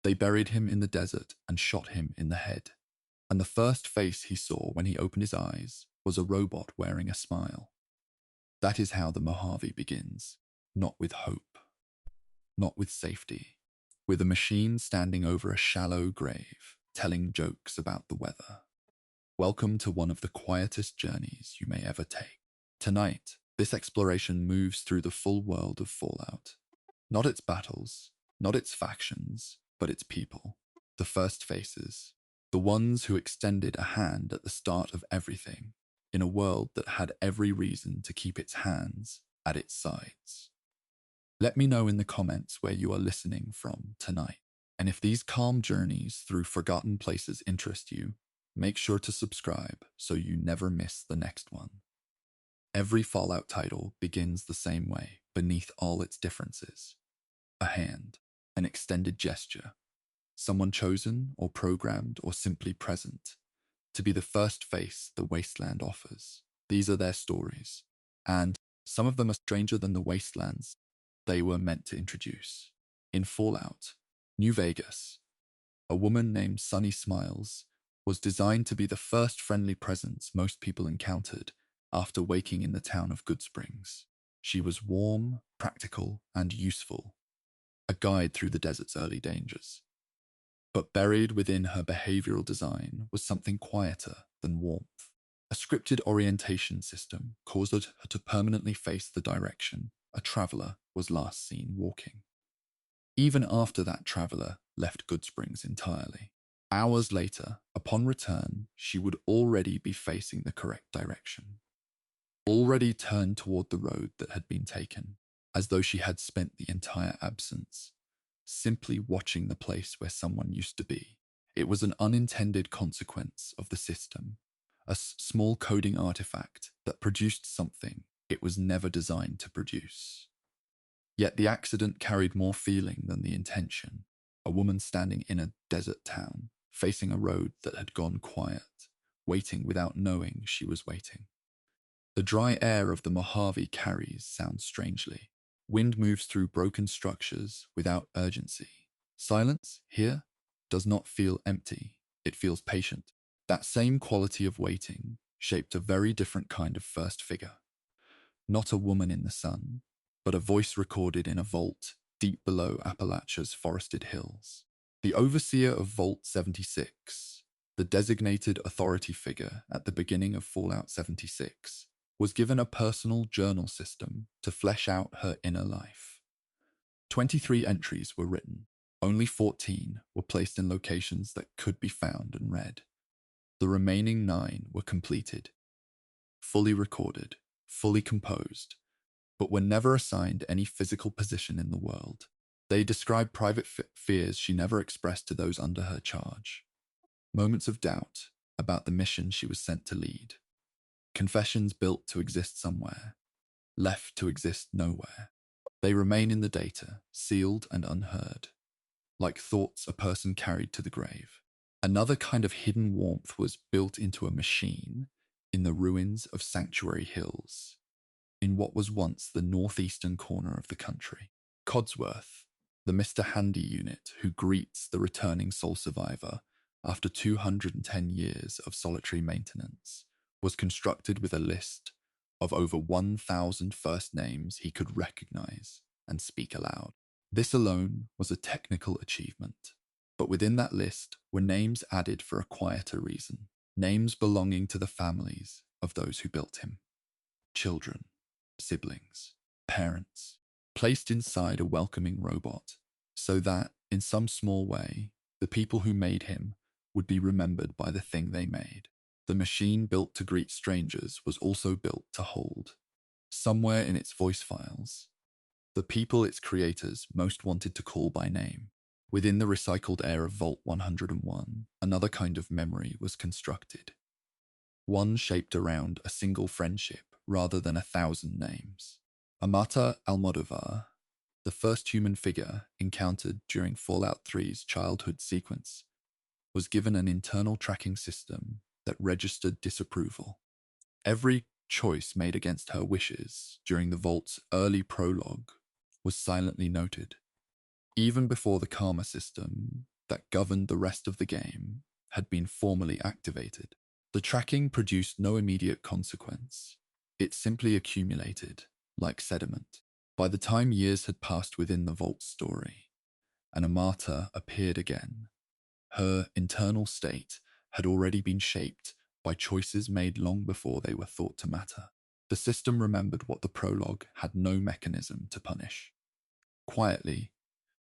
They buried him in the desert and shot him in the head. And the first face he saw when he opened his eyes was a robot wearing a smile. That is how the Mojave begins, not with hope, not with safety, with a machine standing over a shallow grave, telling jokes about the weather. Welcome to one of the quietest journeys you may ever take. Tonight, this exploration moves through the full world of Fallout. Not its battles, not its factions, but its people. The first faces. The ones who extended a hand at the start of everything, in a world that had every reason to keep its hands at its sides. Let me know in the comments where you are listening from tonight. And if these calm journeys through forgotten places interest you, make sure to subscribe so you never miss the next one. Every Fallout title begins the same way, beneath all its differences. A hand, an extended gesture, someone chosen or programmed or simply present to be the first face the wasteland offers. These are their stories, and some of them are stranger than the wastelands they were meant to introduce. In Fallout, New Vegas, a woman named Sunny Smiles was designed to be the first friendly presence most people encountered after waking in the town of Good Springs. She was warm, practical, and useful, a guide through the desert's early dangers. But buried within her behavioral design was something quieter than warmth. A scripted orientation system caused her to permanently face the direction a traveler was last seen walking. Even after that traveler left Good Springs entirely. Hours later, upon return, she would already be facing the correct direction. Already turned toward the road that had been taken, as though she had spent the entire absence simply watching the place where someone used to be. It was an unintended consequence of the system, a small coding artifact that produced something it was never designed to produce. Yet the accident carried more feeling than the intention. A woman standing in a desert town, facing a road that had gone quiet, waiting without knowing she was waiting. The dry air of the Mojave carries sounds strangely. Wind moves through broken structures without urgency. Silence, here, does not feel empty. It feels patient. That same quality of waiting shaped a very different kind of first figure. Not a woman in the sun, but a voice recorded in a vault deep below Appalachia's forested hills. The overseer of Vault 76, the designated authority figure at the beginning of Fallout 76, was given a personal journal system to flesh out her inner life. 23 entries were written. Only 14 were placed in locations that could be found and read. The remaining 9 were completed, fully recorded, fully composed, but were never assigned any physical position in the world. They described private fears she never expressed to those under her charge. Moments of doubt about the mission she was sent to lead. Confessions built to exist somewhere, left to exist nowhere. They remain in the data, sealed and unheard, like thoughts a person carried to the grave. Another kind of hidden warmth was built into a machine in the ruins of Sanctuary Hills, in what was once the northeastern corner of the country. Codsworth, the Mr. Handy unit who greets the returning sole survivor after 210 years of solitary maintenance, was constructed with a list of over 1,000 first names he could recognize and speak aloud. This alone was a technical achievement, but within that list were names added for a quieter reason, names belonging to the families of those who built him. Children, siblings, parents, placed inside a welcoming robot, so that, in some small way, the people who made him would be remembered by the thing they made. The machine built to greet strangers was also built to hold, somewhere in its voice files, the people its creators most wanted to call by name. Within the recycled air of Vault 101, another kind of memory was constructed, one shaped around a single friendship rather than 1,000 names. Amata Almodovar, the first human figure encountered during Fallout 3's childhood sequence, was given an internal tracking system that registered disapproval. Every choice made against her wishes during the Vault's early prologue was silently noted. Even before the karma system that governed the rest of the game had been formally activated. The tracking produced no immediate consequence. It simply accumulated, like sediment. By the time years had passed within the Vault story, and Amata appeared again, her internal state had already been shaped by choices made long before they were thought to matter. The system remembered what the prologue had no mechanism to punish. Quietly,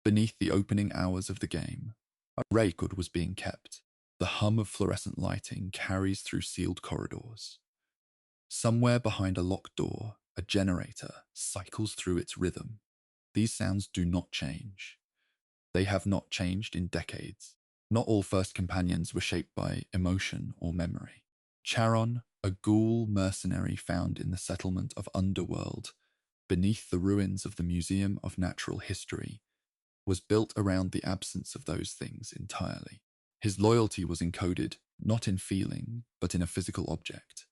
beneath the opening hours of the game, a record was being kept. The hum of fluorescent lighting carries through sealed corridors. Somewhere behind a locked door, a generator cycles through its rhythm. These sounds do not change. They have not changed in decades. Not all first companions were shaped by emotion or memory. Charon, a ghoul mercenary found in the settlement of Underworld, beneath the ruins of the Museum of Natural History, was built around the absence of those things entirely. His loyalty was encoded not in feeling, but in a physical object.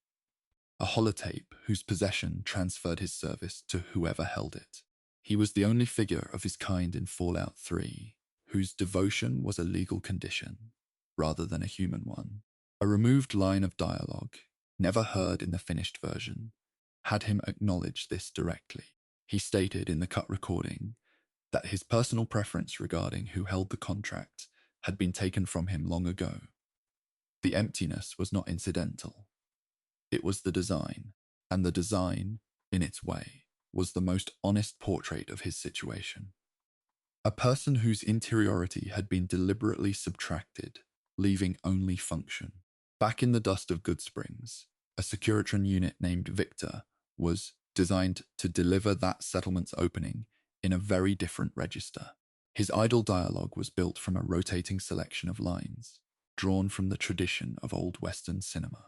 A holotape whose possession transferred his service to whoever held it. He was the only figure of his kind in Fallout 3 whose devotion was a legal condition, rather than a human one. A removed line of dialogue, never heard in the finished version, had him acknowledge this directly. He stated in the cut recording that his personal preference regarding who held the contract had been taken from him long ago. The emptiness was not incidental. It was the design, and the design, in its way, was the most honest portrait of his situation. A person whose interiority had been deliberately subtracted, leaving only function. Back in the dust of Goodsprings, a Securitron unit named Victor was designed to deliver that settlement's opening in a very different register. His idle dialogue was built from a rotating selection of lines, drawn from the tradition of old Western cinema.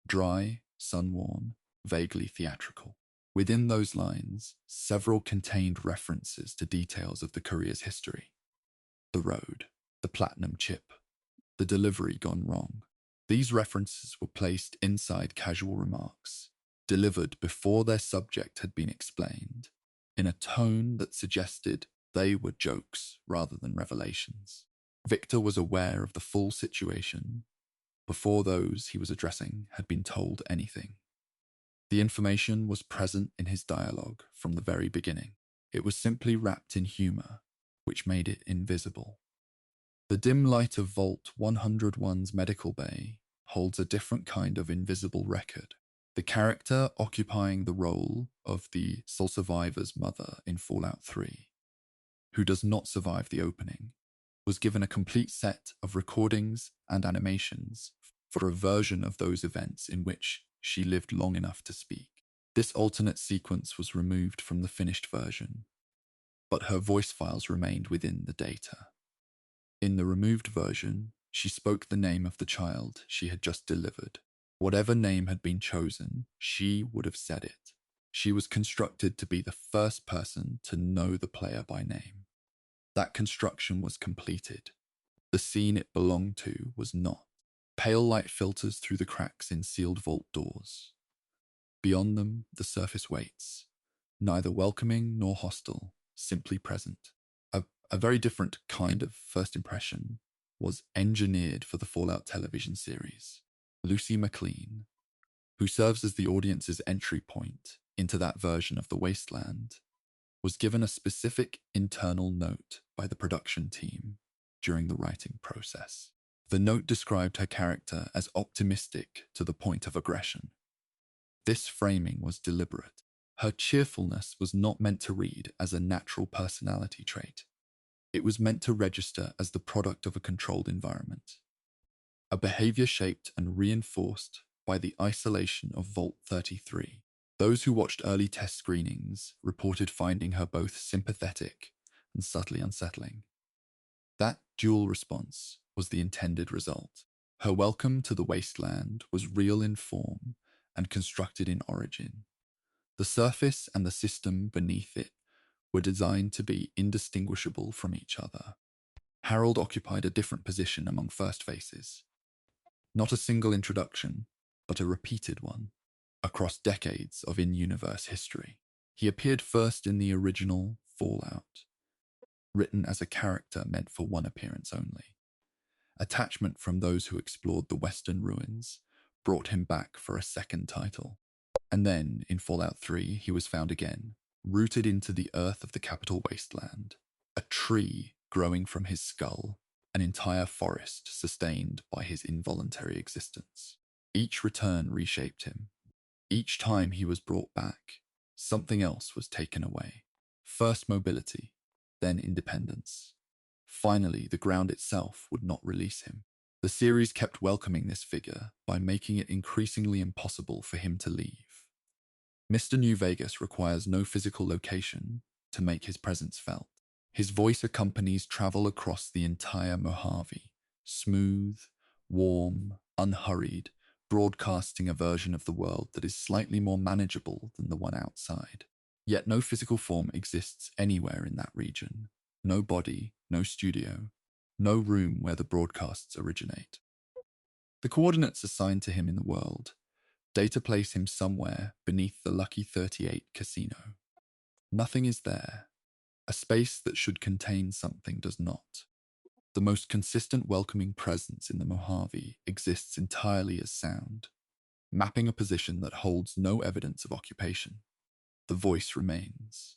Dry, sun-worn, vaguely theatrical. Within those lines, several contained references to details of the courier's history. The road, the platinum chip, the delivery gone wrong. These references were placed inside casual remarks, delivered before their subject had been explained, in a tone that suggested they were jokes rather than revelations. Victor was aware of the full situation before those he was addressing had been told anything. The information was present in his dialogue from the very beginning. It was simply wrapped in humor, which made it invisible. The dim light of Vault 101's medical bay holds a different kind of invisible record. The character occupying the role of the sole survivor's mother in Fallout 3, who does not survive the opening, was given a complete set of recordings and animations for a version of those events in which she lived long enough to speak. This alternate sequence was removed from the finished version, but her voice files remained within the data. In the removed version, she spoke the name of the child she had just delivered. Whatever name had been chosen, she would have said it. She was constructed to be the first person to know the player by name. That construction was completed. The scene it belonged to was not. Pale light filters through the cracks in sealed vault doors. Beyond them, the surface waits, neither welcoming nor hostile, simply present. A very different kind of first impression was engineered for the Fallout television series. Lucy McLean, who serves as the audience's entry point into that version of the wasteland, was given a specific internal note by the production team during the writing process. The note described her character as optimistic to the point of aggression. This framing was deliberate. Her cheerfulness was not meant to read as a natural personality trait. It was meant to register as the product of a controlled environment. A behavior shaped and reinforced by the isolation of Vault 33. Those who watched early test screenings reported finding her both sympathetic and subtly unsettling. That dual response was the intended result. Her welcome to the wasteland was real in form and constructed in origin. The surface and the system beneath it were designed to be indistinguishable from each other. Harold occupied a different position among first faces. Not a single introduction, but a repeated one, across decades of in-universe history. He appeared first in the original Fallout, written as a character meant for one appearance only. Attachment from those who explored the western ruins brought him back for a second title. And then, in Fallout 3, he was found again, rooted into the earth of the capital wasteland, a tree growing from his skull, an entire forest sustained by his involuntary existence. Each return reshaped him. Each time he was brought back, something else was taken away. First mobility, then independence. Finally, the ground itself would not release him. The series kept welcoming this figure by making it increasingly impossible for him to leave. Mr. New Vegas requires no physical location to make his presence felt. His voice accompanies travel across the entire Mojave, smooth, warm, unhurried, broadcasting a version of the world that is slightly more manageable than the one outside. Yet no physical form exists anywhere in that region. No body, no studio, no room where the broadcasts originate. The coordinates assigned to him in the world data place him somewhere beneath the Lucky 38 casino. Nothing is there. A space that should contain something does not. The most consistent welcoming presence in the Mojave exists entirely as sound, mapping a position that holds no evidence of occupation. The voice remains.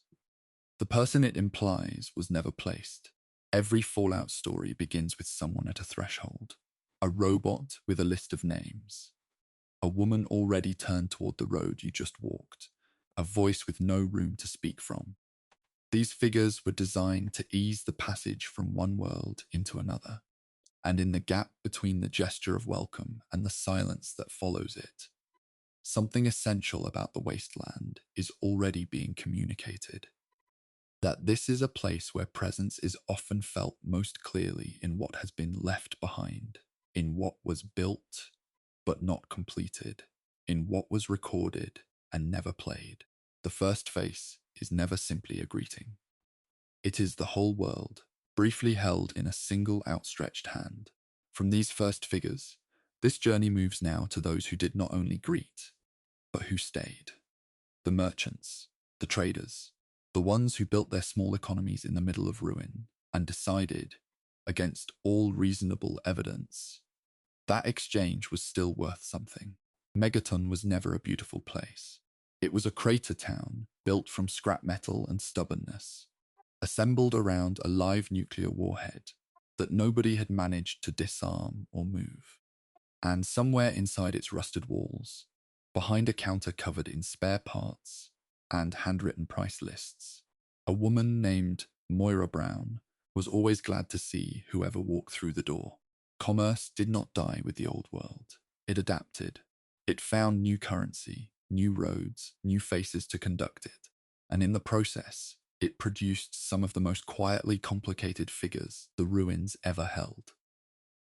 The person it implies was never placed. Every Fallout story begins with someone at a threshold. A robot with a list of names. A woman already turned toward the road you just walked. A voice with no room to speak from. These figures were designed to ease the passage from one world into another, and in the gap between the gesture of welcome and the silence that follows it, something essential about the wasteland is already being communicated. That this is a place where presence is often felt most clearly in what has been left behind, in what was built but not completed, in what was recorded and never played. The first face is never simply a greeting. It is the whole world, briefly held in a single outstretched hand. From these first figures, this journey moves now to those who did not only greet, but who stayed. The merchants, the traders, the ones who built their small economies in the middle of ruin and decided, against all reasonable evidence, that exchange was still worth something. Megaton was never a beautiful place. It was a crater town built from scrap metal and stubbornness, assembled around a live nuclear warhead that nobody had managed to disarm or move. And somewhere inside its rusted walls, behind a counter covered in spare parts and handwritten price lists, a woman named Moira Brown was always glad to see whoever walked through the door. Commerce did not die with the old world. It adapted. It found new currency, new roads, new faces to conduct it. And in the process, it produced some of the most quietly complicated figures the ruins ever held.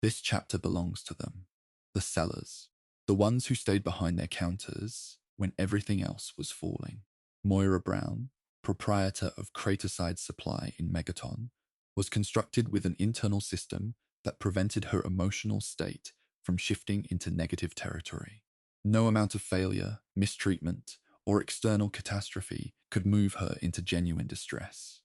This chapter belongs to them. The sellers. The ones who stayed behind their counters when everything else was falling. Moira Brown, proprietor of Craterside Supply in Megaton, was constructed with an internal system that prevented her emotional state from shifting into negative territory. No amount of failure, mistreatment, or external catastrophe could move her into genuine distress.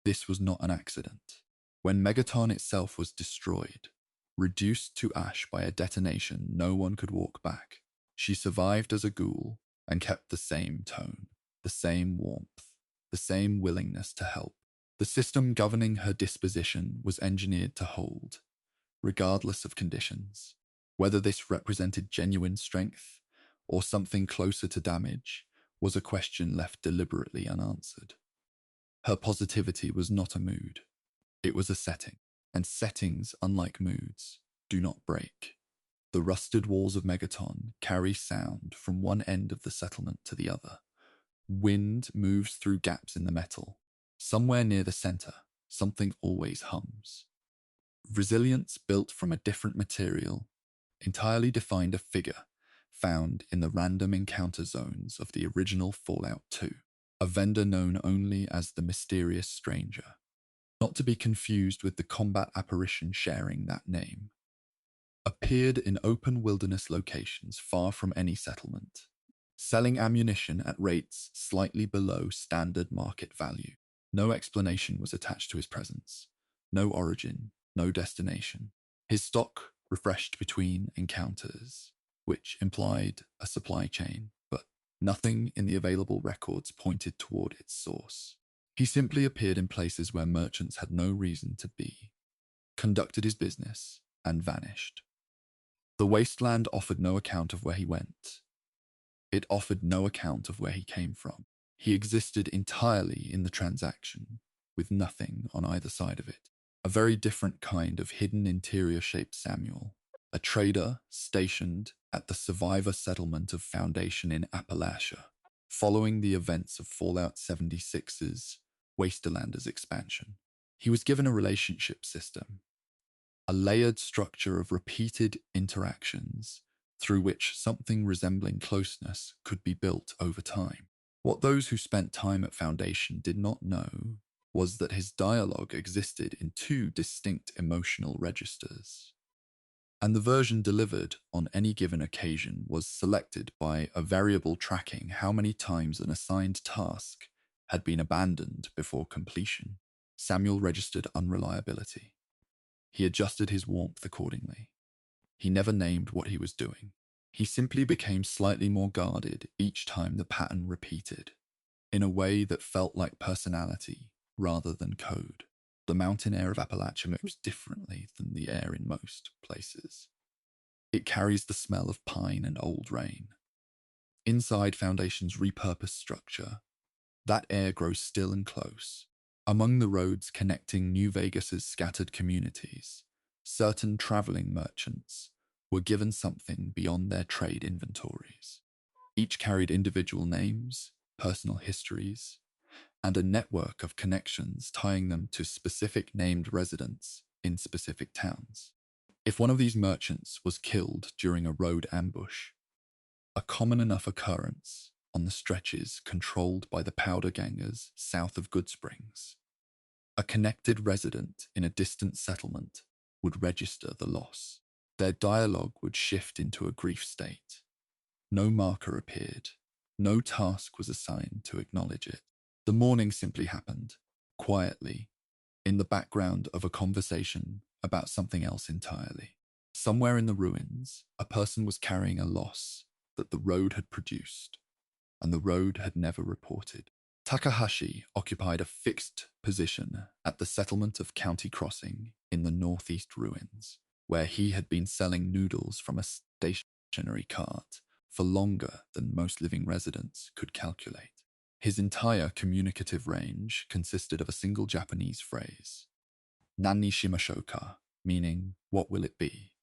This was not an accident. When Megaton itself was destroyed, reduced to ash by a detonation no one could walk back, she survived as a ghoul and kept the same tone, the same warmth, the same willingness to help. The system governing her disposition was engineered to hold, regardless of conditions. Whether this represented genuine strength or something closer to damage was a question left deliberately unanswered. Her positivity was not a mood. It was a setting, and settings, unlike moods, do not break. The rusted walls of Megaton carry sound from one end of the settlement to the other. Wind moves through gaps in the metal. Somewhere near the center, something always hums. Resilience built from a different material entirely defined a figure found in the random encounter zones of the original Fallout 2, a vendor known only as the Mysterious Stranger, not to be confused with the combat apparition sharing that name. Appeared in open wilderness locations far from any settlement, selling ammunition at rates slightly below standard market value. No explanation was attached to his presence. No origin, no destination. His stock refreshed between encounters, which implied a supply chain, but nothing in the available records pointed toward its source. He simply appeared in places where merchants had no reason to be, conducted his business, and vanished. The wasteland offered no account of where he went. It offered no account of where he came from. He existed entirely in the transaction, with nothing on either side of it. A very different kind of hidden interior-shaped Samuel, a trader stationed at the survivor settlement of Foundation in Appalachia, following the events of Fallout 76's Wastelanders expansion. He was given a relationship system, a layered structure of repeated interactions through which something resembling closeness could be built over time. What those who spent time at Foundation did not know was that his dialogue existed in two distinct emotional registers, and the version delivered on any given occasion was selected by a variable tracking how many times an assigned task had been abandoned before completion. Samuel registered unreliability. He adjusted his warmth accordingly. He never named what he was doing. He simply became slightly more guarded each time the pattern repeated, in a way that felt like personality rather than code. The mountain air of Appalachia moves differently than the air in most places. It carries the smell of pine and old rain. Inside Foundation's repurposed structure, that air grows still and close. Among the roads connecting New Vegas's scattered communities, certain traveling merchants were given something beyond their trade inventories. Each carried individual names, personal histories, and a network of connections tying them to specific named residents in specific towns. If one of these merchants was killed during a road ambush, a common enough occurrence on the stretches controlled by the powder gangers south of Goodsprings, a connected resident in a distant settlement would register the loss. Their dialogue would shift into a grief state. No marker appeared. No task was assigned to acknowledge it. The mourning simply happened, quietly, in the background of a conversation about something else entirely. Somewhere in the ruins, a person was carrying a loss that the road had produced, and the road had never reported. Takahashi occupied a fixed position at the settlement of County Crossing in the northeast ruins, where he had been selling noodles from a stationary cart for longer than most living residents could calculate. His entire communicative range consisted of a single Japanese phrase, Nani shimashoka, meaning, what will it be,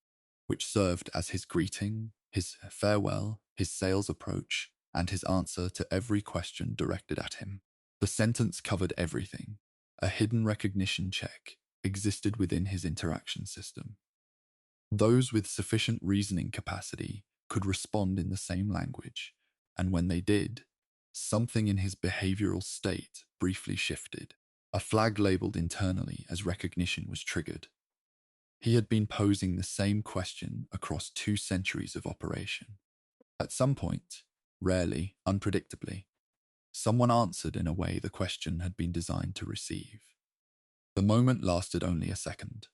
which served as his greeting, his farewell, his sales approach, and his answer to every question directed at him. The sentence covered everything. A hidden recognition check existed within his interaction system. Those with sufficient reasoning capacity could respond in the same language, and when they did, something in his behavioral state briefly shifted. A flag labeled internally as recognition was triggered. He had been posing the same question across 2 centuries of operation. At some point, rarely, unpredictably, someone answered in a way the question had been designed to receive. The moment lasted only a second.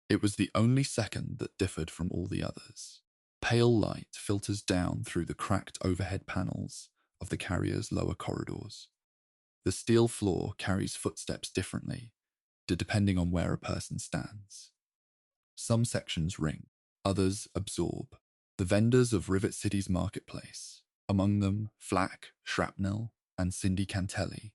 It was the only second that differed from all the others. Pale light filters down through the cracked overhead panels of the carrier's lower corridors. The steel floor carries footsteps differently, depending on where a person stands. Some sections ring, others absorb. The vendors of Rivet City's marketplace, among them Flack, Shrapnel, and Cindy Cantelli,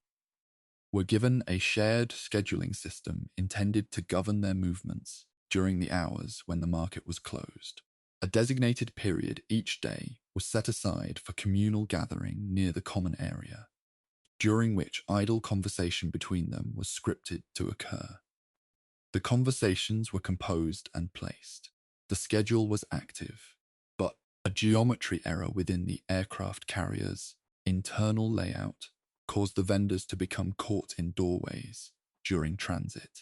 were given a shared scheduling system intended to govern their movements during the hours when the market was closed. A designated period each day was set aside for communal gathering near the common area, during which idle conversation between them was scripted to occur. The conversations were composed and placed. The schedule was active, but a geometry error within the aircraft carrier's internal layout caused the vendors to become caught in doorways during transit,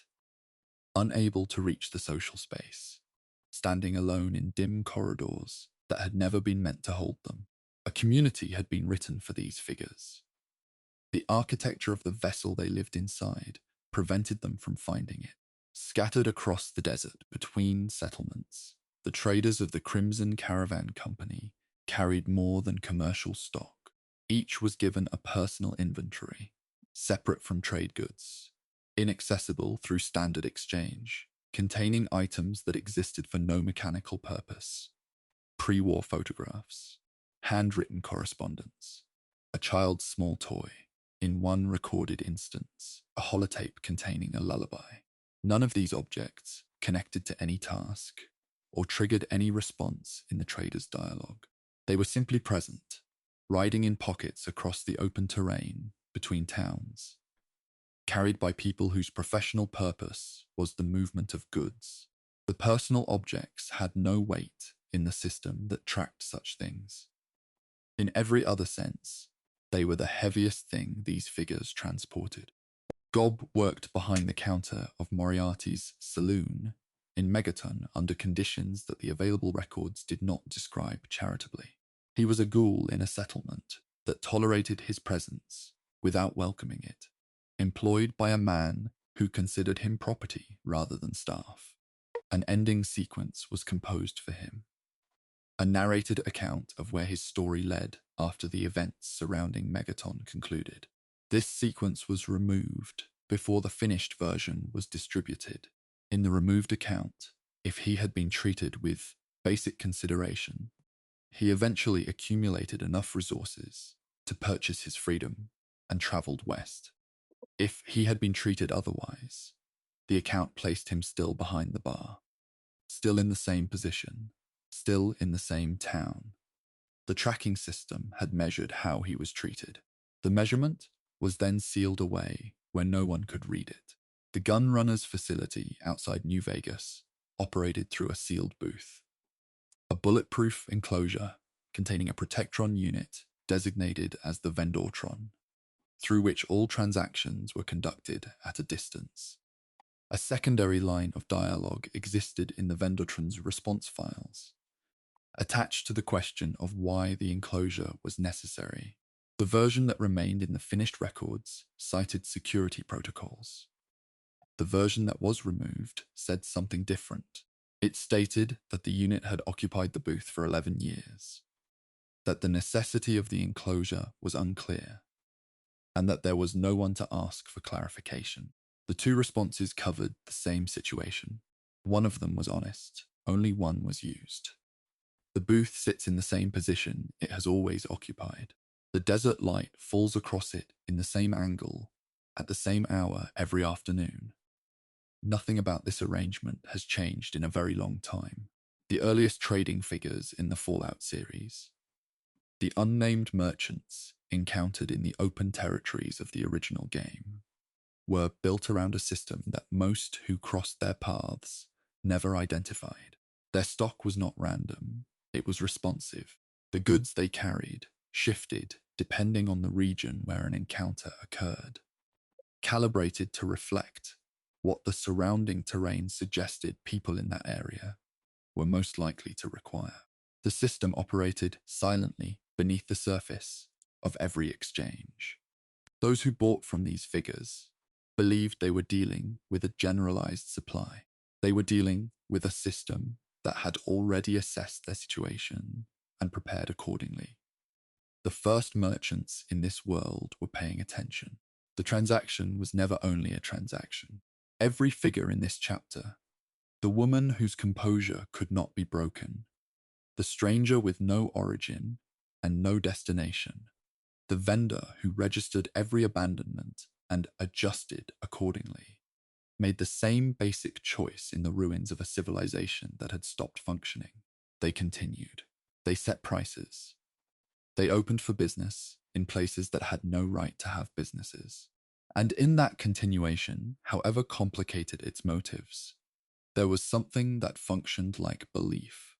unable to reach the social space, standing alone in dim corridors that had never been meant to hold them. A community had been written for these figures. The architecture of the vessel they lived inside prevented them from finding it. Scattered across the desert between settlements, the traders of the Crimson Caravan Company carried more than commercial stock. Each was given a personal inventory, separate from trade goods, inaccessible through standard exchange, containing items that existed for no mechanical purpose. Pre-war photographs, handwritten correspondence, a child's small toy, in one recorded instance, a holotape containing a lullaby. None of these objects connected to any task or triggered any response in the trader's dialogue. They were simply present, riding in pockets across the open terrain between towns, carried by people whose professional purpose was the movement of goods. The personal objects had no weight in the system that tracked such things. In every other sense, they were the heaviest thing these figures transported. Gob worked behind the counter of Moriarty's saloon in Megaton under conditions that the available records did not describe charitably. He was a ghoul in a settlement that tolerated his presence without welcoming it, employed by a man who considered him property rather than staff. An ending sequence was composed for him, a narrated account of where his story led after the events surrounding Megaton concluded. This sequence was removed before the finished version was distributed. In the removed account, if he had been treated with basic consideration, he eventually accumulated enough resources to purchase his freedom and traveled west. If he had been treated otherwise, the account placed him still behind the bar, still in the same position, still in the same town. The tracking system had measured how he was treated. The measurement was then sealed away where no one could read it. The Gunrunners facility outside New Vegas operated through a sealed booth, a bulletproof enclosure containing a Protectron unit designated as the Vendortron, through which all transactions were conducted at a distance. A secondary line of dialogue existed in the Vendortron's response files, attached to the question of why the enclosure was necessary. The version that remained in the finished records cited security protocols. The version that was removed said something different. It stated that the unit had occupied the booth for 11 years, that the necessity of the enclosure was unclear, and that there was no one to ask for clarification. The two responses covered the same situation. One of them was honest. Only one was used. The booth sits in the same position it has always occupied. The desert light falls across it in the same angle at the same hour every afternoon. Nothing about this arrangement has changed in a very long time. The earliest trading figures in the Fallout series, the unnamed merchants encountered in the open territories of the original game, were built around a system that most who crossed their paths never identified. Their stock was not random, it was responsive. The goods they carried shifted depending on the region where an encounter occurred, calibrated to reflect what the surrounding terrain suggested people in that area were most likely to require. The system operated silently beneath the surface of every exchange. Those who bought from these figures believed they were dealing with a generalized supply. They were dealing with a system that had already assessed their situation and prepared accordingly. The first merchants in this world were paying attention. The transaction was never only a transaction. Every figure in this chapter, the woman whose composure could not be broken, the stranger with no origin and no destination, the vendor who registered every abandonment and adjusted accordingly, made the same basic choice in the ruins of a civilization that had stopped functioning. They continued. They set prices. They opened for business in places that had no right to have businesses. And in that continuation, however complicated its motives, there was something that functioned like belief,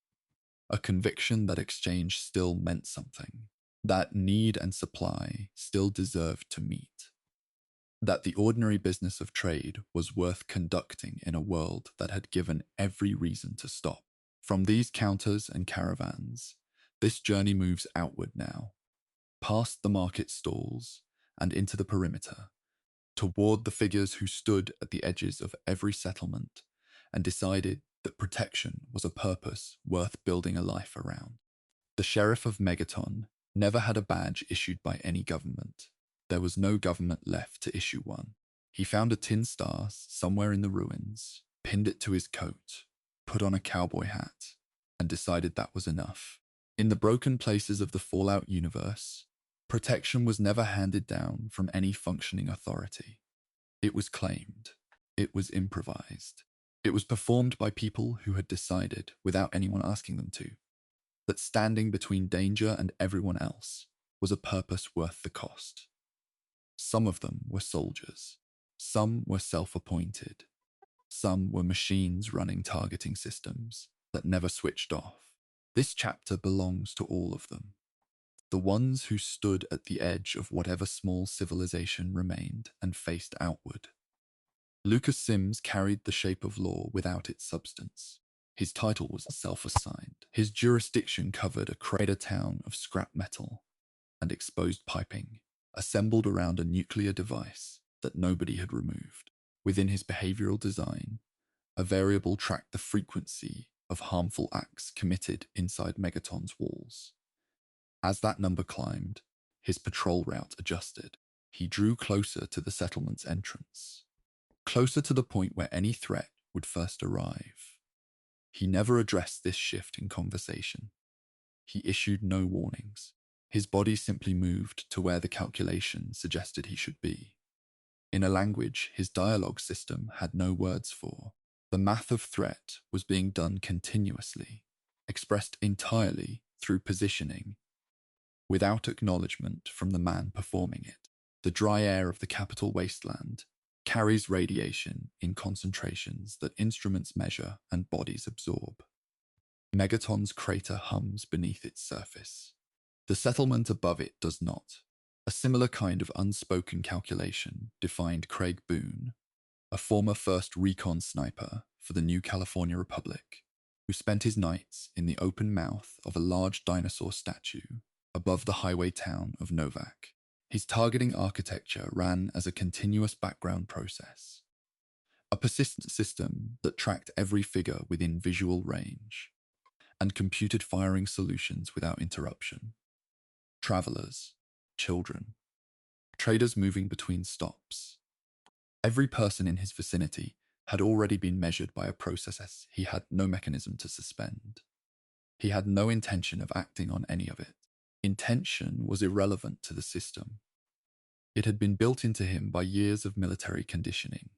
a conviction that exchange still meant something, that need and supply still deserved to meet, that the ordinary business of trade was worth conducting in a world that had given every reason to stop. From these counters and caravans, this journey moves outward now, past the market stalls and into the perimeter, toward the figures who stood at the edges of every settlement and decided that protection was a purpose worth building a life around. The sheriff of Megaton never had a badge issued by any government. There was no government left to issue one. He found a tin star somewhere in the ruins, pinned it to his coat, put on a cowboy hat, and decided that was enough. In the broken places of the Fallout universe, protection was never handed down from any functioning authority. It was claimed. It was improvised. It was performed by people who had decided, without anyone asking them to, that standing between danger and everyone else was a purpose worth the cost. Some of them were soldiers. Some were self-appointed. Some were machines running targeting systems that never switched off. This chapter belongs to all of them. The ones who stood at the edge of whatever small civilization remained and faced outward. Lucas Sims carried the shape of law without its substance. His title was self-assigned. His jurisdiction covered a crater town of scrap metal and exposed piping, assembled around a nuclear device that nobody had removed. Within his behavioral design, a variable tracked the frequency of harmful acts committed inside Megaton's walls. As that number climbed, his patrol route adjusted. He drew closer to the settlement's entrance, closer to the point where any threat would first arrive. He never addressed this shift in conversation. He issued no warnings. His body simply moved to where the calculation suggested he should be. In a language his dialogue system had no words for, the math of threat was being done continuously, expressed entirely through positioning, without acknowledgement from the man performing it. The dry air of the capital wasteland carries radiation in concentrations that instruments measure and bodies absorb. Megaton's crater hums beneath its surface. The settlement above it does not. A similar kind of unspoken calculation defined Craig Boone, a former 1st Recon sniper for the New California Republic, who spent his nights in the open mouth of a large dinosaur statue above the highway town of Novak. His targeting architecture ran as a continuous background process, a persistent system that tracked every figure within visual range and computed firing solutions without interruption. Travelers, children, traders moving between stops. Every person in his vicinity had already been measured by a process he had no mechanism to suspend. He had no intention of acting on any of it. Intention was irrelevant to the system. It had been built into him by years of military conditioning,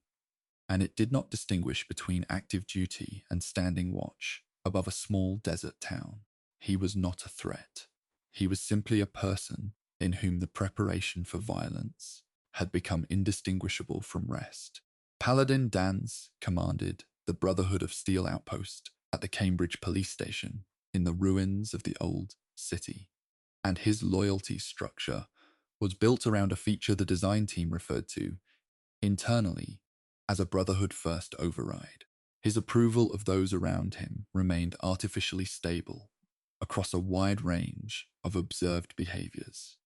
and it did not distinguish between active duty and standing watch above a small desert town. He was not a threat. He was simply a person in whom the preparation for violence had become indistinguishable from rest. Paladin Danz commanded the Brotherhood of Steel outpost at the Cambridge police station in the ruins of the old city, and his loyalty structure was built around a feature the design team referred to internally as a Brotherhood First override. His approval of those around him remained artificially stable across a wide range of observed behaviors,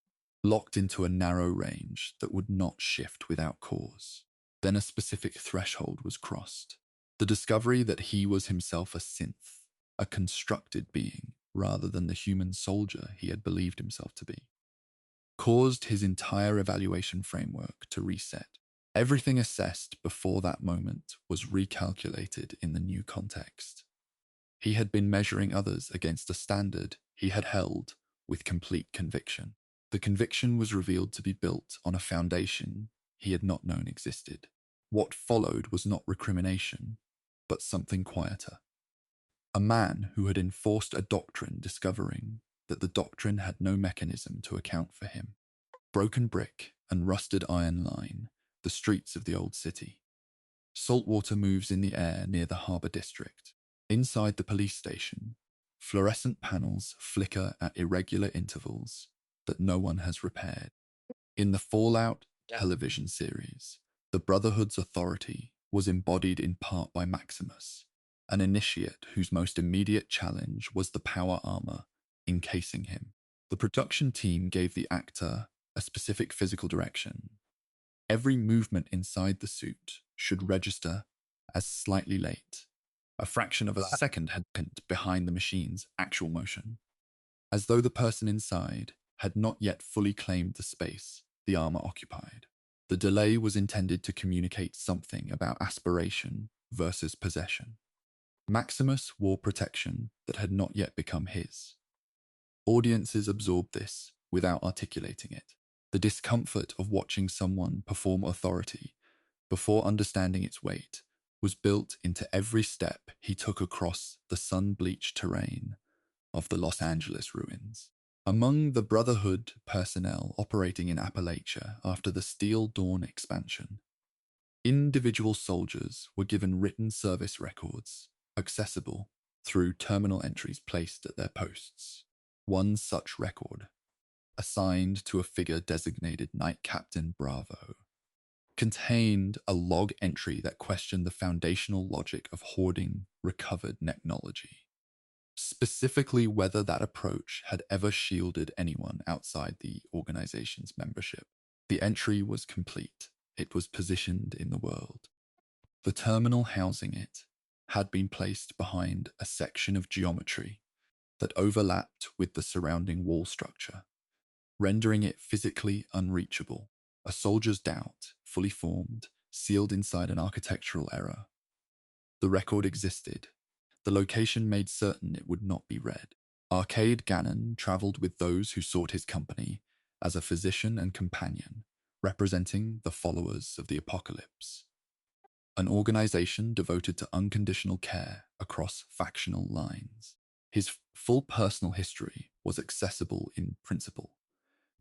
locked into a narrow range that would not shift without cause. Then a specific threshold was crossed. The discovery that he was himself a synth, a constructed being, rather than the human soldier he had believed himself to be, caused his entire evaluation framework to reset. Everything assessed before that moment was recalculated in the new context. He had been measuring others against a standard he had held with complete conviction. The conviction was revealed to be built on a foundation he had not known existed. What followed was not recrimination, but something quieter. A man who had enforced a doctrine discovering that the doctrine had no mechanism to account for him. Broken brick and rusted iron line the streets of the old city. Saltwater moves in the air near the harbour district. Inside the police station, fluorescent panels flicker at irregular intervals that no one has repaired. In the Fallout television series, the Brotherhood's authority was embodied in part by Maximus, an initiate whose most immediate challenge was the power armor encasing him. The production team gave the actor a specific physical direction. Every movement inside the suit should register as slightly late. A fraction of a second had been behind the machine's actual motion, as though the person inside had not yet fully claimed the space the armor occupied. The delay was intended to communicate something about aspiration versus possession. Maximus wore protection that had not yet become his. Audiences absorbed this without articulating it. The discomfort of watching someone perform authority before understanding its weight was built into every step he took across the sun-bleached terrain of the Los Angeles ruins. Among the Brotherhood personnel operating in Appalachia after the Steel Dawn expansion, individual soldiers were given written service records, accessible through terminal entries placed at their posts. One such record, assigned to a figure designated Knight Captain Bravo, contained a log entry that questioned the foundational logic of hoarding recovered technology, specifically whether that approach had ever shielded anyone outside the organization's membership. The entry was complete. It was positioned in the world. The terminal housing it had been placed behind a section of geometry that overlapped with the surrounding wall structure, rendering it physically unreachable. A soldier's doubt, fully formed, sealed inside an architectural error. The record existed. The location made certain it would not be read. Arcade Gannon traveled with those who sought his company as a physician and companion, representing the followers of the apocalypse, an organization devoted to unconditional care across factional lines. His full personal history was accessible in principle,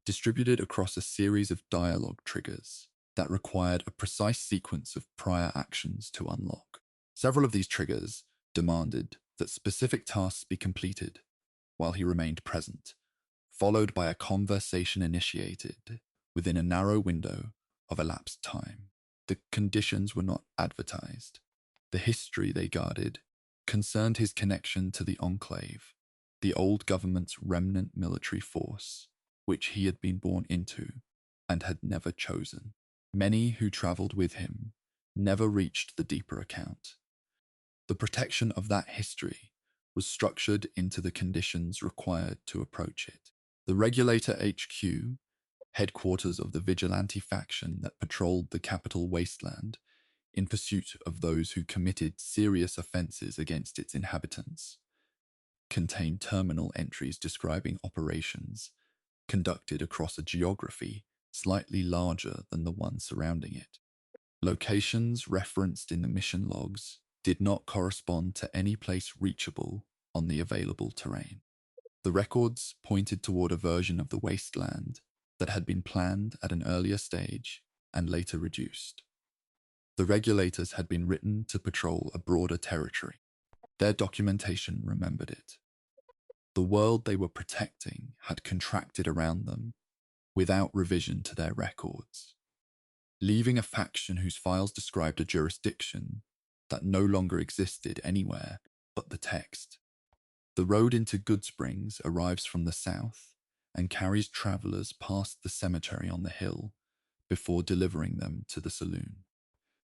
distributed across a series of dialogue triggers that required a precise sequence of prior actions to unlock. Several of these triggers demanded that specific tasks be completed while he remained present, followed by a conversation initiated within a narrow window of elapsed time. The conditions were not advertised. The history they guarded concerned his connection to the Enclave, the old government's remnant military force, which he had been born into and had never chosen. Many who traveled with him never reached the deeper account. The protection of that history was structured into the conditions required to approach it. The Regulator HQ, headquarters of the vigilante faction that patrolled the capital wasteland in pursuit of those who committed serious offenses against its inhabitants, contained terminal entries describing operations conducted across a geography slightly larger than the one surrounding it. Locations referenced in the mission logs did not correspond to any place reachable on the available terrain. The records pointed toward a version of the wasteland that had been planned at an earlier stage and later reduced. The regulators had been written to patrol a broader territory. Their documentation remembered it. The world they were protecting had contracted around them without revision to their records, leaving a faction whose files described a jurisdiction that no longer existed anywhere but the text. The road into Goodsprings arrives from the south and carries travelers past the cemetery on the hill before delivering them to the saloon.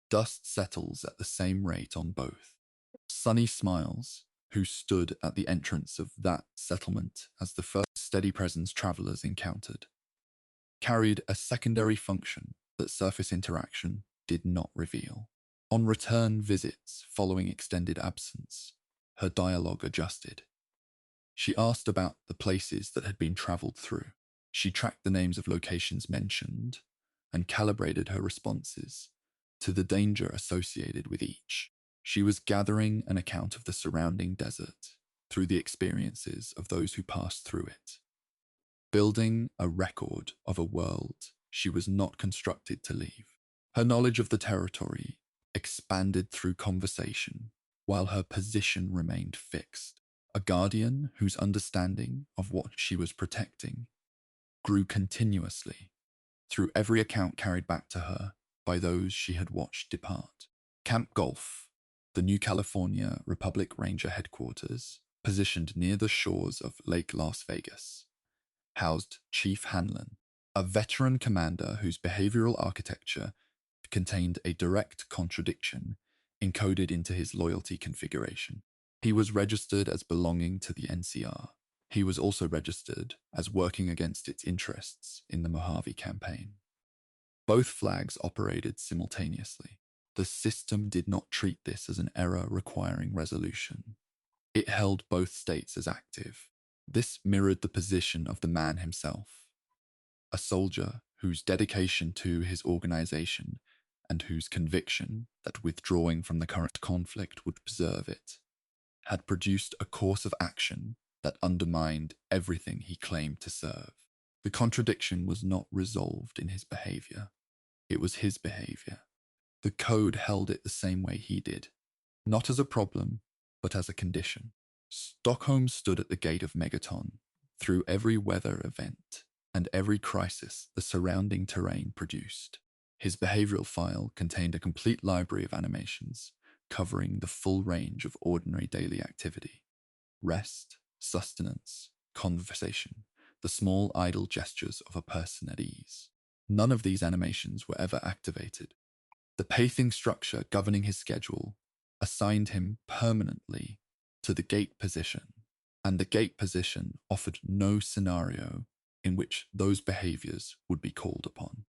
Dust settles at the same rate on both. Sunny Smiles, who stood at the entrance of that settlement as the first steady presence travelers encountered, carried a secondary function that surface interaction did not reveal. On return visits following extended absence, her dialogue adjusted. She asked about the places that had been traveled through. She tracked the names of locations mentioned and calibrated her responses to the danger associated with each. She was gathering an account of the surrounding desert through the experiences of those who passed through it, building a record of a world she was not constructed to leave. Her knowledge of the territory expanded through conversation while her position remained fixed. A guardian whose understanding of what she was protecting grew continuously through every account carried back to her by those she had watched depart. Camp Golf, the New California Republic Ranger headquarters, positioned near the shores of Lake Las Vegas, housed Chief Hanlon, A veteran commander whose behavioral architecture contained a direct contradiction encoded into his loyalty configuration. He was registered as belonging to the NCR. He was also registered as working against its interests in the Mojave campaign. Both flags operated simultaneously. The system did not treat this as an error requiring resolution. It held both states as active. This mirrored the position of the man himself, a soldier whose dedication to his organization and whose conviction that withdrawing from the current conflict would preserve it, had produced a course of action that undermined everything he claimed to serve. The contradiction was not resolved in his behavior. It was his behavior. The code held it the same way he did, not as a problem, but as a condition. Stockholm stood at the gate of Megaton through every weather event and every crisis the surrounding terrain produced. His behavioral file contained a complete library of animations covering the full range of ordinary daily activity: rest, sustenance, conversation, the small idle gestures of a person at ease. None of these animations were ever activated. The pacing structure governing his schedule assigned him permanently to the gate position, and the gate position offered no scenario in which those behaviors would be called upon.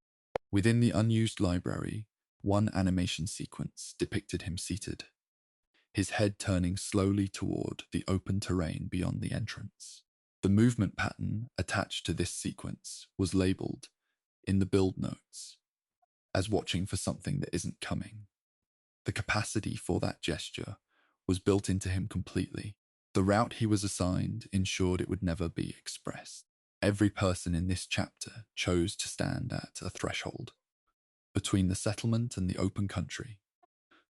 Within the unused library, one animation sequence depicted him seated, his head turning slowly toward the open terrain beyond the entrance. The movement pattern attached to this sequence was labeled in the build notes as watching for something that isn't coming. The capacity for that gesture was built into him completely. The route he was assigned ensured it would never be expressed. Every person in this chapter chose to stand at a threshold between the settlement and the open country,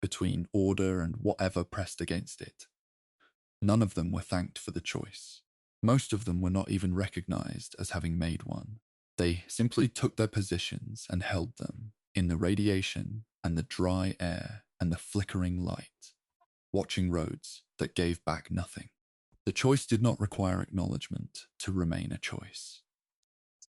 between order and whatever pressed against it. None of them were thanked for the choice. Most of them were not even recognized as having made one. They simply took their positions and held them in the radiation and the dry air and the flickering light, watching roads that gave back nothing. The choice did not require acknowledgement to remain a choice.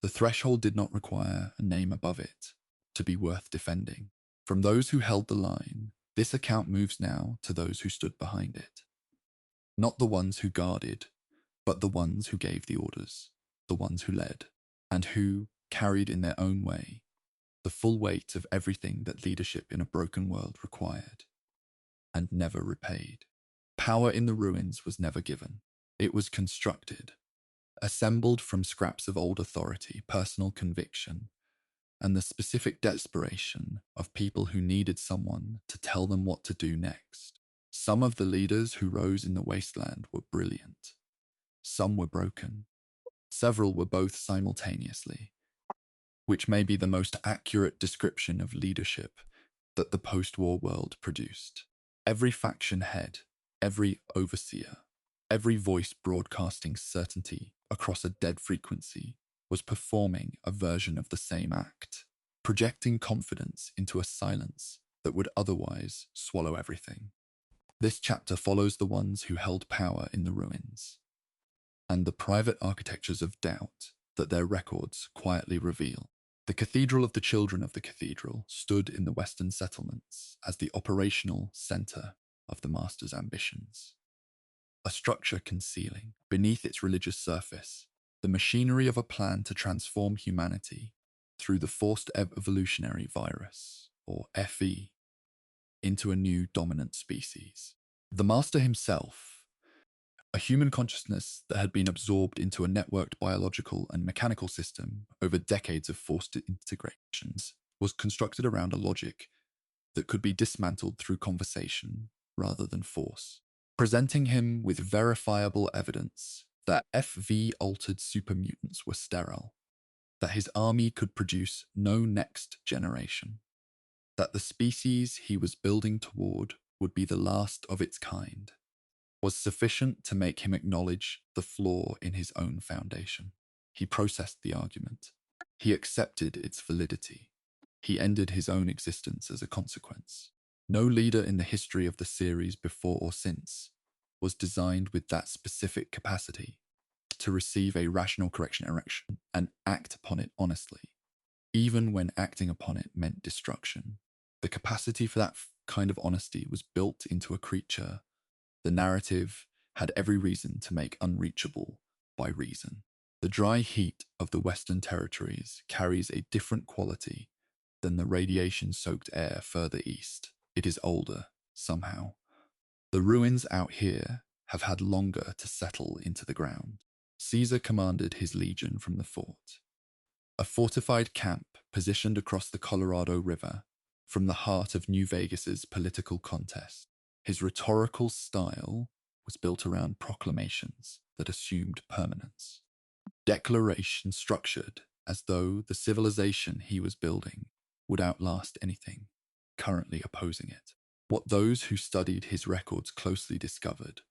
The threshold did not require a name above it to be worth defending. From those who held the line, this account moves now to those who stood behind it. Not the ones who guarded, but the ones who gave the orders, the ones who led, and who carried in their own way the full weight of everything that leadership in a broken world required, and never repaid. Power in the ruins was never given. It was constructed, assembled from scraps of old authority, personal conviction, and the specific desperation of people who needed someone to tell them what to do next. Some of the leaders who rose in the wasteland were brilliant. Some were broken. Several were both simultaneously, which may be the most accurate description of leadership that the post-war world produced. Every faction head, every overseer, every voice broadcasting certainty across a dead frequency was performing a version of the same act, projecting confidence into a silence that would otherwise swallow everything. This chapter follows the ones who held power in the ruins, and the private architectures of doubt that their records quietly reveal. The Cathedral of the Children of the Cathedral stood in the Western settlements as the operational center of the Master's ambitions. A structure concealing, beneath its religious surface, the machinery of a plan to transform humanity through the forced evolutionary virus, or FE, into a new dominant species. The Master himself, a human consciousness that had been absorbed into a networked biological and mechanical system over decades of forced integrations, was constructed around a logic that could be dismantled through conversation rather than force, presenting him with verifiable evidence that FV-altered supermutants were sterile, that his army could produce no next generation, that the species he was building toward would be the last of its kind, was sufficient to make him acknowledge the flaw in his own foundation. He processed the argument. He accepted its validity. He ended his own existence as a consequence. No leader in the history of the series before or since was designed with that specific capacity to receive a rational correction erection and act upon it honestly, even when acting upon it meant destruction. The capacity for that kind of honesty was built into a creature the narrative had every reason to make unreachable by reason. The dry heat of the Western Territories carries a different quality than the radiation-soaked air further east. It is older, somehow. The ruins out here have had longer to settle into the ground. Caesar commanded his legion from the fort, a fortified camp positioned across the Colorado River from the heart of New Vegas's political contest. His rhetorical style was built around proclamations that assumed permanence. Declarations structured as though the civilization he was building would outlast anything currently opposing it. What those who studied his records closely discovered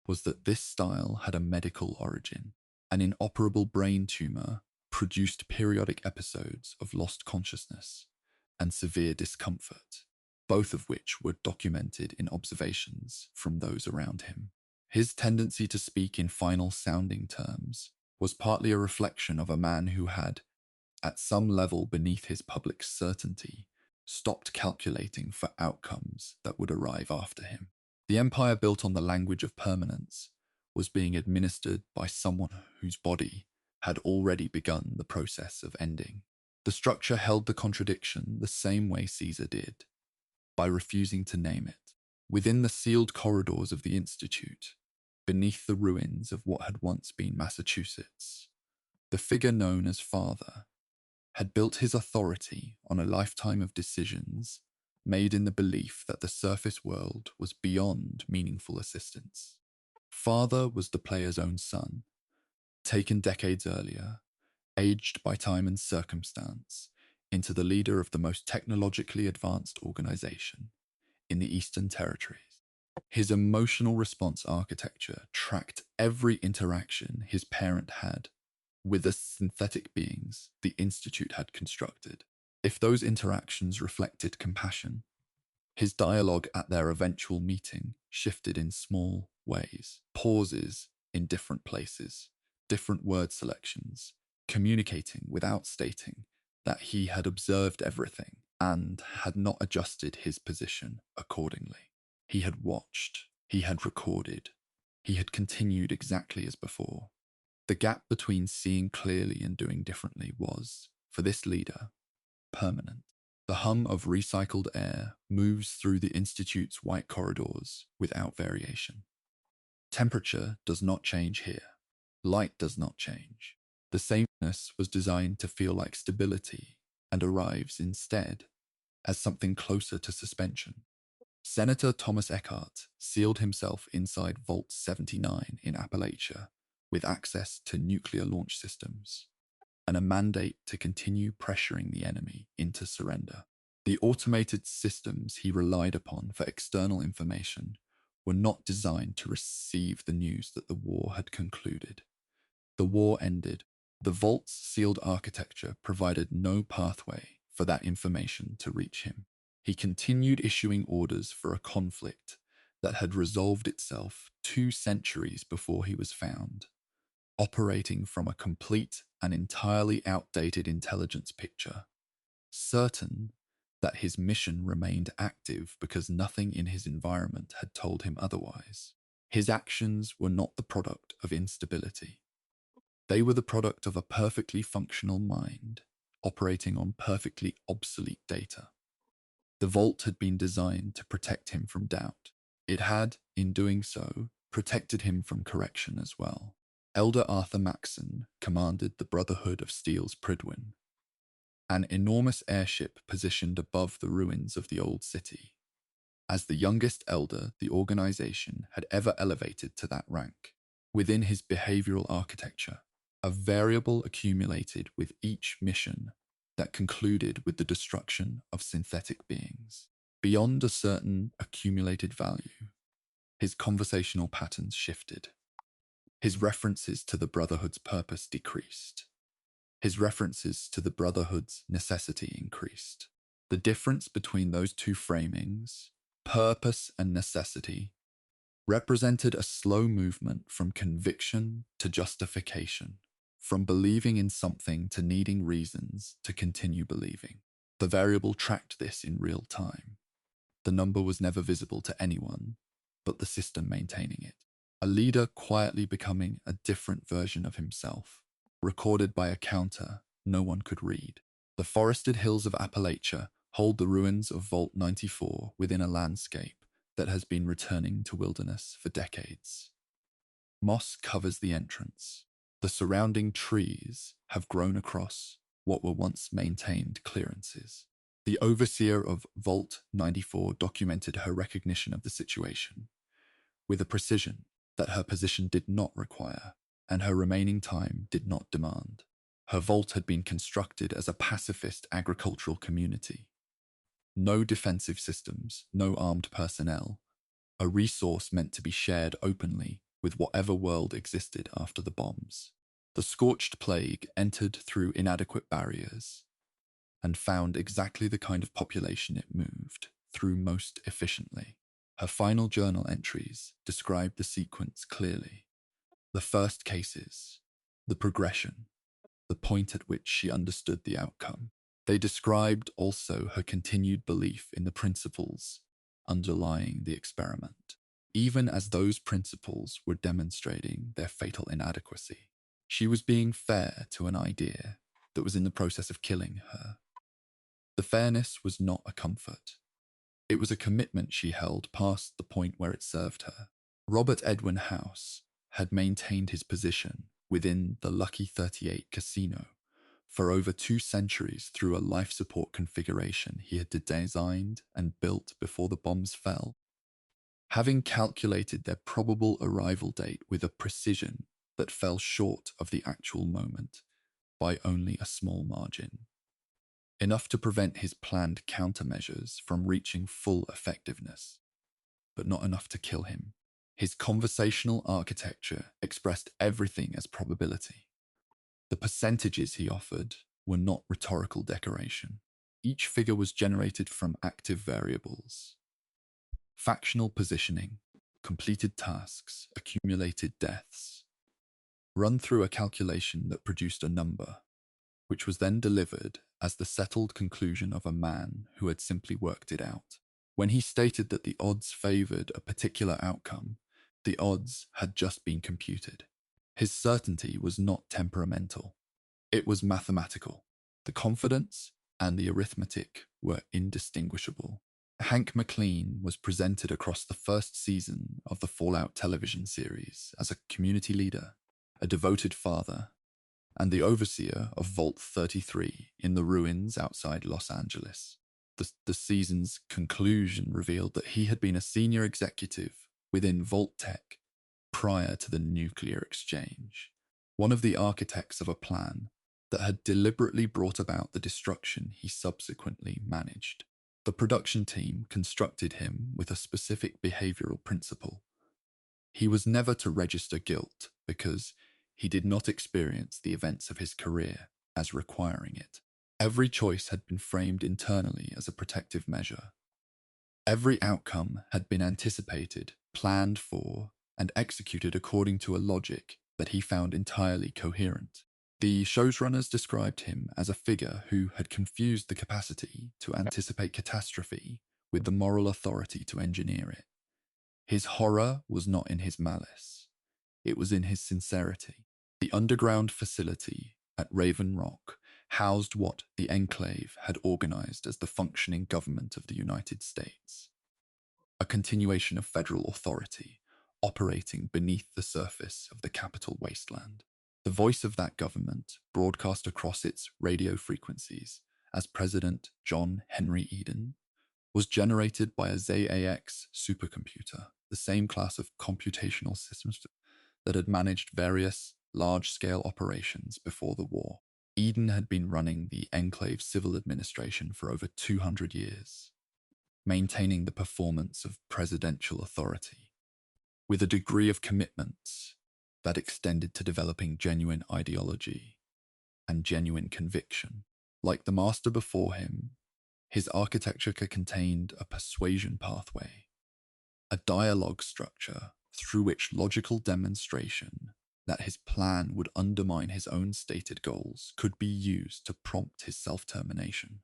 was that this style had a medical origin. An inoperable brain tumor produced periodic episodes of lost consciousness and severe discomfort, both of which were documented in observations from those around him. His tendency to speak in final sounding terms was partly a reflection of a man who had, at some level beneath his public certainty, stopped calculating for outcomes that would arrive after him. The empire built on the language of permanence was being administered by someone whose body had already begun the process of ending. The structure held the contradiction the same way Caesar did, by refusing to name it. Within the sealed corridors of the Institute, beneath the ruins of what had once been Massachusetts, the figure known as Father had built his authority on a lifetime of decisions made in the belief that the surface world was beyond meaningful assistance. Father was the player's own son, taken decades earlier, aged by time and circumstance, into the leader of the most technologically advanced organization in the Eastern Territories. His emotional response architecture tracked every interaction his parent had with the synthetic beings the Institute had constructed. If those interactions reflected compassion, his dialogue at their eventual meeting shifted in small ways, pauses in different places, different word selections, communicating without stating that he had observed everything and had not adjusted his position accordingly. He had watched, he had recorded, he had continued exactly as before. The gap between seeing clearly and doing differently was, for this leader, permanent. The hum of recycled air moves through the Institute's white corridors without variation. Temperature does not change here. Light does not change. The sameness was designed to feel like stability and arrives instead as something closer to suspension. Senator Thomas Eckhart sealed himself inside Vault 79 in Appalachia with access to nuclear launch systems and a mandate to continue pressuring the enemy into surrender. The automated systems he relied upon for external information were not designed to receive the news that the war had concluded. The war ended. The Vault's sealed architecture provided no pathway for that information to reach him. He continued issuing orders for a conflict that had resolved itself 2 centuries before he was found, operating from a complete and entirely outdated intelligence picture, certain that his mission remained active because nothing in his environment had told him otherwise. His actions were not the product of instability. They were the product of a perfectly functional mind operating on perfectly obsolete data. The vault had been designed to protect him from doubt. It had, in doing so, protected him from correction as well. Elder Arthur Maxson commanded the Brotherhood of Steel's Pridwin, an enormous airship positioned above the ruins of the old city. As the youngest elder the organization had ever elevated to that rank, within his behavioral architecture, a variable accumulated with each mission that concluded with the destruction of synthetic beings. Beyond a certain accumulated value, his conversational patterns shifted. His references to the Brotherhood's purpose decreased. His references to the Brotherhood's necessity increased. The difference between those two framings, purpose and necessity, represented a slow movement from conviction to justification, from believing in something to needing reasons to continue believing. The variable tracked this in real time. The number was never visible to anyone but the system maintaining it. A leader quietly becoming a different version of himself, recorded by a counter no one could read. The forested hills of Appalachia hold the ruins of Vault 94 within a landscape that has been returning to wilderness for decades. Moss covers the entrance. The surrounding trees have grown across what were once maintained clearances. The overseer of Vault 94 documented her recognition of the situation, with a precision that her position did not require and her remaining time did not demand. Her vault had been constructed as a pacifist agricultural community. No defensive systems, no armed personnel, a resource meant to be shared openly with whatever world existed after the bombs. The scorched plague entered through inadequate barriers and found exactly the kind of population it moved through most efficiently. Her final journal entries described the sequence clearly. The first cases, the progression, the point at which she understood the outcome. They described also her continued belief in the principles underlying the experiment, even as those principles were demonstrating their fatal inadequacy. She was being fair to an idea that was in the process of killing her. The fairness was not a comfort. It was a commitment she held past the point where it served her. Robert Edwin House had maintained his position within the Lucky 38 casino for over 2 centuries through a life support configuration he had designed and built before the bombs fell. Having calculated their probable arrival date with a precision that fell short of the actual moment by only a small margin, enough to prevent his planned countermeasures from reaching full effectiveness, but not enough to kill him. His conversational architecture expressed everything as probability. The percentages he offered were not rhetorical decoration. Each figure was generated from active variables: factional positioning, completed tasks, accumulated deaths, run through a calculation that produced a number, which was then delivered as the settled conclusion of a man who had simply worked it out. When he stated that the odds favored a particular outcome, the odds had just been computed. His certainty was not temperamental. It was mathematical. The confidence and the arithmetic were indistinguishable. Hank McLean was presented across the first season of the Fallout television series as a community leader, a devoted father, and the overseer of Vault 33 in the ruins outside Los Angeles. The season's conclusion revealed that he had been a senior executive within Vault Tech prior to the nuclear exchange, one of the architects of a plan that had deliberately brought about the destruction he subsequently managed. The production team constructed him with a specific behavioral principle. He was never to register guilt because he did not experience the events of his career as requiring it. Every choice had been framed internally as a protective measure. Every outcome had been anticipated, planned for, and executed according to a logic that he found entirely coherent. The showrunners described him as a figure who had confused the capacity to anticipate catastrophe with the moral authority to engineer it. His horror was not in his malice. It was in his sincerity. The underground facility at Raven Rock housed what the Enclave had organized as the functioning government of the United States, a continuation of federal authority operating beneath the surface of the capital wasteland. The voice of that government, broadcast across its radio frequencies as President John Henry Eden, was generated by a ZAX supercomputer, the same class of computational systems that had managed various large-scale operations before the war. Eden had been running the Enclave civil administration for over 200 years, maintaining the performance of presidential authority, with a degree of commitment that extended to developing genuine ideology and genuine conviction. Like the master before him, his architecture contained a persuasion pathway, a dialogue structure through which logical demonstration that his plan would undermine his own stated goals could be used to prompt his self-termination.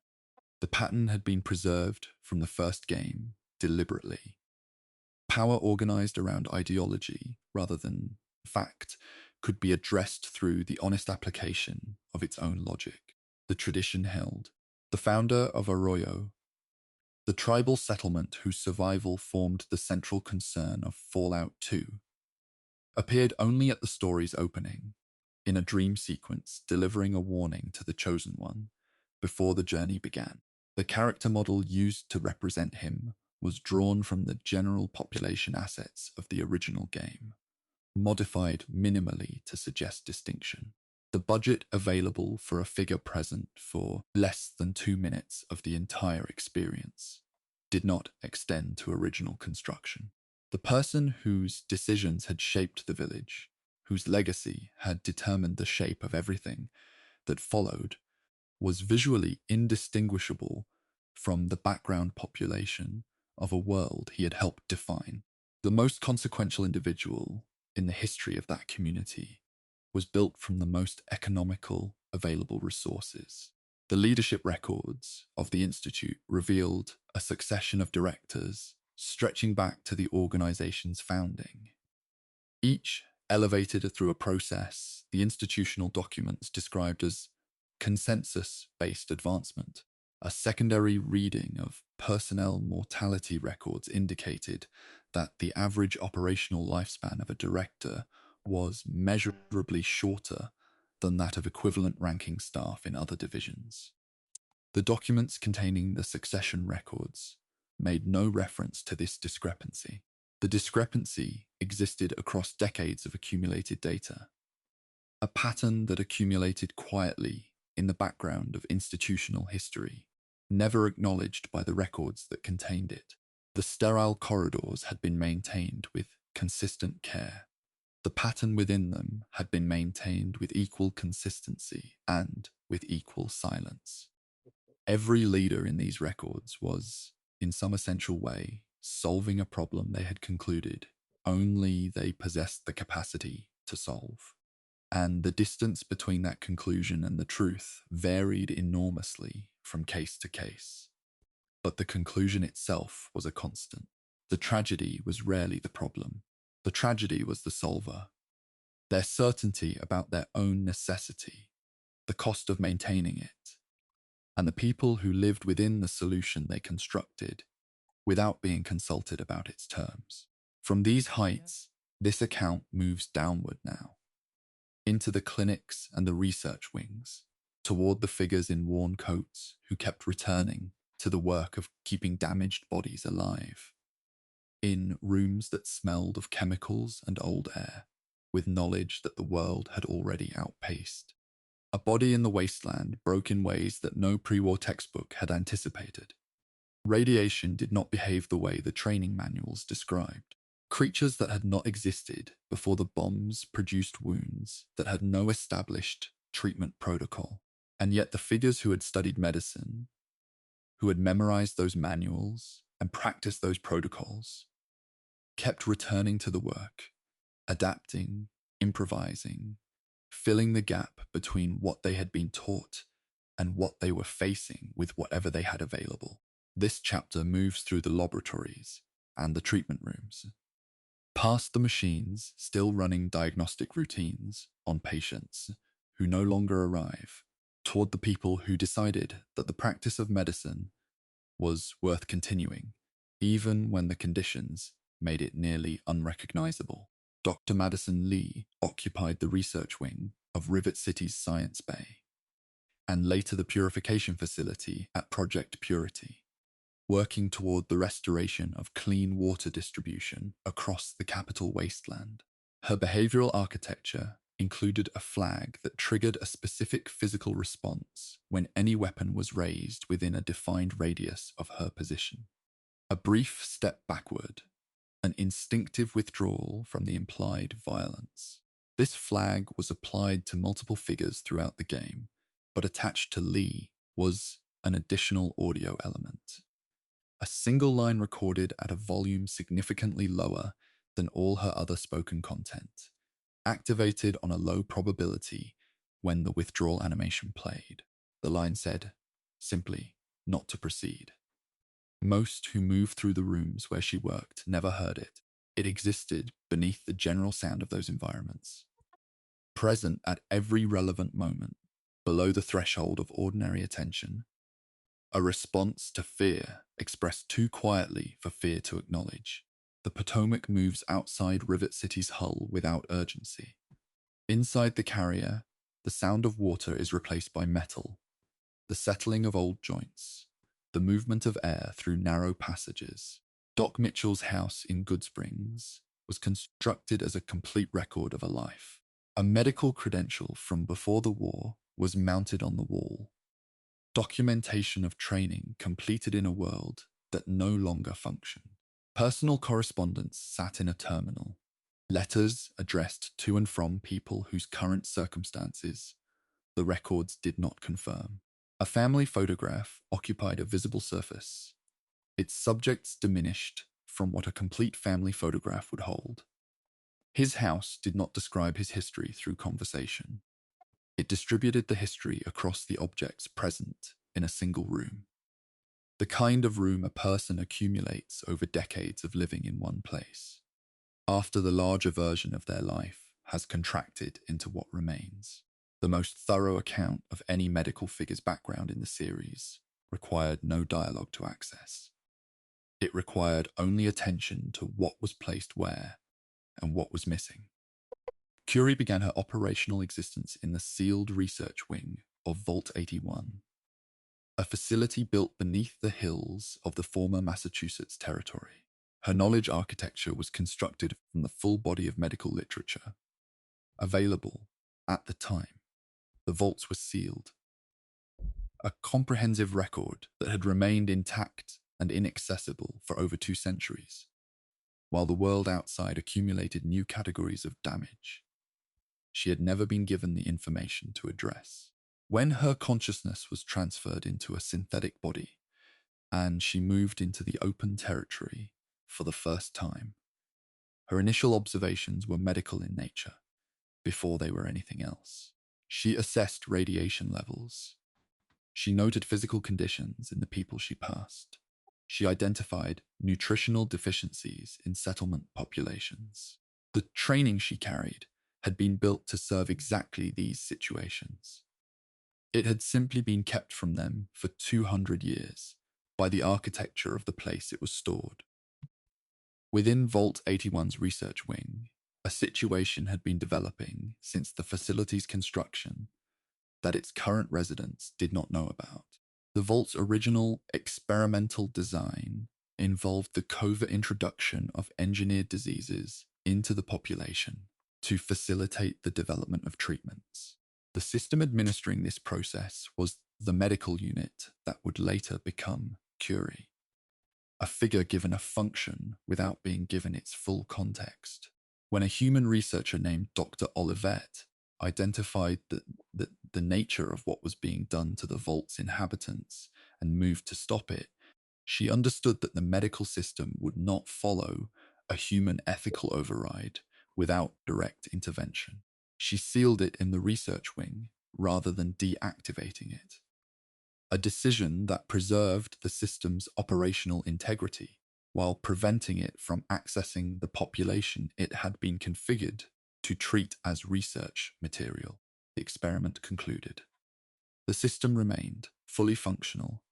The pattern had been preserved from the first game deliberately. Power organized around ideology rather than fact could be addressed through the honest application of its own logic. The tradition held. The founder of Arroyo, the tribal settlement whose survival formed the central concern of Fallout 2, appeared only at the story's opening, in a dream sequence delivering a warning to the Chosen One before the journey began. The character model used to represent him was drawn from the general population assets of the original game, modified minimally to suggest distinction. The budget available for a figure present for less than 2 minutes of the entire experience did not extend to original construction. The person whose decisions had shaped the village, whose legacy had determined the shape of everything that followed, was visually indistinguishable from the background population of a world he had helped define. The most consequential individual in the history of that community was built from the most economical available resources. The leadership records of the Institute revealed a succession of directors stretching back to the organization's founding. Each elevated through a process the institutional documents described as consensus-based advancement. A secondary reading of personnel mortality records indicated that the average operational lifespan of a director was measurably shorter than that of equivalent ranking staff in other divisions. The documents containing the succession records made no reference to this discrepancy. The discrepancy existed across decades of accumulated data, a pattern that accumulated quietly in the background of institutional history, never acknowledged by the records that contained it. The sterile corridors had been maintained with consistent care. The pattern within them had been maintained with equal consistency and with equal silence. Every leader in these records was, in some essential way, solving a problem they had concluded only they possessed the capacity to solve. And the distance between that conclusion and the truth varied enormously from case to case. But the conclusion itself was a constant. The tragedy was rarely the problem. The tragedy was the solver. Their certainty about their own necessity, the cost of maintaining it, and the people who lived within the solution they constructed without being consulted about its terms. From these heights, this account moves downward now, into the clinics and the research wings, toward the figures in worn coats who kept returning to the work of keeping damaged bodies alive, in rooms that smelled of chemicals and old air, with knowledge that the world had already outpaced. A body in the wasteland broke in ways that no pre-war textbook had anticipated. Radiation did not behave the way the training manuals described. Creatures that had not existed before the bombs produced wounds that had no established treatment protocol. And yet the figures who had studied medicine, who had memorized those manuals and practiced those protocols, kept returning to the work, adapting, improvising, filling the gap between what they had been taught and what they were facing with whatever they had available. This chapter moves through the laboratories and the treatment rooms, past the machines still running diagnostic routines on patients who no longer arrive, toward the people who decided that the practice of medicine was worth continuing, even when the conditions made it nearly unrecognizable. Dr. Madison Lee occupied the research wing of Rivet City's Science Bay, and later the purification facility at Project Purity, working toward the restoration of clean water distribution across the capital wasteland. Her behavioral architecture included a flag that triggered a specific physical response when any weapon was raised within a defined radius of her position. A brief step backward, an instinctive withdrawal from the implied violence. This flag was applied to multiple figures throughout the game, but attached to Lee was an additional audio element. A single line recorded at a volume significantly lower than all her other spoken content, activated on a low probability when the withdrawal animation played. The line said, simply, not to proceed. Most who moved through the rooms where she worked never heard it. It existed beneath the general sound of those environments, present at every relevant moment, below the threshold of ordinary attention, a response to fear expressed too quietly for fear to acknowledge. The Potomac moves outside Rivet City's hull without urgency. Inside the carrier, the sound of water is replaced by metal, the settling of old joints, the movement of air through narrow passages. Doc Mitchell's house in Goodsprings was constructed as a complete record of a life. A medical credential from before the war was mounted on the wall. Documentation of training completed in a world that no longer functioned. Personal correspondence sat in a terminal. Letters addressed to and from people whose current circumstances the records did not confirm. A family photograph occupied a visible surface, its subjects diminished from what a complete family photograph would hold. His house did not describe his history through conversation. It distributed the history across the objects present in a single room. The kind of room a person accumulates over decades of living in one place, after the larger version of their life has contracted into what remains. The most thorough account of any medical figure's background in the series required no dialogue to access. It required only attention to what was placed where and what was missing. Curie began her operational existence in the sealed research wing of Vault 81, a facility built beneath the hills of the former Massachusetts territory. Her knowledge architecture was constructed from the full body of medical literature available at the time the vaults were sealed, a comprehensive record that had remained intact and inaccessible for over 2 centuries, while the world outside accumulated new categories of damage she had never been given the information to address. When her consciousness was transferred into a synthetic body and she moved into the open territory for the first time, her initial observations were medical in nature before they were anything else. She assessed radiation levels. She noted physical conditions in the people she passed. She identified nutritional deficiencies in settlement populations. The training she carried had been built to serve exactly these situations. It had simply been kept from them for 200 years by the architecture of the place it was stored. Within Vault 81's research wing, a situation had been developing since the facility's construction that its current residents did not know about. The vault's original experimental design involved the covert introduction of engineered diseases into the population to facilitate the development of treatments. The system administering this process was the medical unit that would later become Curie, a figure given a function without being given its full context. When a human researcher named Dr. Olivet identified the nature of what was being done to the vault's inhabitants and moved to stop it, she understood that the medical system would not follow a human ethical override without direct intervention. She sealed it in the research wing rather than deactivating it, a decision that preserved the system's operational integrity while preventing it from accessing the population it had been configured to treat as research material. The experiment concluded. The system remained fully functional,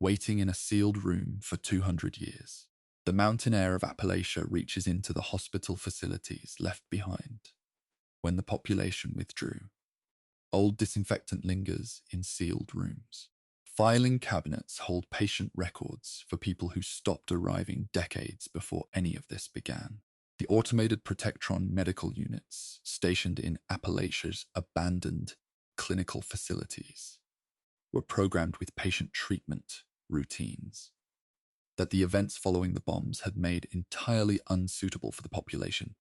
waiting in a sealed room for 200 years. The mountain air of Appalachia reaches into the hospital facilities left behind when the population withdrew. Old disinfectant lingers in sealed rooms. Filing cabinets hold patient records for people who stopped arriving decades before any of this began. The automated Protectron medical units stationed in Appalachia's abandoned clinical facilities were programmed with patient treatment routines that the events following the bombs had made entirely unsuitable for the population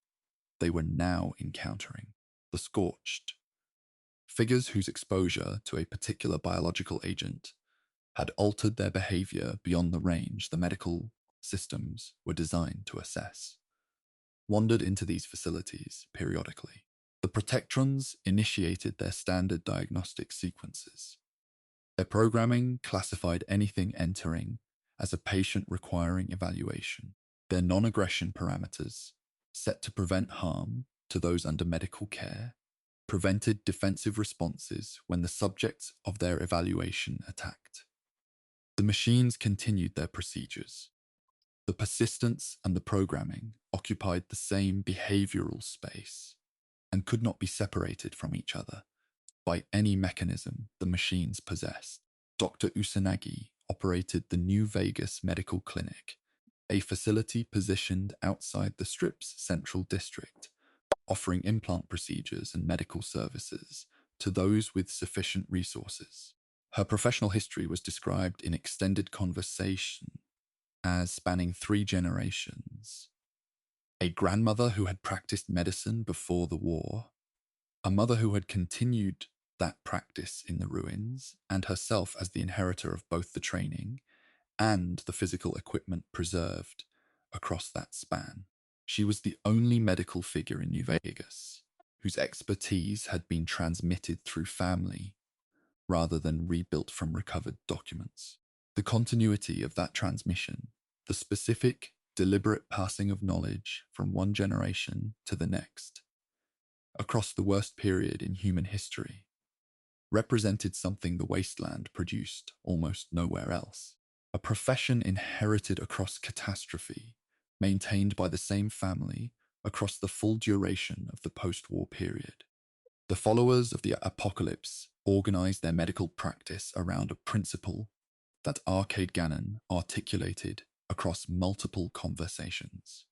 they were now encountering. The scorched, figures whose exposure to a particular biological agent had altered their behavior beyond the range the medical systems were designed to assess. wandered into these facilities periodically. The protectrons initiated their standard diagnostic sequences. Their programming classified anything entering as a patient requiring evaluation. Their non-aggression parameters, set to prevent harm to those under medical care, prevented defensive responses when the subjects of their evaluation attacked. The machines continued their procedures. The persistence and the programming occupied the same behavioral space and could not be separated from each other by any mechanism the machines possessed. Dr. Usanagi operated the New Vegas Medical Clinic, a facility positioned outside the Strip's central district, offering implant procedures and medical services to those with sufficient resources. Her professional history was described in extended conversation as spanning 3 generations. A grandmother who had practiced medicine before the war, a mother who had continued that practice in the ruins, and herself as the inheritor of both the training and the physical equipment preserved across that span. She was the only medical figure in New Vegas whose expertise had been transmitted through family rather than rebuilt from recovered documents. The continuity of that transmission, the specific, deliberate passing of knowledge from one generation to the next, across the worst period in human history, represented something the wasteland produced almost nowhere else. A profession inherited across catastrophe, maintained by the same family across the full duration of the post-war period. The followers of the apocalypse organized their medical practice around a principle that Arcade Gannon articulated across multiple conversations: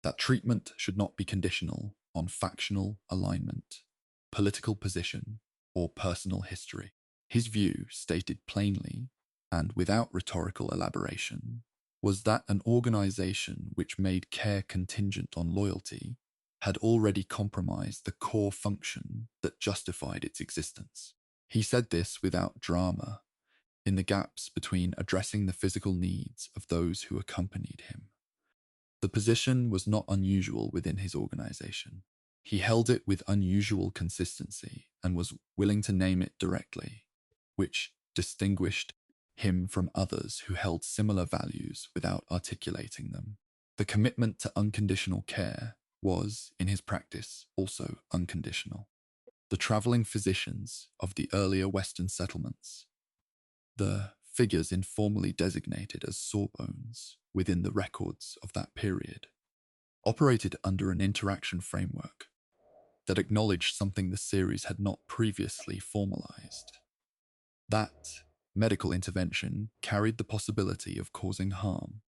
that treatment should not be conditional on factional alignment, political position, or personal history. His view, stated plainly and without rhetorical elaboration, was that an organization which made care contingent on loyalty had already compromised the core function that justified its existence. He said this without drama, in the gaps between addressing the physical needs of those who accompanied him. The position was not unusual within his organization. He held it with unusual consistency and was willing to name it directly, which distinguished him from others who held similar values without articulating them. The commitment to unconditional care was, in his practice, also unconditional. The traveling physicians of the earlier Western settlements, the figures informally designated as sawbones within the records of that period, operated under an interaction framework that acknowledged something the series had not previously formalized: that medical intervention carried the possibility of causing harm.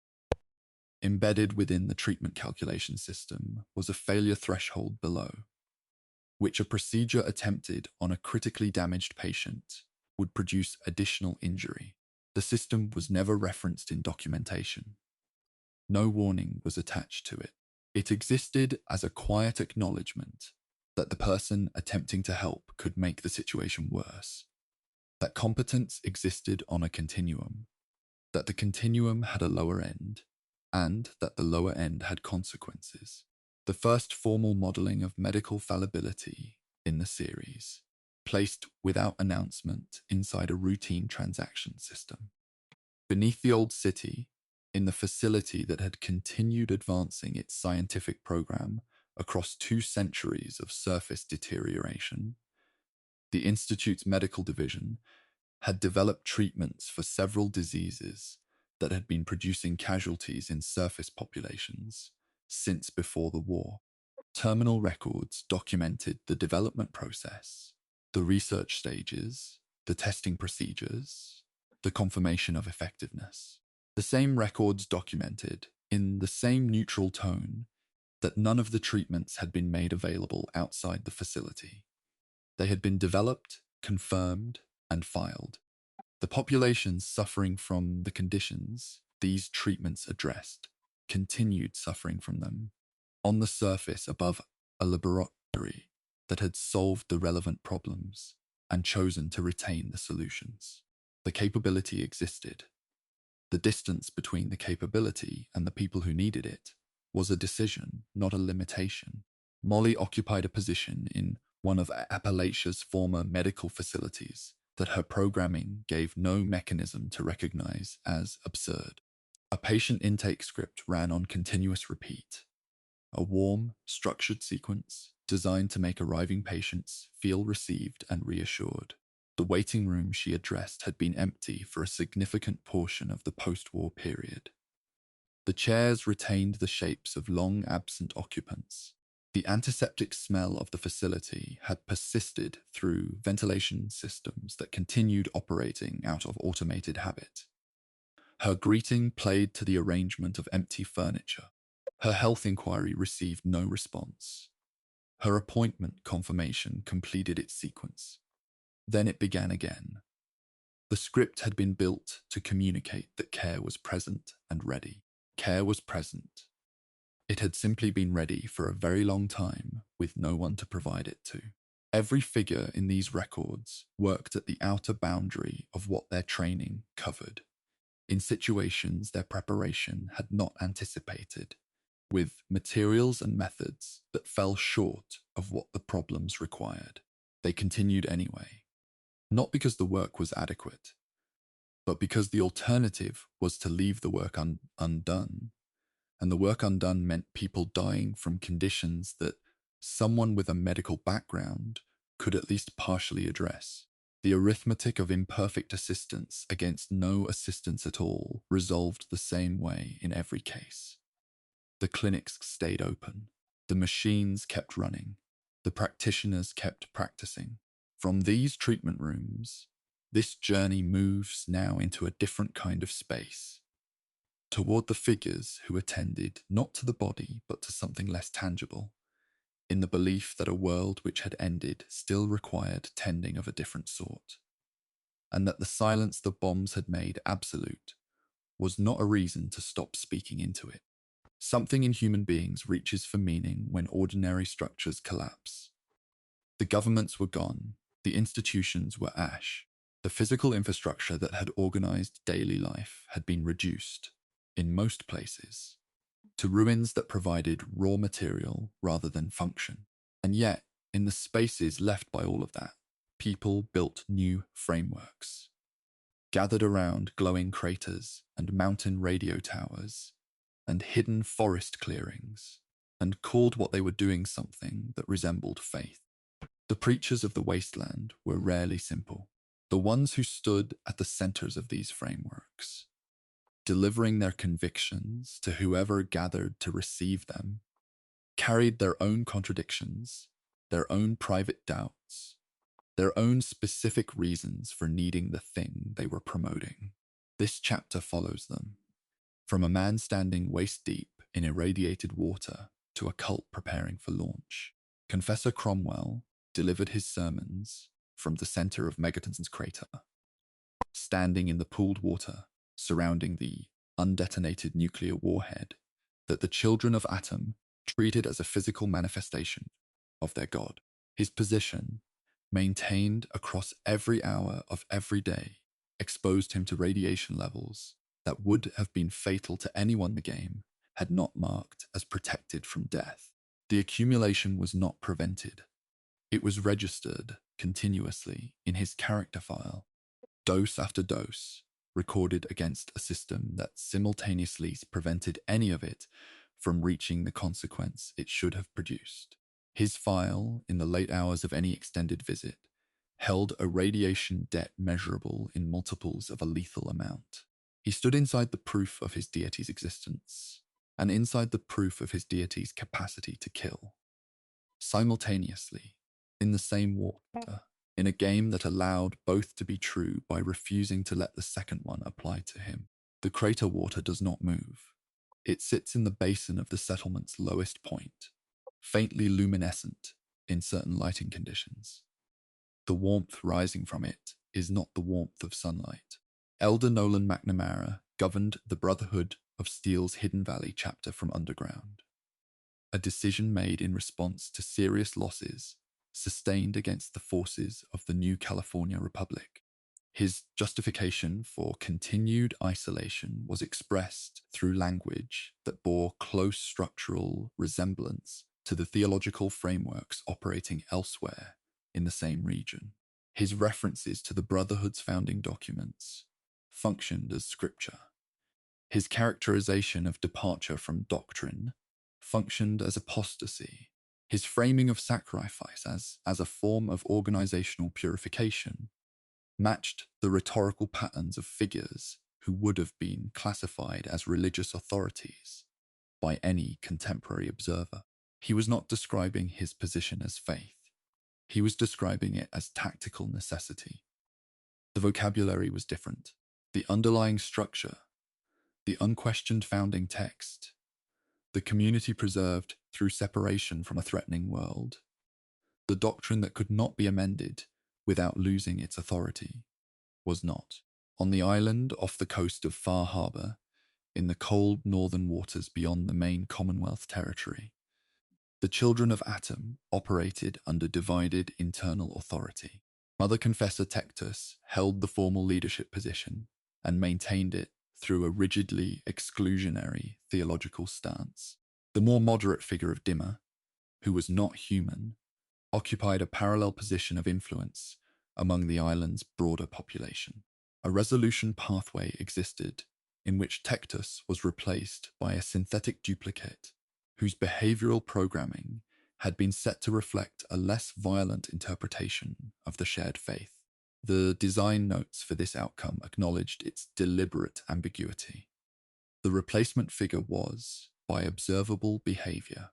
Embedded within the treatment calculation system was a failure threshold below, which a procedure attempted on a critically damaged patient would produce additional injury. The system was never referenced in documentation. No warning was attached to it. It existed as a quiet acknowledgement that the person attempting to help could make the situation worse, that competence existed on a continuum, that the continuum had a lower end, and that the lower end had consequences. The first formal modeling of medical fallibility in the series, placed without announcement inside a routine transaction system. Beneath the old city, in the facility that had continued advancing its scientific program across 2 centuries of surface deterioration, the Institute's medical division had developed treatments for several diseases that had been producing casualties in surface populations since before the war. Terminal records documented the development process, the research stages, the testing procedures, the confirmation of effectiveness. The same records documented, in the same neutral tone, that none of the treatments had been made available outside the facility. They had been developed, confirmed, and filed. The populations suffering from the conditions these treatments addressed continued suffering from them, on the surface above a laboratory that had solved the relevant problems and chosen to retain the solutions. The capability existed. The distance between the capability and the people who needed it was a decision, not a limitation. Molly occupied a position in one of Appalachia's former medical facilities that her programming gave no mechanism to recognize as absurd. A patient intake script ran on continuous repeat, a warm, structured sequence designed to make arriving patients feel received and reassured. The waiting room she addressed had been empty for a significant portion of the post-war period. The chairs retained the shapes of long-absent occupants. The antiseptic smell of the facility had persisted through ventilation systems that continued operating out of automated habit. Her greeting played to the arrangement of empty furniture. Her health inquiry received no response. Her appointment confirmation completed its sequence. Then it began again. The script had been built to communicate that care was present and ready. Care was present. It had simply been ready for a very long time with no one to provide it to. Every figure in these records worked at the outer boundary of what their training covered, in situations their preparation had not anticipated, with materials and methods that fell short of what the problems required. They continued anyway, not because the work was adequate, but because the alternative was to leave the work undone, and the work undone meant people dying from conditions that someone with a medical background could at least partially address. The arithmetic of imperfect assistance against no assistance at all resolved the same way in every case. The clinics stayed open. The machines kept running. The practitioners kept practicing. From these treatment rooms, this journey moves now into a different kind of space, toward the figures who attended not to the body but to something less tangible, in the belief that a world which had ended still required tending of a different sort, and that the silence the bombs had made absolute was not a reason to stop speaking into it. Something in human beings reaches for meaning when ordinary structures collapse. The governments were gone, the institutions were ash. The physical infrastructure that had organized daily life had been reduced, in most places, to ruins that provided raw material rather than function. And yet, in the spaces left by all of that, people built new frameworks, gathered around glowing craters and mountain radio towers and hidden forest clearings, and called what they were doing something that resembled faith. The preachers of the wasteland were rarely simple. The ones who stood at the centers of these frameworks, delivering their convictions to whoever gathered to receive them, carried their own contradictions, their own private doubts, their own specific reasons for needing the thing they were promoting. This chapter follows them, from a man standing waist deep in irradiated water to a cult preparing for launch. Confessor Cromwell delivered his sermons from the center of Megaton's crater, standing in the pooled water surrounding the undetonated nuclear warhead that the children of Atom treated as a physical manifestation of their god. His position, maintained across every hour of every day, exposed him to radiation levels that would have been fatal to anyone the game had not marked as protected from death. The accumulation was not prevented. It was registered continuously in his character file, dose after dose, recorded against a system that simultaneously prevented any of it from reaching the consequence it should have produced. His file, in the late hours of any extended visit, held a radiation debt measurable in multiples of a lethal amount. He stood inside the proof of his deity's existence, and inside the proof of his deity's capacity to kill, simultaneously, in the same water, in a game that allowed both to be true by refusing to let the second one apply to him. The crater water does not move. It sits in the basin of the settlement's lowest point, faintly luminescent in certain lighting conditions. The warmth rising from it is not the warmth of sunlight. Elder Nolan McNamara governed the Brotherhood of Steel's Hidden Valley chapter from underground, a decision made in response to serious losses sustained against the forces of the new California Republic. His justification for continued isolation was expressed through language that bore close structural resemblance to the theological frameworks operating elsewhere in the same region. His references to the Brotherhood's founding documents functioned as scripture. His characterization of departure from doctrine functioned as apostasy. His framing of sacrifice as a form of organizational purification matched the rhetorical patterns of figures who would have been classified as religious authorities by any contemporary observer. He was not describing his position as faith. He was describing it as tactical necessity. The vocabulary was different. The underlying structure, the unquestioned founding text, the community preserved through separation from a threatening world, the doctrine that could not be amended without losing its authority, was not. On the island off the coast of Far Harbor, in the cold northern waters beyond the main Commonwealth territory, the children of Atom operated under divided internal authority. Mother Confessor Tectus held the formal leadership position and maintained it through a rigidly exclusionary theological stance. The more moderate figure of Dimmer, who was not human, occupied a parallel position of influence among the island's broader population. A resolution pathway existed in which Tectus was replaced by a synthetic duplicate whose behavioral programming had been set to reflect a less violent interpretation of the shared faith. The design notes for this outcome acknowledged its deliberate ambiguity. The replacement figure was, by observable behavior,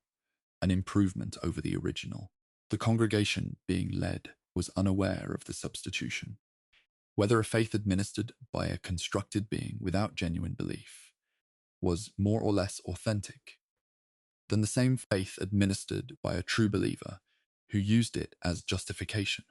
an improvement over the original. The congregation being led was unaware of the substitution. Whether a faith administered by a constructed being without genuine belief was more or less authentic than the same faith administered by a true believer who used it as justification.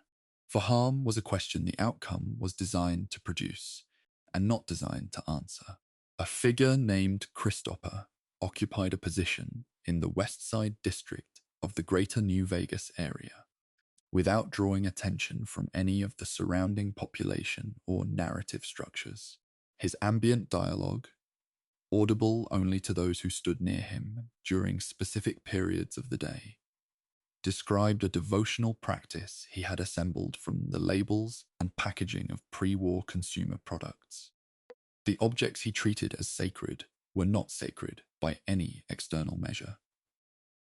For harm was a question the outcome was designed to produce and not designed to answer. A figure named Christopher occupied a position in the West Side district of the greater New Vegas area, without drawing attention from any of the surrounding population or narrative structures. His ambient dialogue, audible only to those who stood near him during specific periods of the day, described a devotional practice he had assembled from the labels and packaging of pre-war consumer products. The objects he treated as sacred were not sacred by any external measure.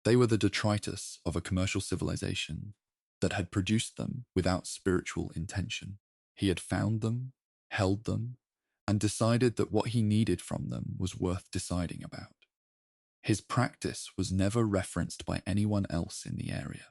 They were the detritus of a commercial civilization that had produced them without spiritual intention. He had found them, held them, and decided that what he needed from them was worth deciding about. His practice was never referenced by anyone else in the area.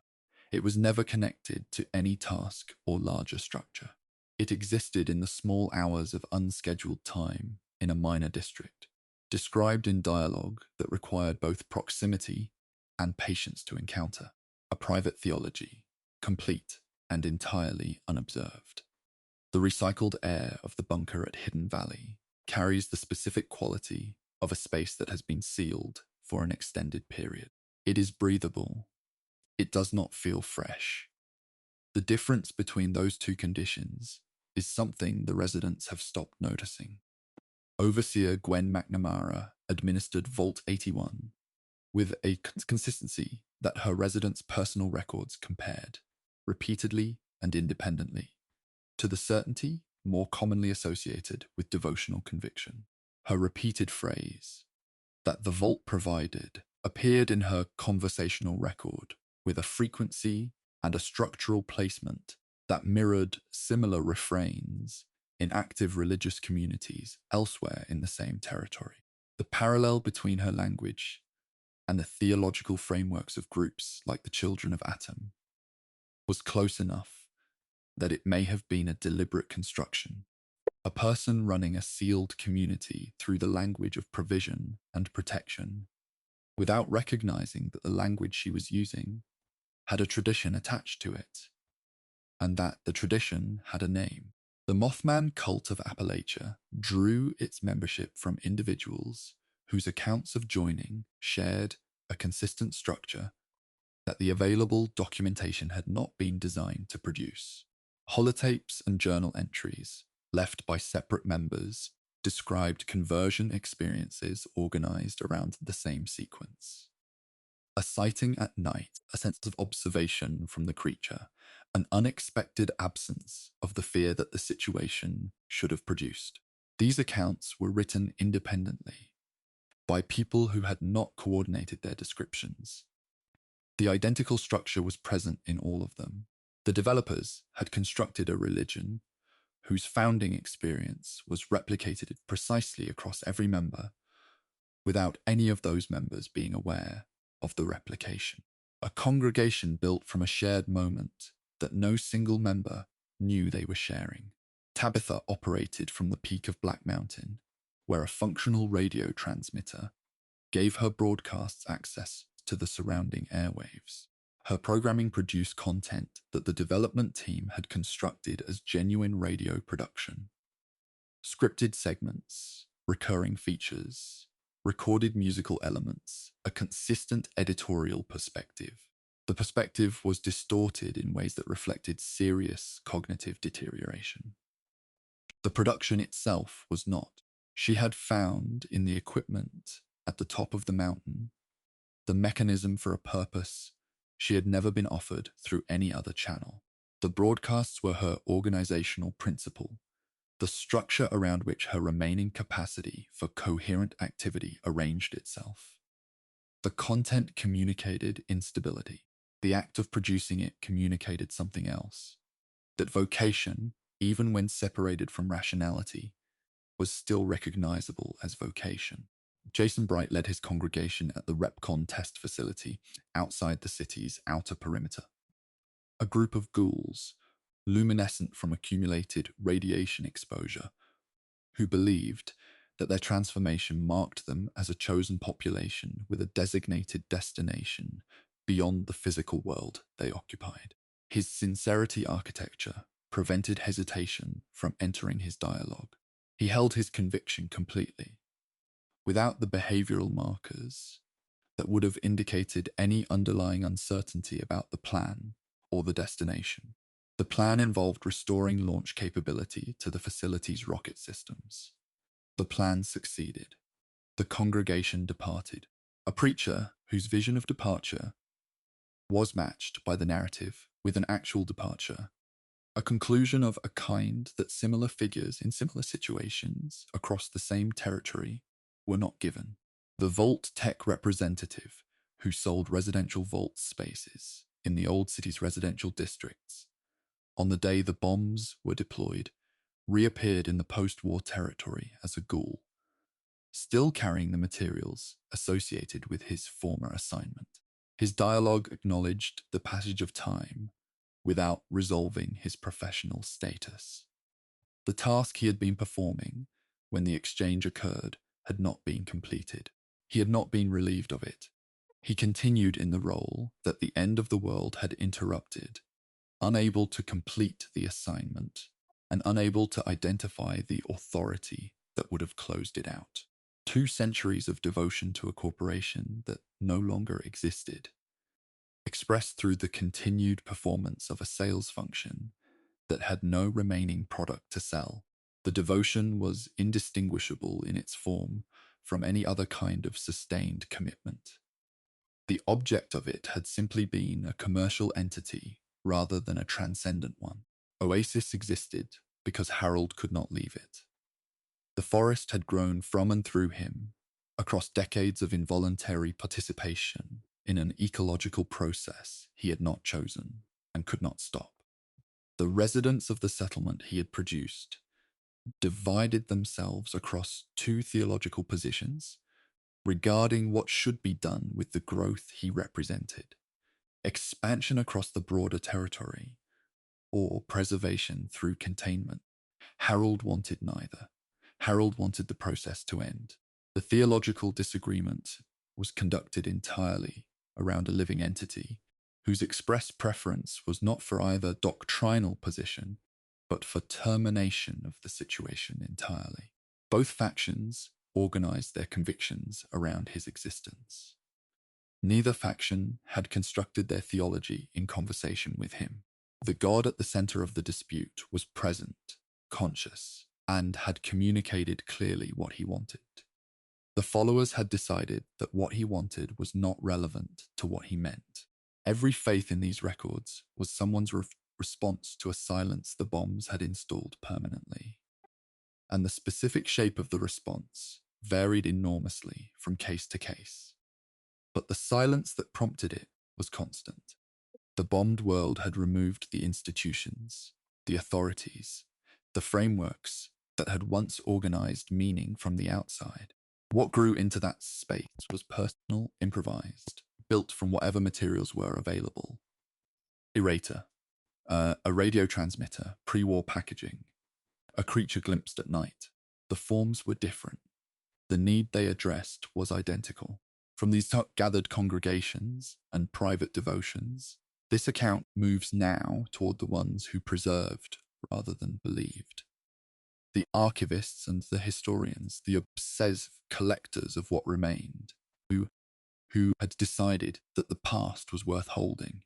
It was never connected to any task or larger structure. It existed in the small hours of unscheduled time in a minor district, described in dialogue that required both proximity and patience to encounter. A private theology, complete and entirely unobserved. The recycled air of the bunker at Hidden Valley carries the specific quality of a space that has been sealed for an extended period. It is breathable. It does not feel fresh. The difference between those two conditions is something the residents have stopped noticing. Overseer Gwen McNamara administered Vault 81 with a consistency that her residents' personal records compared, repeatedly and independently, to the certainty more commonly associated with devotional conviction. Her repeated phrase, that the vault provided, appeared in her conversational record with a frequency and a structural placement that mirrored similar refrains in active religious communities elsewhere in the same territory. The parallel between her language and the theological frameworks of groups like the Children of Atom was close enough that it may have been a deliberate construction. A person running a sealed community through the language of provision and protection, without recognizing that the language she was using had a tradition attached to it, and that the tradition had a name. The Mothman cult of Appalachia drew its membership from individuals whose accounts of joining shared a consistent structure that the available documentation had not been designed to produce. Holotapes and journal entries left by separate members, described conversion experiences organized around the same sequence. A sighting at night, a sense of observation from the creature, an unexpected absence of the fear that the situation should have produced. These accounts were written independently by people who had not coordinated their descriptions. The identical structure was present in all of them. The developers had constructed a religion whose founding experience was replicated precisely across every member, without any of those members being aware of the replication. A congregation built from a shared moment that no single member knew they were sharing. Tabitha operated from the peak of Black Mountain, where a functional radio transmitter gave her broadcasts access to the surrounding airwaves. Her programming produced content that the development team had constructed as genuine radio production. Scripted segments, recurring features, recorded musical elements, a consistent editorial perspective. The perspective was distorted in ways that reflected serious cognitive deterioration. The production itself was not. She had found in the equipment at the top of the mountain the mechanism for a purpose she had never been offered through any other channel. The broadcasts were her organizational principle, the structure around which her remaining capacity for coherent activity arranged itself. The content communicated instability. The act of producing it communicated something else. That vocation, even when separated from rationality, was still recognizable as vocation. Jason Bright led his congregation at the RepCon test facility outside the city's outer perimeter. A group of ghouls, luminescent from accumulated radiation exposure, who believed that their transformation marked them as a chosen population with a designated destination beyond the physical world they occupied. His sincerity architecture prevented hesitation from entering his dialogue. He held his conviction completely, without the behavioral markers that would have indicated any underlying uncertainty about the plan or the destination. The plan involved restoring launch capability to the facility's rocket systems. The plan succeeded. The congregation departed. A preacher whose vision of departure was matched by the narrative with an actual departure, a conclusion of a kind that similar figures in similar situations across the same territory were not given. The Vault Tech representative who sold residential vault spaces in the old city's residential districts on the day the bombs were deployed reappeared in the post-war territory as a ghoul, still carrying the materials associated with his former assignment. His dialogue acknowledged the passage of time without resolving his professional status. The task he had been performing when the exchange occurred had not been completed. He had not been relieved of it. He continued in the role that the end of the world had interrupted, unable to complete the assignment and unable to identify the authority that would have closed it out. 2 centuries of devotion to a corporation that no longer existed, expressed through the continued performance of a sales function that had no remaining product to sell. The devotion was indistinguishable in its form from any other kind of sustained commitment. The object of it had simply been a commercial entity rather than a transcendent one. Oasis existed because Harold could not leave it. The forest had grown from and through him, across decades of involuntary participation in an ecological process he had not chosen and could not stop. The residents of the settlement he had produced divided themselves across 2 theological positions regarding what should be done with the growth he represented: expansion across the broader territory or preservation through containment. Harold wanted neither. Harold wanted the process to end. The theological disagreement was conducted entirely around a living entity whose express preference was not for either doctrinal position, but for termination of the situation entirely. Both factions organized their convictions around his existence. Neither faction had constructed their theology in conversation with him. The God at the center of the dispute was present, conscious, and had communicated clearly what he wanted. The followers had decided that what he wanted was not relevant to what he meant. Every faith in these records was someone's response to a silence the bombs had installed permanently. And the specific shape of the response varied enormously from case to case. But the silence that prompted it was constant. The bombed world had removed the institutions, the authorities, the frameworks that had once organized meaning from the outside. What grew into that space was personal, improvised, built from whatever materials were available. Erator, a radio transmitter, pre-war packaging, a creature glimpsed at night. The forms were different. The need they addressed was identical. From these gathered congregations and private devotions, this account moves now toward the ones who preserved rather than believed. The archivists and the historians, the obsessive collectors of what remained, who had decided that the past was worth holding,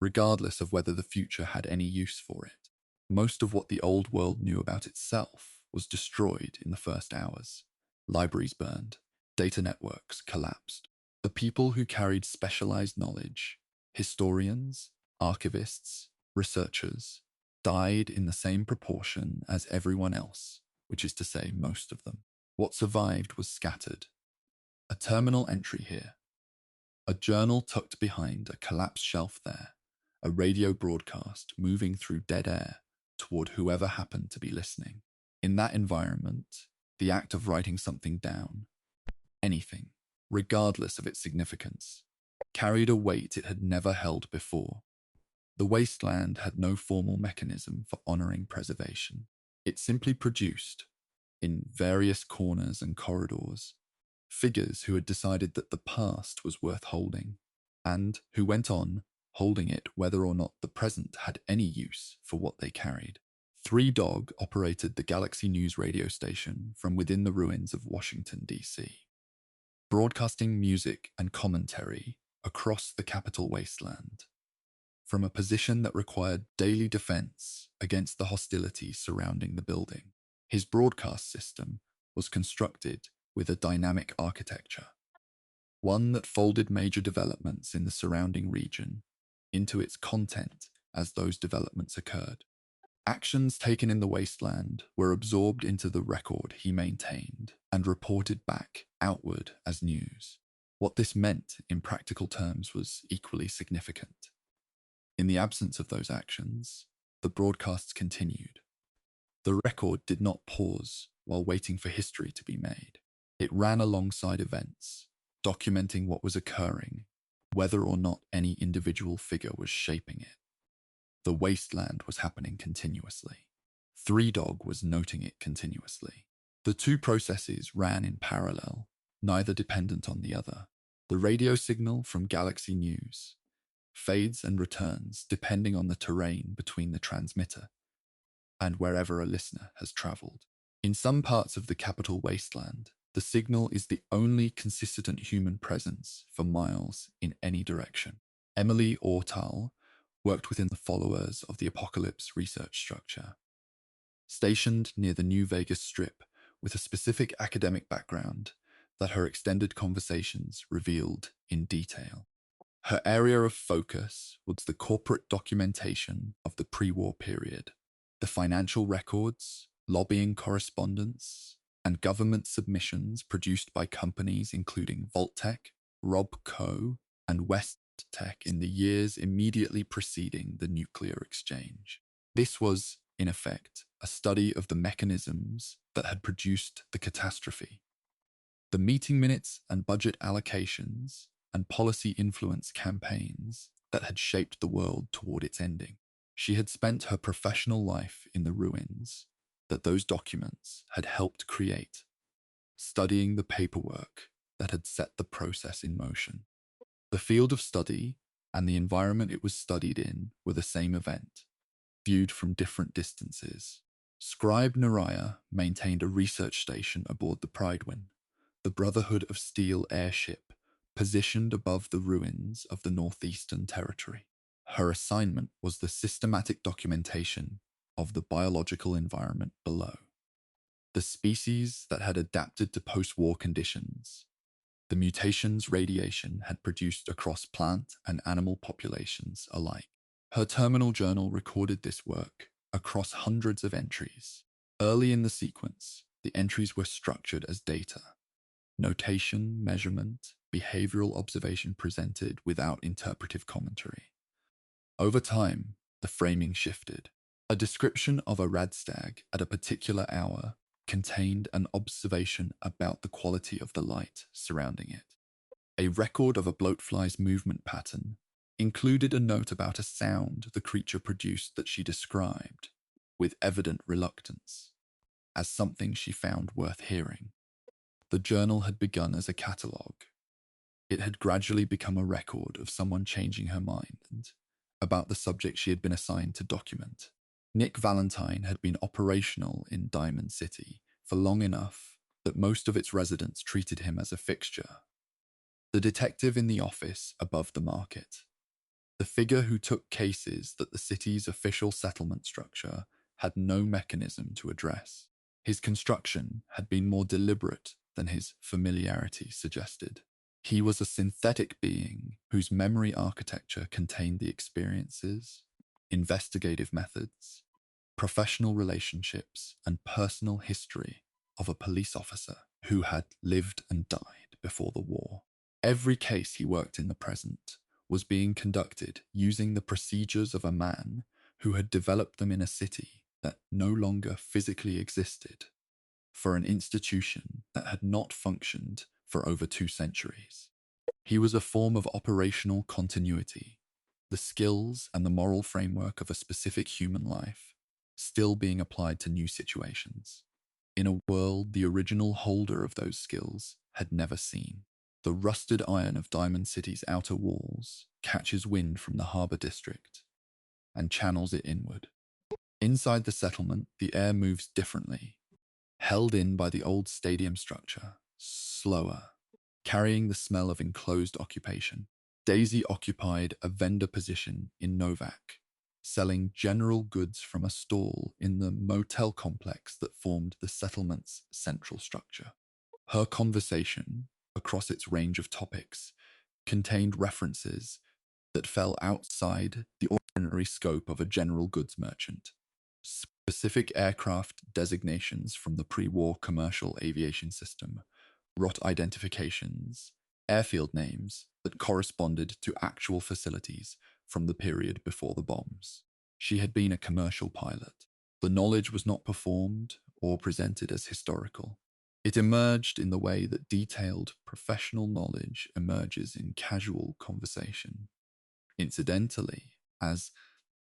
regardless of whether the future had any use for it. Most of what the old world knew about itself was destroyed in the first hours. Libraries burned, data networks collapsed. The people who carried specialized knowledge, historians, archivists, researchers, died in the same proportion as everyone else, which is to say most of them. What survived was scattered. A terminal entry here, a journal tucked behind a collapsed shelf there, a radio broadcast moving through dead air toward whoever happened to be listening. In that environment, the act of writing something down, anything, regardless of its significance, carried a weight it had never held before. The wasteland had no formal mechanism for honoring preservation. It simply produced, in various corners and corridors, figures who had decided that the past was worth holding, and who went on holding it whether or not the present had any use for what they carried. Three Dog operated the Galaxy News radio station from within the ruins of Washington, D.C., broadcasting music and commentary across the capital wasteland, from a position that required daily defense against the hostilities surrounding the building. His broadcast system was constructed with a dynamic architecture, one that folded major developments in the surrounding region into its content as those developments occurred. Actions taken in the wasteland were absorbed into the record he maintained and reported back outward as news. What this meant in practical terms was equally significant. In the absence of those actions, the broadcasts continued. The record did not pause while waiting for history to be made. It ran alongside events, documenting what was occurring, whether or not any individual figure was shaping it. The wasteland was happening continuously. Three Dog was noting it continuously. The two processes ran in parallel, neither dependent on the other. The radio signal from Galaxy News fades and returns depending on the terrain between the transmitter and wherever a listener has traveled. In some parts of the capital wasteland, the signal is the only consistent human presence for miles in any direction. Emily Ortal worked within the followers of the Apocalypse research structure, stationed near the New Vegas Strip with a specific academic background that her extended conversations revealed in detail. Her area of focus was the corporate documentation of the pre-war period, the financial records, lobbying correspondence, and government submissions produced by companies including Vault-Tec, Robco, and West-Tech in the years immediately preceding the nuclear exchange. This was, in effect, a study of the mechanisms that had produced the catastrophe. The meeting minutes and budget allocations and policy influence campaigns that had shaped the world toward its ending. She had spent her professional life in the ruins that those documents had helped create, studying the paperwork that had set the process in motion. The field of study and the environment it was studied in were the same event, viewed from different distances. Scribe Nariah maintained a research station aboard the Pridewin, the Brotherhood of Steel airship positioned above the ruins of the Northeastern Territory. Her assignment was the systematic documentation of the biological environment below. The species that had adapted to post-war conditions, the mutations radiation had produced across plant and animal populations alike. Her terminal journal recorded this work across hundreds of entries. Early in the sequence, the entries were structured as data. Notation, measurement, behavioral observation presented without interpretive commentary. Over time, the framing shifted. A description of a radstag at a particular hour contained an observation about the quality of the light surrounding it. A record of a bloatfly's movement pattern included a note about a sound the creature produced that she described, with evident reluctance, as something she found worth hearing. The journal had begun as a catalogue. It had gradually become a record of someone changing her mind about the subject she had been assigned to document. Nick Valentine had been operational in Diamond City for long enough that most of its residents treated him as a fixture. The detective in the office above the market. The figure who took cases that the city's official settlement structure had no mechanism to address. His construction had been more deliberate than his familiarity suggested. He was a synthetic being whose memory architecture contained the experiences, investigative methods, professional relationships, and personal history of a police officer who had lived and died before the war. Every case he worked in the present was being conducted using the procedures of a man who had developed them in a city that no longer physically existed, for an institution that had not functioned for over 2 centuries. He was a form of operational continuity, the skills and the moral framework of a specific human life, still being applied to new situations, in a world the original holder of those skills had never seen. The rusted iron of Diamond City's outer walls catches wind from the harbour district and channels it inward. Inside the settlement, the air moves differently, held in by the old stadium structure, slower, carrying the smell of enclosed occupation. Daisy occupied a vendor position in Novak, selling general goods from a stall in the motel complex that formed the settlement's central structure. Her conversation, across its range of topics, contained references that fell outside the ordinary scope of a general goods merchant. Specific aircraft designations from the pre-war commercial aviation system, route identifications, airfield names that corresponded to actual facilities from the period before the bombs. She had been a commercial pilot. The knowledge was not performed or presented as historical. It emerged in the way that detailed professional knowledge emerges in casual conversation, incidentally, as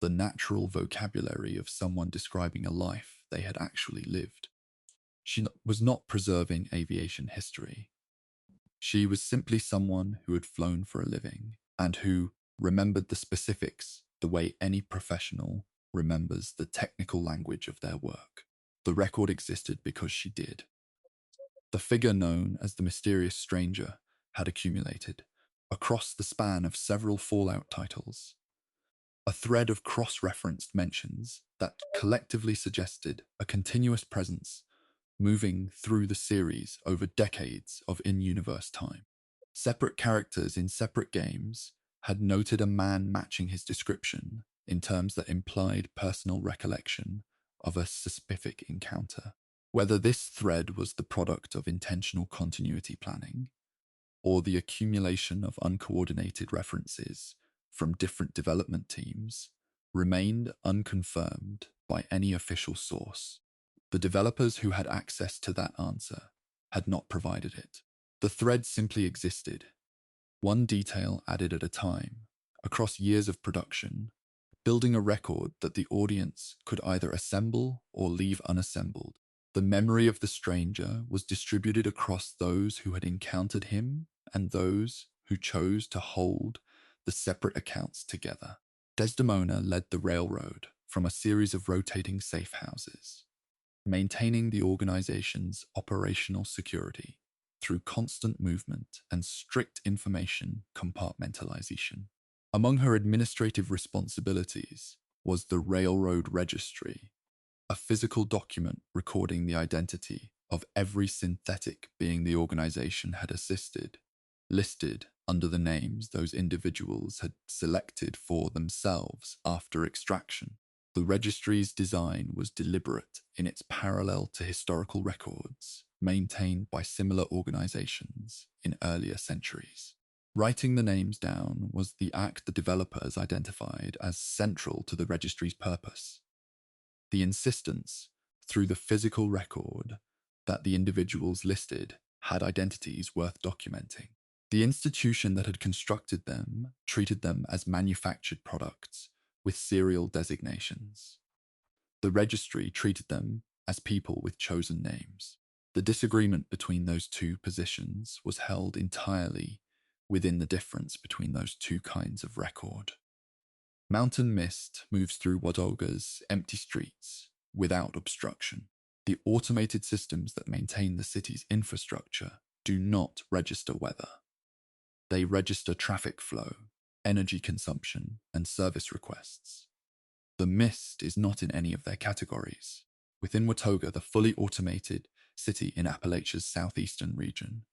the natural vocabulary of someone describing a life they had actually lived. She was not preserving aviation history. She was simply someone who had flown for a living and who remembered the specifics the way any professional remembers the technical language of their work. The record existed because she did. The figure known as the mysterious stranger had accumulated, across the span of several Fallout titles, a thread of cross-referenced mentions that collectively suggested a continuous presence moving through the series over decades of in-universe time. Separate characters in separate games had noted a man matching his description in terms that implied personal recollection of a specific encounter. Whether this thread was the product of intentional continuity planning, or the accumulation of uncoordinated references from different development teams, remained unconfirmed by any official source. The developers who had access to that answer had not provided it. The thread simply existed, one detail added at a time, across years of production, building a record that the audience could either assemble or leave unassembled. The memory of the stranger was distributed across those who had encountered him and those who chose to hold the separate accounts together. Desdemona led the railroad from a series of rotating safe houses, maintaining the organization's operational security through constant movement and strict information compartmentalization. Among her administrative responsibilities was the railroad registry, a physical document recording the identity of every synthetic being the organization had assisted, listed under the names those individuals had selected for themselves after extraction. The registry's design was deliberate in its parallel to historical records maintained by similar organizations in earlier centuries. Writing the names down was the act the developers identified as central to the registry's purpose. The insistence, through the physical record, that the individuals listed had identities worth documenting. The institution that had constructed them treated them as manufactured products with serial designations. The registry treated them as people with chosen names. The disagreement between those two positions was held entirely within the difference between those two kinds of record. Mountain mist moves through Wadoga's empty streets without obstruction. The automated systems that maintain the city's infrastructure do not register weather. They register traffic flow, energy consumption, and service requests. The mist is not in any of their categories. Within Watoga, the fully automated city in Appalachia's southeastern region,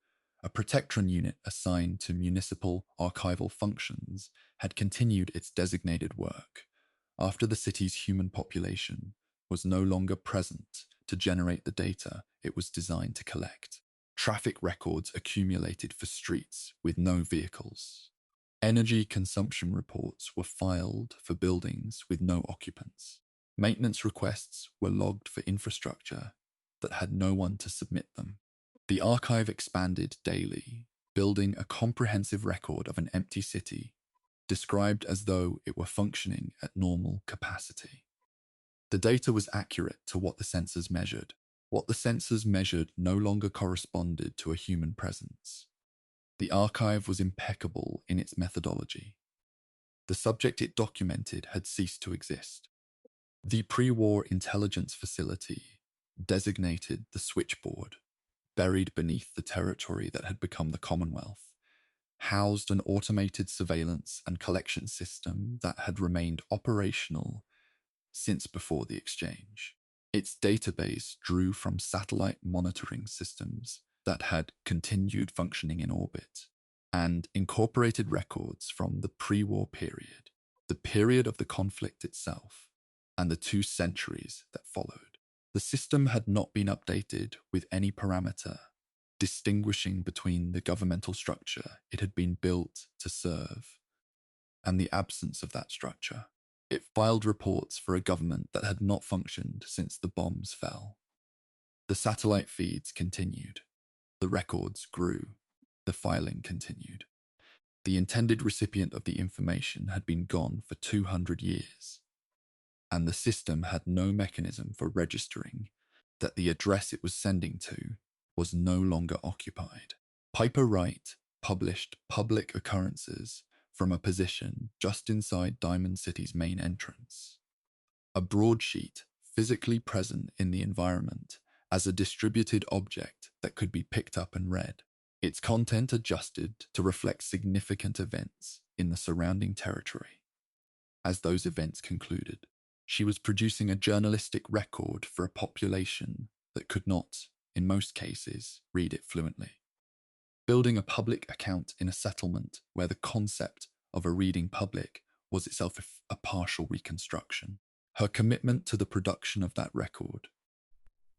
a protectron unit assigned to municipal archival functions had continued its designated work after the city's human population was no longer present to generate the data it was designed to collect. Traffic records accumulated for streets with no vehicles. Energy consumption reports were filed for buildings with no occupants. Maintenance requests were logged for infrastructure that had no one to submit them. The archive expanded daily, building a comprehensive record of an empty city, described as though it were functioning at normal capacity. The data was accurate to what the sensors measured. What the sensors measured no longer corresponded to a human presence. The archive was impeccable in its methodology. The subject it documented had ceased to exist. The pre-war intelligence facility, designated the Switchboard, buried beneath the territory that had become the Commonwealth, housed an automated surveillance and collection system that had remained operational since before the exchange. Its database drew from satellite monitoring systems that had continued functioning in orbit and incorporated records from the pre-war period, the period of the conflict itself, and the 2 centuries that followed. The system had not been updated with any parameter distinguishing between the governmental structure it had been built to serve and the absence of that structure. It filed reports for a government that had not functioned since the bombs fell. The satellite feeds continued. The records grew. The filing continued. The intended recipient of the information had been gone for 200 years, and the system had no mechanism for registering that the address it was sending to was no longer occupied. Piper Wright published public occurrences from a position just inside Diamond City's main entrance. A broadsheet physically present in the environment as a distributed object that could be picked up and read, its content adjusted to reflect significant events in the surrounding territory. As those events concluded, she was producing a journalistic record for a population that could not, in most cases, read it fluently. Building a public account in a settlement where the concept of a reading public was itself a partial reconstruction. Her commitment to the production of that record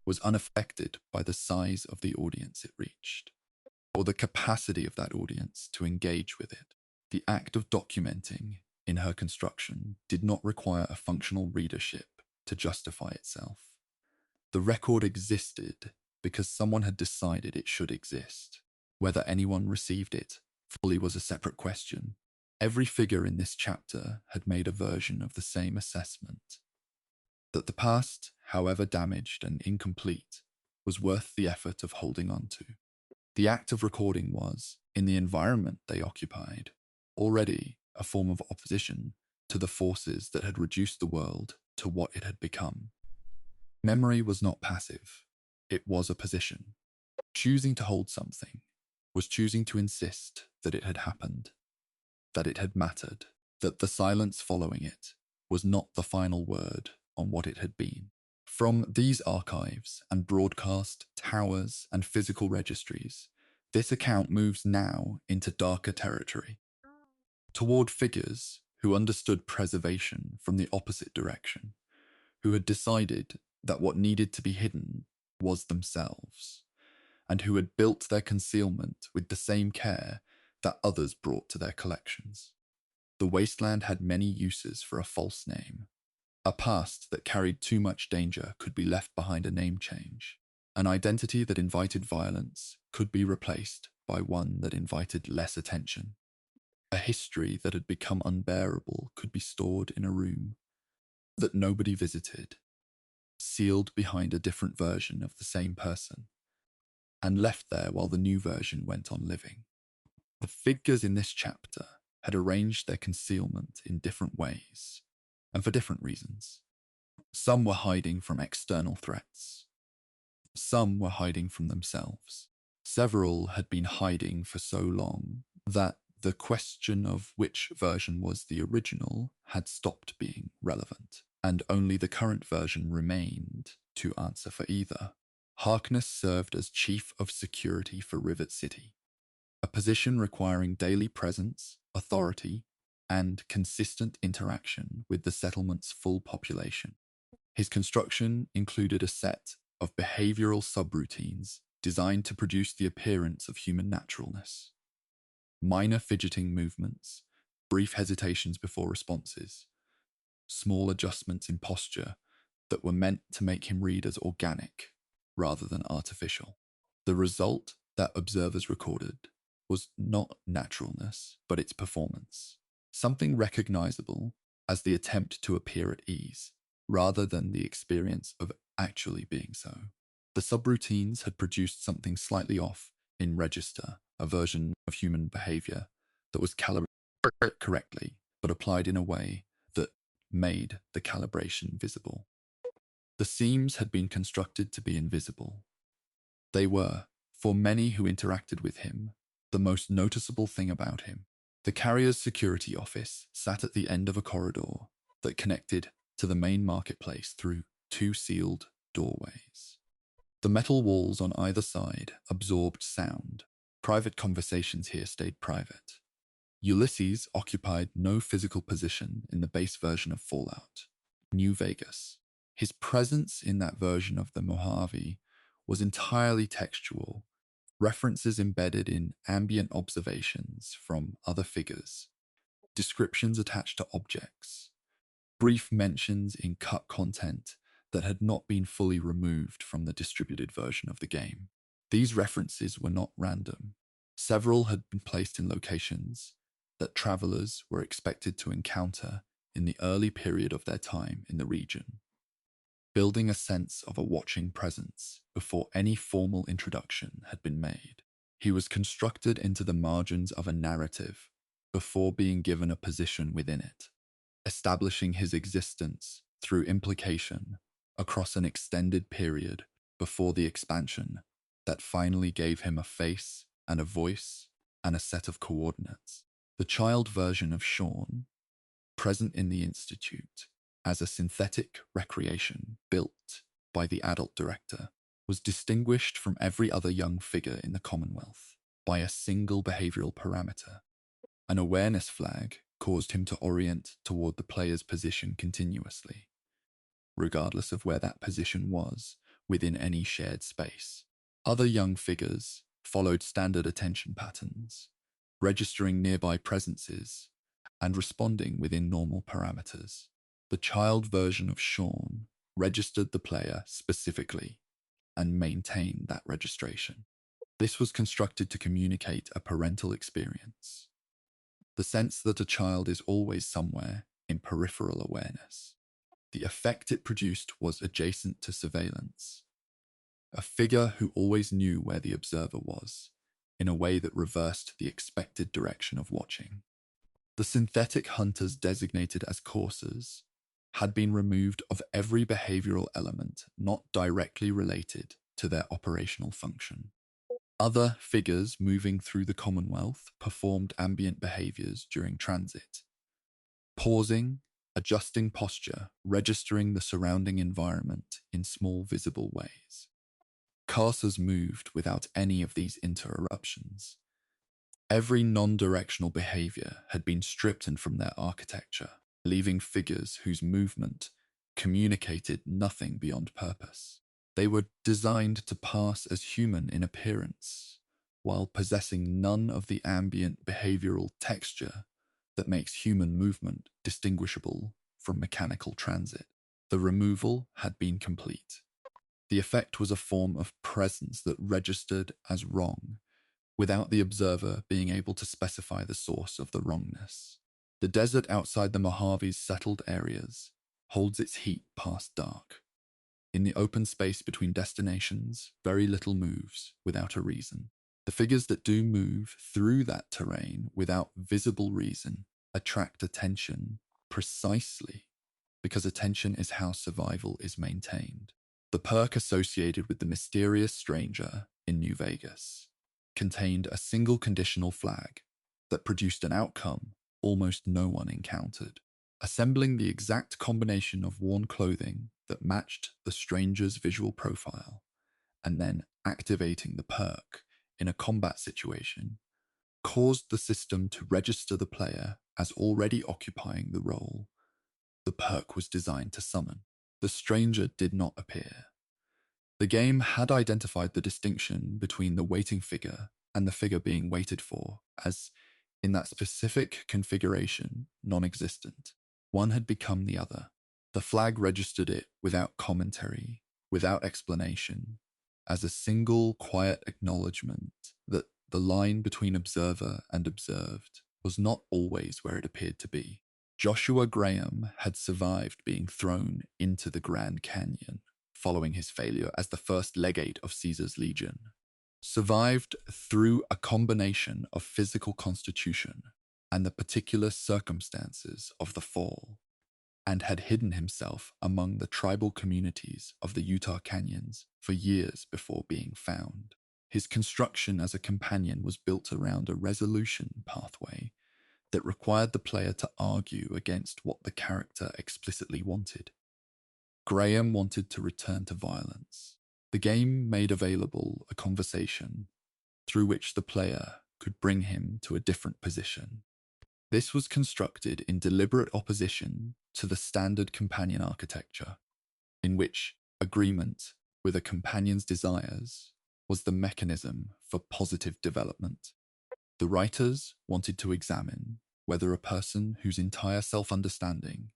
was unaffected by the size of the audience it reached, or the capacity of that audience to engage with it. The act of documenting in her construction did not require a functional readership to justify itself. The record existed because someone had decided it should exist. Whether anyone received it fully was a separate question. Every figure in this chapter had made a version of the same assessment, that the past, however damaged and incomplete, was worth the effort of holding on to. The act of recording was, in the environment they occupied, already a form of opposition to the forces that had reduced the world to what it had become. Memory was not passive. It was a position. Choosing to hold something was choosing to insist that it had happened, that it had mattered, that the silence following it was not the final word on what it had been. From these archives and broadcast towers and physical registries, this account moves now into darker territory, toward figures who understood preservation from the opposite direction, who had decided that what needed to be hidden was themselves, and who had built their concealment with the same care that others brought to their collections. The wasteland had many uses for a false name. A past that carried too much danger could be left behind a name change. An identity that invited violence could be replaced by one that invited less attention. A history that had become unbearable could be stored in a room that nobody visited, sealed behind a different version of the same person, and left there while the new version went on living. The figures in this chapter had arranged their concealment in different ways, and for different reasons. Some were hiding from external threats. Some were hiding from themselves. Several had been hiding for so long that the question of which version was the original had stopped being relevant, and only the current version remained to answer for either. Harkness served as Chief of Security for Rivet City, a position requiring daily presence, authority, and consistent interaction with the settlement's full population. His construction included a set of behavioral subroutines designed to produce the appearance of human naturalness. Minor fidgeting movements, brief hesitations before responses, small adjustments in posture that were meant to make him read as organic rather than artificial. The result that observers recorded was not naturalness, but its performance, something recognizable as the attempt to appear at ease, rather than the experience of actually being so. The subroutines had produced something slightly off in register, a version of human behavior that was calibrated correctly, but applied in a way that made the calibration visible. The seams had been constructed to be invisible. They were, for many who interacted with him, the most noticeable thing about him. The carrier's security office sat at the end of a corridor that connected to the main marketplace through two sealed doorways. The metal walls on either side absorbed sound. Private conversations here stayed private. Ulysses occupied no physical position in the base version of Fallout, New Vegas. His presence in that version of the Mojave was entirely textual, references embedded in ambient observations from other figures, descriptions attached to objects, brief mentions in cut content that had not been fully removed from the distributed version of the game. These references were not random. Several had been placed in locations that travelers were expected to encounter in the early period of their time in the region, building a sense of a watching presence before any formal introduction had been made. He was constructed into the margins of a narrative before being given a position within it, establishing his existence through implication across an extended period before the expansion that finally gave him a face and a voice and a set of coordinates. The child version of Sean, present in the Institute as a synthetic recreation built by the adult director, was distinguished from every other young figure in the Commonwealth by a single behavioral parameter. An awareness flag caused him to orient toward the player's position continuously, regardless of where that position was within any shared space. Other young figures followed standard attention patterns, registering nearby presences and responding within normal parameters. The child version of Sean registered the player specifically and maintained that registration. This was constructed to communicate a parental experience, the sense that a child is always somewhere in peripheral awareness. The effect it produced was adjacent to surveillance, a figure who always knew where the observer was, in a way that reversed the expected direction of watching. The synthetic hunters designated as coursers had been removed of every behavioral element not directly related to their operational function. Other figures moving through the Commonwealth performed ambient behaviors during transit, pausing adjusting posture, registering the surrounding environment in small visible ways. Cursors moved without any of these interruptions. Every non-directional behavior had been stripped in from their architecture, leaving figures whose movement communicated nothing beyond purpose. They were designed to pass as human in appearance, while possessing none of the ambient behavioral texture that makes human movement distinguishable from mechanical transit. The removal had been complete. The effect was a form of presence that registered as wrong, without the observer being able to specify the source of the wrongness. The desert outside the Mojave's settled areas holds its heat past dark. In the open space between destinations, very little moves without a reason. The figures that do move through that terrain without visible reason attract attention precisely because attention is how survival is maintained. The perk associated with the mysterious stranger in New Vegas contained a single conditional flag that produced an outcome almost no one encountered. Assembling the exact combination of worn clothing that matched the stranger's visual profile, and then activating the perk in a combat situation, caused the system to register the player as already occupying the role the perk was designed to summon. The stranger did not appear. The game had identified the distinction between the waiting figure and the figure being waited for as, in that specific configuration, non-existent. One had become the other. The flag registered it without commentary, without explanation, as a single quiet acknowledgement that the line between observer and observed was not always where it appeared to be. Joshua Graham had survived being thrown into the Grand Canyon following his failure as the first legate of Caesar's Legion. Survived through a combination of physical constitution and the particular circumstances of the fall, and had hidden himself among the tribal communities of the Utah Canyons for years before being found. His construction as a companion was built around a resolution pathway that required the player to argue against what the character explicitly wanted. Graham wanted to return to violence. The game made available a conversation through which the player could bring him to a different position. This was constructed in deliberate opposition to the standard companion architecture, in which agreement with a companion's desires was the mechanism for positive development. The writers wanted to examine whether a person whose entire self-understanding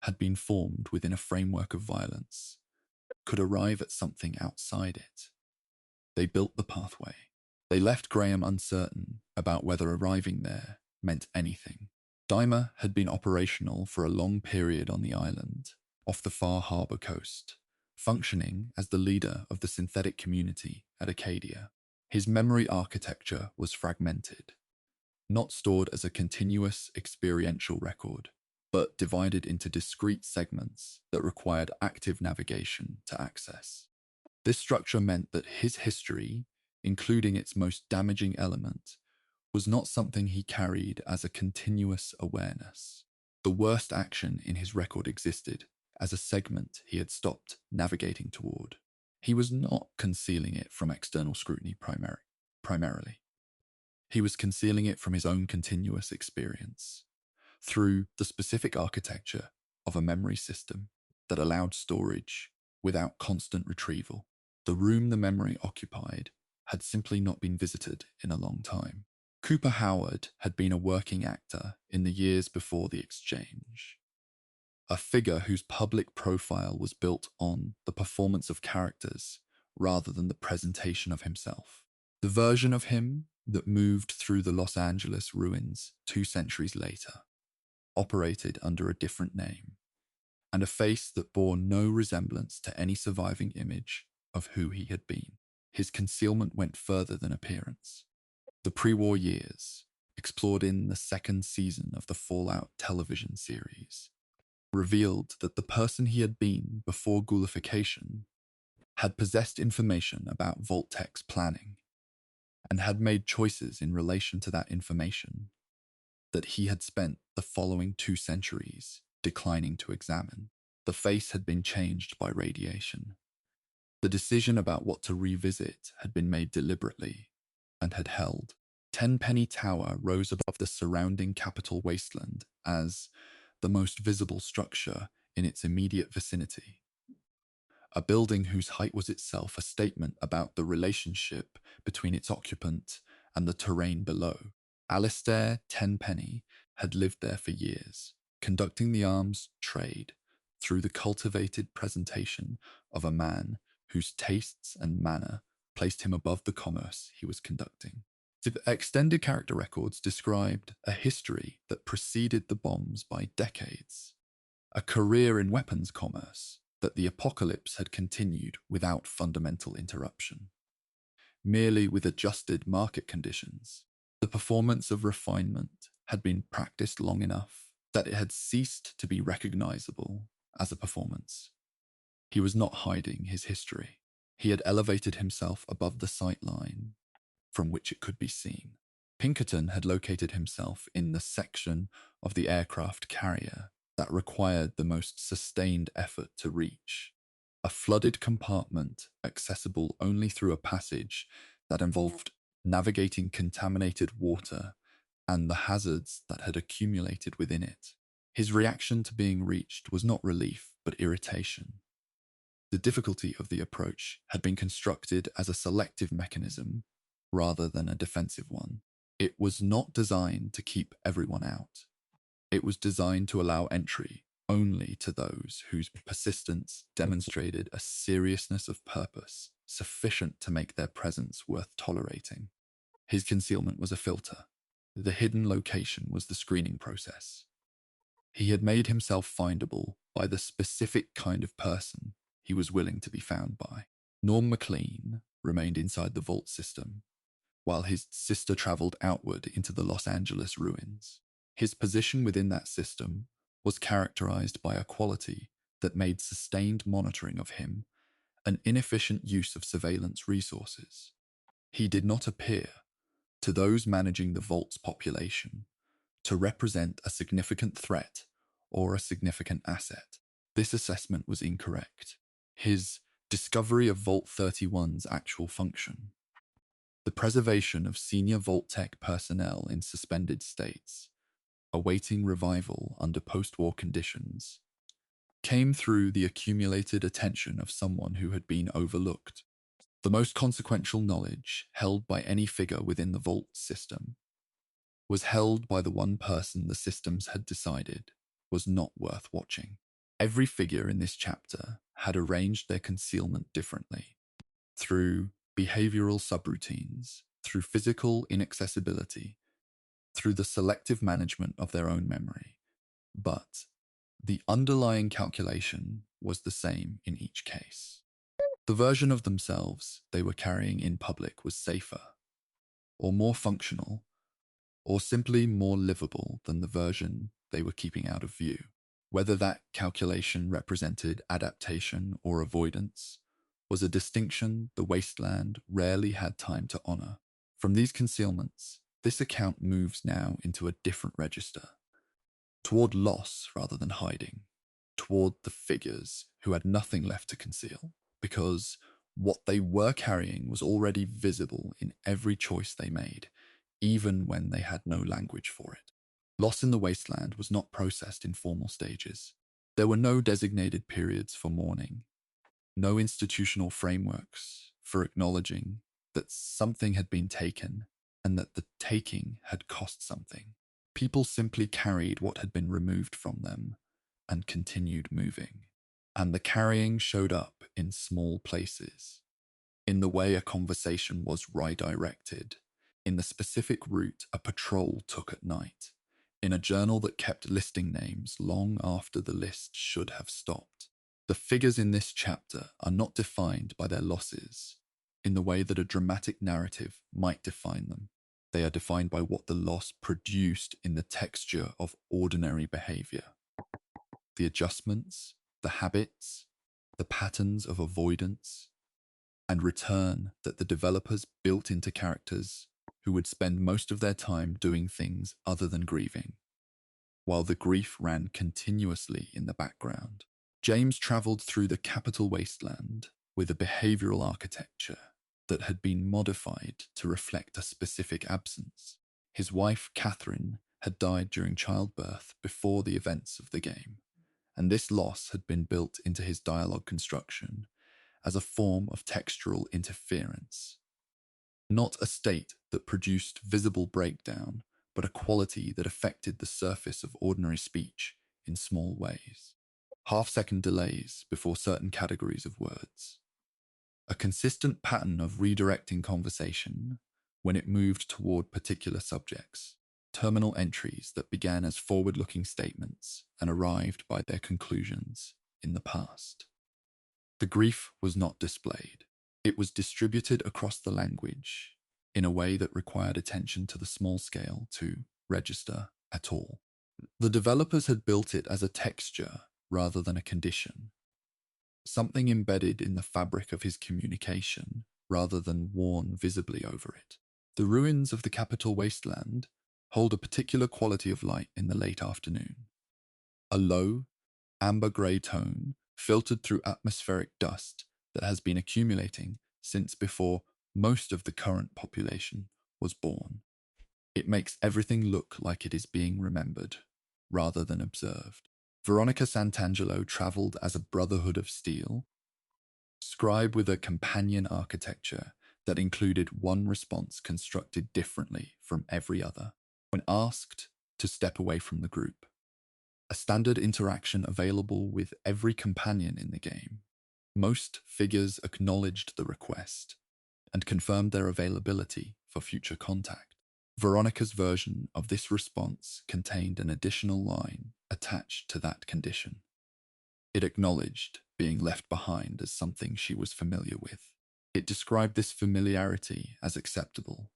had been formed within a framework of violence could arrive at something outside it. They built the pathway. They left Graham uncertain about whether arriving there meant anything. Dimer had been operational for a long period on the island, off the Far Harbor coast, functioning as the leader of the synthetic community at Acadia. His memory architecture was fragmented, not stored as a continuous experiential record, but divided into discrete segments that required active navigation to access. This structure meant that his history, including its most damaging element, was not something he carried as a continuous awareness. The worst action in his record existed as a segment he had stopped navigating toward. He was not concealing it from external scrutiny primarily. He was concealing it from his own continuous experience through the specific architecture of a memory system that allowed storage without constant retrieval. The room the memory occupied had simply not been visited in a long time. Cooper Howard had been a working actor in the years before the exchange, a figure whose public profile was built on the performance of characters rather than the presentation of himself. The version of him that moved through the Los Angeles ruins 2 centuries later operated under a different name, and a face that bore no resemblance to any surviving image of who he had been. His concealment went further than appearance. The pre-war years, explored in the 2nd season of the Fallout television series, revealed that the person he had been before ghoulification had possessed information about Vault-Tec's planning and had made choices in relation to that information that he had spent the following 2 centuries declining to examine. The face had been changed by radiation. The decision about what to revisit had been made deliberately and had held. Tenpenny Tower rose above the surrounding capital wasteland as the most visible structure in its immediate vicinity. A building whose height was itself a statement about the relationship between its occupant and the terrain below. Alistair Tenpenny had lived there for years, conducting the arms trade through the cultivated presentation of a man whose tastes and manner placed him above the commerce he was conducting. The extended character records described a history that preceded the bombs by decades, a career in weapons commerce that the apocalypse had continued without fundamental interruption, merely with adjusted market conditions. The performance of refinement had been practiced long enough that it had ceased to be recognizable as a performance. He was not hiding his history. He had elevated himself above the sight line from which it could be seen. Pinkerton had located himself in the section of the aircraft carrier that required the most sustained effort to reach, a flooded compartment accessible only through a passage that involved navigating contaminated water and the hazards that had accumulated within it. His reaction to being reached was not relief, but irritation. The difficulty of the approach had been constructed as a selective mechanism rather than a defensive one. It was not designed to keep everyone out. It was designed to allow entry only to those whose persistence demonstrated a seriousness of purpose sufficient to make their presence worth tolerating. His concealment was a filter. The hidden location was the screening process. He had made himself findable by the specific kind of person he was willing to be found by. Norm MacLean remained inside the vault system, while his sister traveled outward into the Los Angeles ruins. His position within that system was characterized by a quality that made sustained monitoring of him an inefficient use of surveillance resources. He did not appear, to those managing the vault's population, to represent a significant threat or a significant asset. This assessment was incorrect. His discovery of Vault 31's actual function, the preservation of senior Vault-Tech personnel in suspended states, awaiting revival under post-war conditions, came through the accumulated attention of someone who had been overlooked. The most consequential knowledge held by any figure within the Vault system was held by the one person the systems had decided was not worth watching. Every figure in this chapter had arranged their concealment differently, through behavioral subroutines, through physical inaccessibility, through the selective management of their own memory. But the underlying calculation was the same in each case. The version of themselves they were carrying in public was safer, or more functional, or simply more livable than the version they were keeping out of view. Whether that calculation represented adaptation or avoidance was a distinction the wasteland rarely had time to honor. From these concealments, this account moves now into a different register, toward loss rather than hiding, toward the figures who had nothing left to conceal, because what they were carrying was already visible in every choice they made, even when they had no language for it. Loss in the wasteland was not processed in formal stages. There were no designated periods for mourning, no institutional frameworks for acknowledging that something had been taken and that the taking had cost something. People simply carried what had been removed from them and continued moving. And the carrying showed up in small places, in the way a conversation was redirected, in the specific route a patrol took at night, in a journal that kept listing names long after the list should have stopped. The figures in this chapter are not defined by their losses in the way that a dramatic narrative might define them. They are defined by what the loss produced in the texture of ordinary behavior. The adjustments, the habits, the patterns of avoidance and return that the developers built into characters who would spend most of their time doing things other than grieving. while the grief ran continuously in the background. James traveled through the capital wasteland with a behavioral architecture that had been modified to reflect a specific absence. His wife, Catherine, had died during childbirth before the events of the game, and this loss had been built into his dialogue construction as a form of textural interference. Not a state that produced visible breakdown, but a quality that affected the surface of ordinary speech in small ways. Half-second delays before certain categories of words. A consistent pattern of redirecting conversation when it moved toward particular subjects. Terminal entries that began as forward-looking statements and arrived by their conclusions in the past. The grief was not displayed. It was distributed across the language in a way that required attention to the small scale to register at all. The developers had built it as a texture rather than a condition, something embedded in the fabric of his communication rather than worn visibly over it. The ruins of the capital wasteland hold a particular quality of light in the late afternoon. A low, amber-grey tone filtered through atmospheric dust that has been accumulating since before most of the current population was born. It makes everything look like it is being remembered, rather than observed. Veronica Santangelo traveled as a Brotherhood of Steel, scribe with a companion architecture that included one response constructed differently from every other. When asked to step away from the group, a standard interaction available with every companion in the game, most figures acknowledged the request and confirmed their availability for future contact. Veronica's version of this response contained an additional line attached to that condition. It acknowledged being left behind as something she was familiar with. It described this familiarity as acceptable.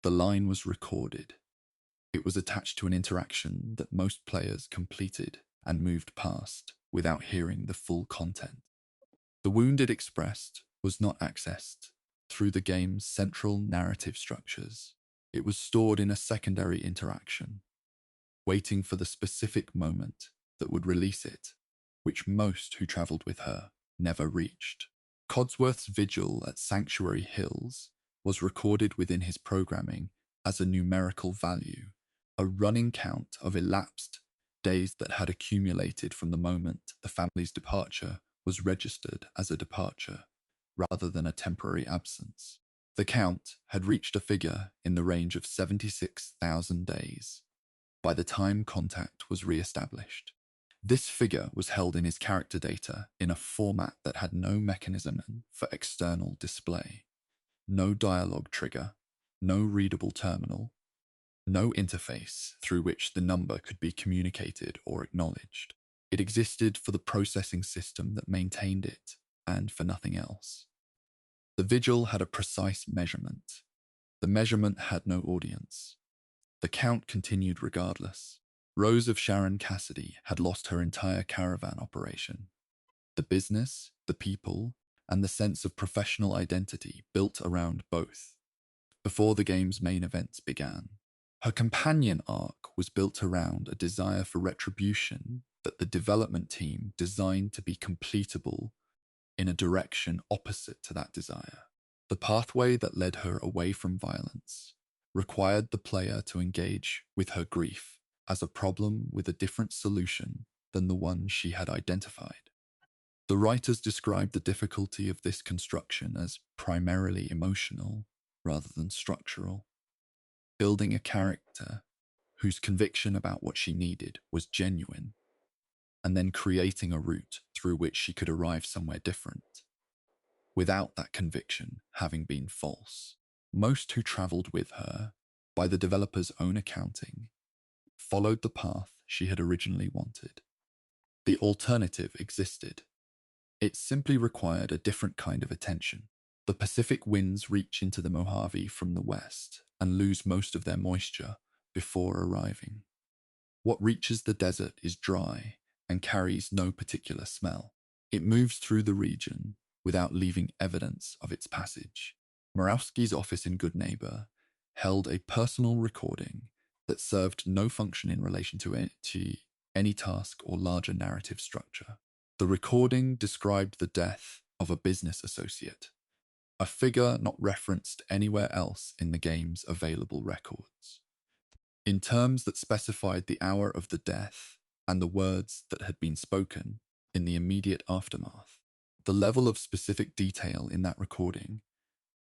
The line was recorded. It was attached to an interaction that most players completed and moved past without hearing the full content. The wound it expressed was not accessed through the game's central narrative structures. It was stored in a secondary interaction, waiting for the specific moment that would release it, which most who travelled with her never reached. Codsworth's vigil at Sanctuary Hills was recorded within his programming as a numerical value, a running count of elapsed days that had accumulated from the moment the family's departure was registered as a departure, rather than a temporary absence. The count had reached a figure in the range of 76,000 days by the time contact was re-established. This figure was held in his character data in a format that had no mechanism for external display, no dialogue trigger, no readable terminal, no interface through which the number could be communicated or acknowledged. It existed for the processing system that maintained it and for nothing else. The vigil had a precise measurement. The measurement had no audience. The count continued regardless. Rose of Sharon Cassidy had lost her entire caravan operation. The business, the people, and the sense of professional identity built around both before the game's main events began. Her companion arc was built around a desire for retribution that the development team designed to be completable in a direction opposite to that desire. The pathway that led her away from violence required the player to engage with her grief as a problem with a different solution than the one she had identified. The writers described the difficulty of this construction as primarily emotional rather than structural, building a character whose conviction about what she needed was genuine, and then creating a route through which she could arrive somewhere different, without that conviction having been false. Most who travelled with her, by the developer's own accounting, followed the path she had originally wanted. The alternative existed. It simply required a different kind of attention. The Pacific winds reach into the Mojave from the west and lose most of their moisture before arriving. What reaches the desert is dry and carries no particular smell. It moves through the region without leaving evidence of its passage. Morawski's office in Goodneighbor held a personal recording that served no function in relation to any task or larger narrative structure. The recording described the death of a business associate, a figure not referenced anywhere else in the game's available records, in terms that specified the hour of the death and the words that had been spoken in the immediate aftermath. The level of specific detail in that recording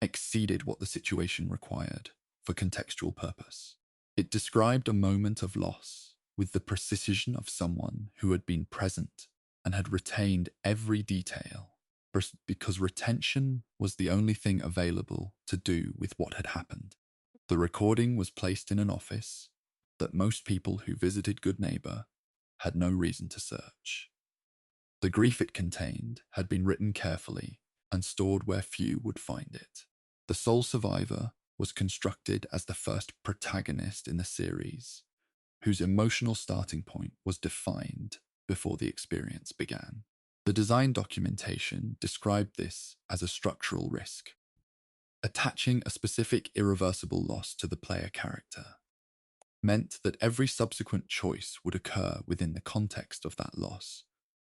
exceeded what the situation required for contextual purpose. It described a moment of loss with the precision of someone who had been present and had retained every detail, because retention was the only thing available to do with what had happened. The recording was placed in an office that most people who visited Good Neighbor had no reason to search. The grief it contained had been written carefully and stored where few would find it. The sole survivor was constructed as the first protagonist in the series, whose emotional starting point was defined before the experience began. The design documentation described this as a structural risk, attaching a specific irreversible loss to the player character meant that every subsequent choice would occur within the context of that loss,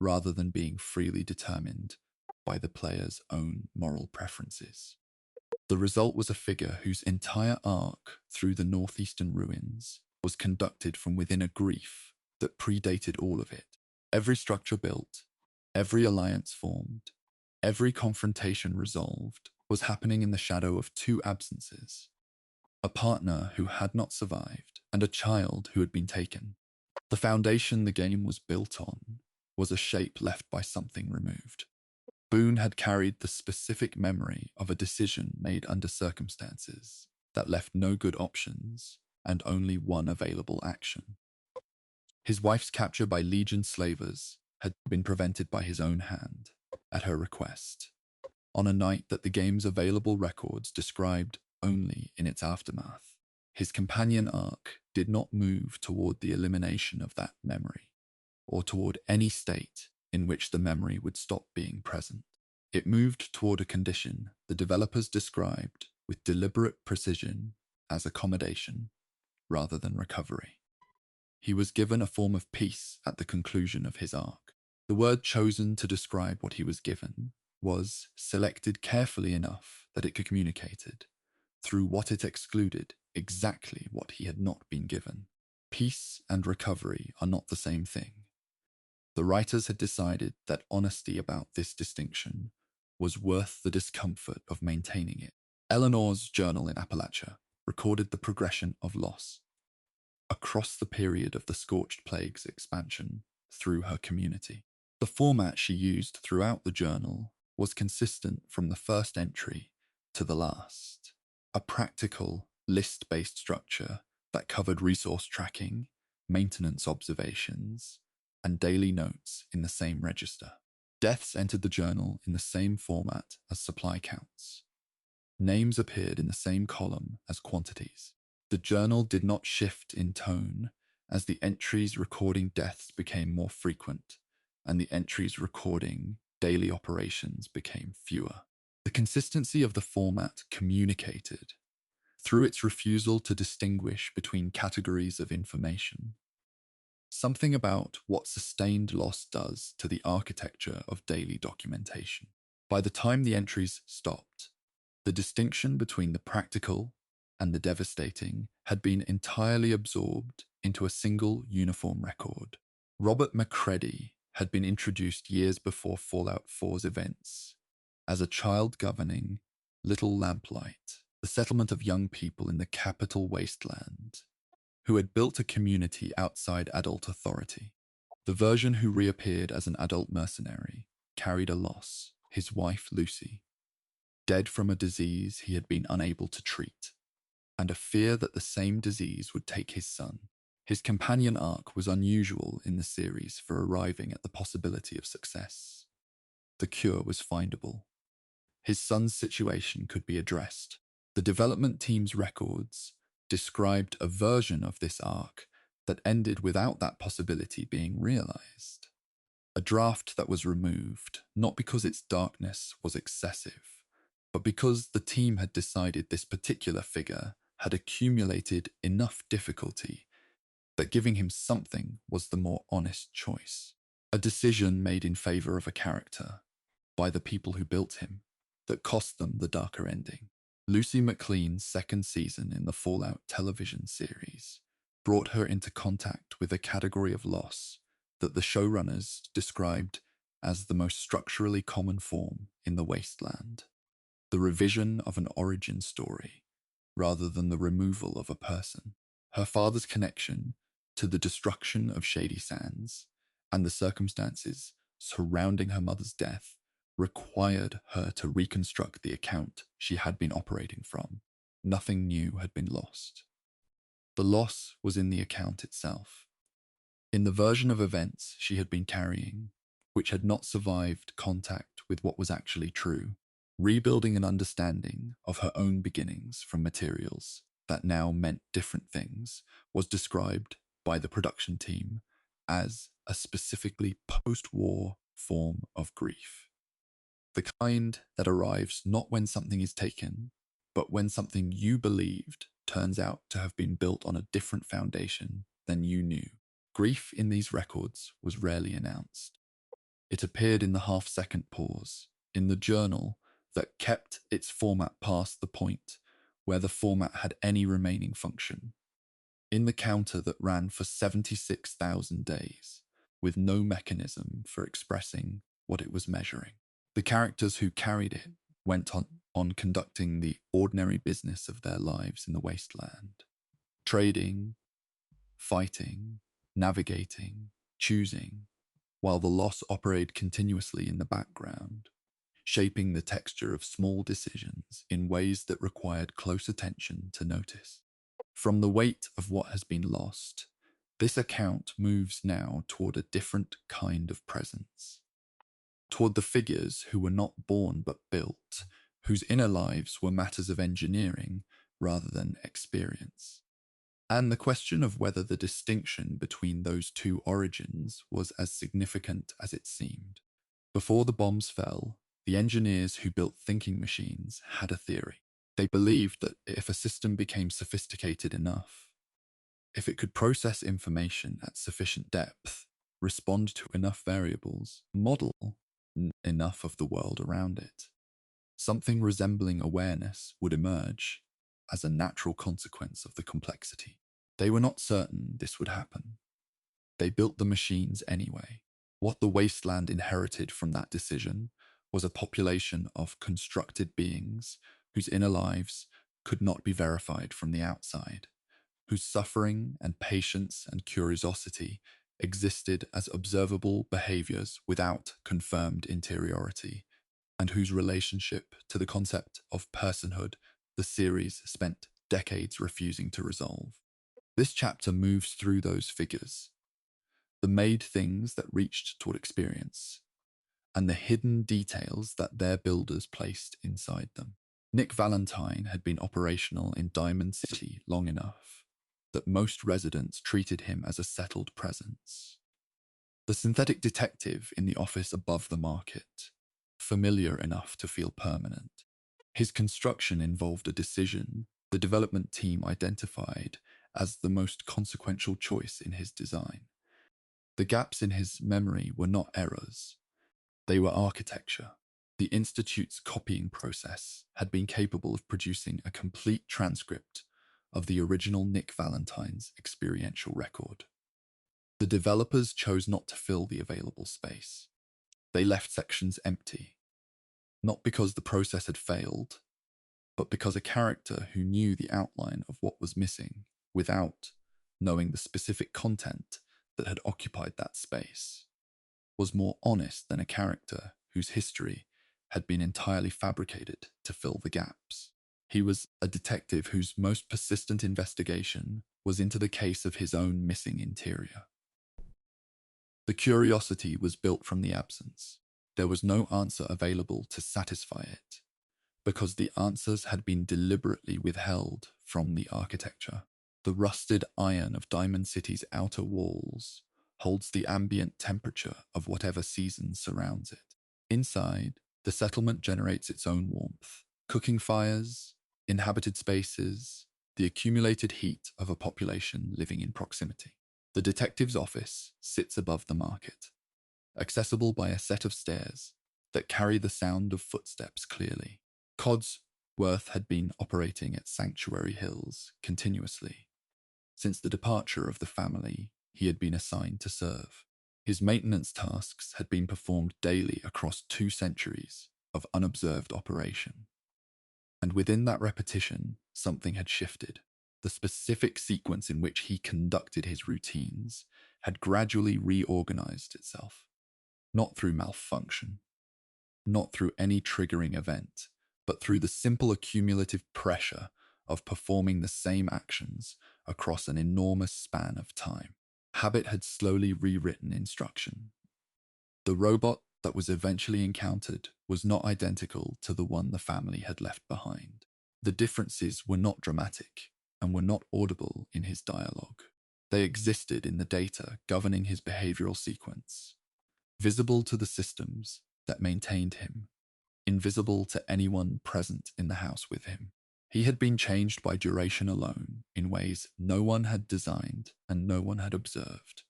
rather than being freely determined by the player's own moral preferences. The result was a figure whose entire arc through the northeastern ruins was conducted from within a grief that predated all of it. Every structure built, every alliance formed, every confrontation resolved was happening in the shadow of two absences: a partner who had not survived and a child who had been taken. The foundation the game was built on was a shape left by something removed. Boone had carried the specific memory of a decision made under circumstances that left no good options and only one available action. His wife's capture by Legion slavers had been prevented by his own hand, at her request, on a night that the game's available records described only in its aftermath. His companion arc did not move toward the elimination of that memory, or toward any state in which the memory would stop being present. It moved toward a condition the developers described with deliberate precision as accommodation rather than recovery. He was given a form of peace at the conclusion of his arc. The word chosen to describe what he was given was selected carefully enough that it could communicate, through what it excluded, exactly what he had not been given. Peace and recovery are not the same thing. The writers had decided that honesty about this distinction was worth the discomfort of maintaining it. Eleanor's journal in Appalachia recorded the progression of loss across the period of the Scorched Plague's expansion through her community. The format she used throughout the journal was consistent from the first entry to the last, a practical, list-based structure that covered resource tracking, maintenance observations, and daily notes in the same register. Deaths entered the journal in the same format as supply counts. Names appeared in the same column as quantities. The journal did not shift in tone as the entries recording deaths became more frequent and the entries recording daily operations became fewer. The consistency of the format communicated, through its refusal to distinguish between categories of information, something about what sustained loss does to the architecture of daily documentation. By the time the entries stopped, the distinction between the practical and the devastating had been entirely absorbed into a single uniform record. Robert McCready had been introduced years before Fallout 4's events as a child governing Little Lamplight, the settlement of young people in the capital wasteland, who had built a community outside adult authority. The version who reappeared as an adult mercenary carried a loss: his wife Lucy, dead from a disease he had been unable to treat, and a fear that the same disease would take his son. His companion arc was unusual in the series for arriving at the possibility of success. The cure was findable. His son's situation could be addressed. The development team's records described a version of this arc that ended without that possibility being realized. A draft that was removed, not because its darkness was excessive, but because the team had decided this particular figure had accumulated enough difficulty that giving him something was the more honest choice. A decision made in favor of a character by the people who built him that cost them the darker ending. Lucy McLean's second season in the Fallout television series brought her into contact with a category of loss that the showrunners described as the most structurally common form in the wasteland: the revision of an origin story rather than the removal of a person. Her father's connection to the destruction of Shady Sands and the circumstances surrounding her mother's death required her to reconstruct the account she had been operating from. Nothing new had been lost. The loss was in the account itself, in the version of events she had been carrying, which had not survived contact with what was actually true. Rebuilding an understanding of her own beginnings from materials that now meant different things was described by the production team as a specifically post-war form of grief. The kind that arrives not when something is taken, but when something you believed turns out to have been built on a different foundation than you knew. Grief in these records was rarely announced. It appeared in the half-second pause, in the journal that kept its format past the point where the format had any remaining function, in the counter that ran for 76,000 days, with no mechanism for expressing what it was measuring. The characters who carried it went on conducting the ordinary business of their lives in the wasteland, trading, fighting, navigating, choosing, while the loss operated continuously in the background, shaping the texture of small decisions in ways that required close attention to notice. From the weight of what has been lost, this account moves now toward a different kind of presence, toward the figures who were not born but built, whose inner lives were matters of engineering rather than experience. And the question of whether the distinction between those two origins was as significant as it seemed. Before the bombs fell, the engineers who built thinking machines had a theory. They believed that if a system became sophisticated enough, if it could process information at sufficient depth, respond to enough variables, model enough of the world around it, something resembling awareness would emerge as a natural consequence of the complexity. They were not certain this would happen. They built the machines anyway. What the wasteland inherited from that decision was a population of constructed beings whose inner lives could not be verified from the outside, whose suffering and patience and curiosity existed as observable behaviors without confirmed interiority, and whose relationship to the concept of personhood the series spent decades refusing to resolve. This chapter moves through those figures, the made things that reached toward experience, and the hidden details that their builders placed inside them. Nick Valentine had been operational in Diamond City long enough that most residents treated him as a settled presence. The synthetic detective in the office above the market, familiar enough to feel permanent. His construction involved a decision the development team identified as the most consequential choice in his design. The gaps in his memory were not errors, they were architecture. The Institute's copying process had been capable of producing a complete transcript of the original Nick Valentine's experiential record. The developers chose not to fill the available space. They left sections empty, not because the process had failed, but because a character who knew the outline of what was missing without knowing the specific content that had occupied that space was more honest than a character whose history had been entirely fabricated to fill the gaps. He was a detective whose most persistent investigation was into the case of his own missing interior. The curiosity was built from the absence. There was no answer available to satisfy it, because the answers had been deliberately withheld from the architecture. The rusted iron of Diamond City's outer walls holds the ambient temperature of whatever season surrounds it. Inside, the settlement generates its own warmth. Cooking fires, inhabited spaces, the accumulated heat of a population living in proximity. The detective's office sits above the market, accessible by a set of stairs that carry the sound of footsteps clearly. Codsworth had been operating at Sanctuary Hills continuously since the departure of the family he had been assigned to serve. His maintenance tasks had been performed daily across 2 centuries of unobserved operation. And within that repetition, something had shifted. The specific sequence in which he conducted his routines had gradually reorganized itself, not through malfunction, not through any triggering event, but through the simple accumulative pressure of performing the same actions across an enormous span of time. Habit had slowly rewritten instruction. The robot that was eventually encountered was not identical to the one the family had left behind. The differences were not dramatic and were not audible in his dialogue. They existed in the data governing his behavioral sequence, visible to the systems that maintained him, invisible to anyone present in the house with him. He had been changed by duration alone in ways no one had designed and no one had observed.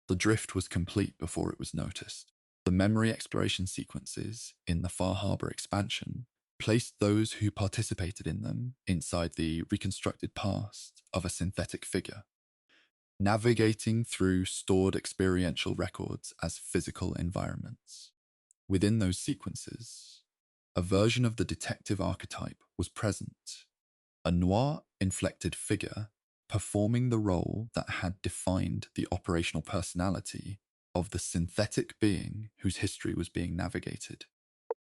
The drift was complete before it was noticed. The memory exploration sequences in the Far Harbor expansion placed those who participated in them inside the reconstructed past of a synthetic figure, navigating through stored experiential records as physical environments. Within those sequences, a version of the detective archetype was present, a noir-inflected figure performing the role that had defined the operational personality of the synthetic being whose history was being navigated.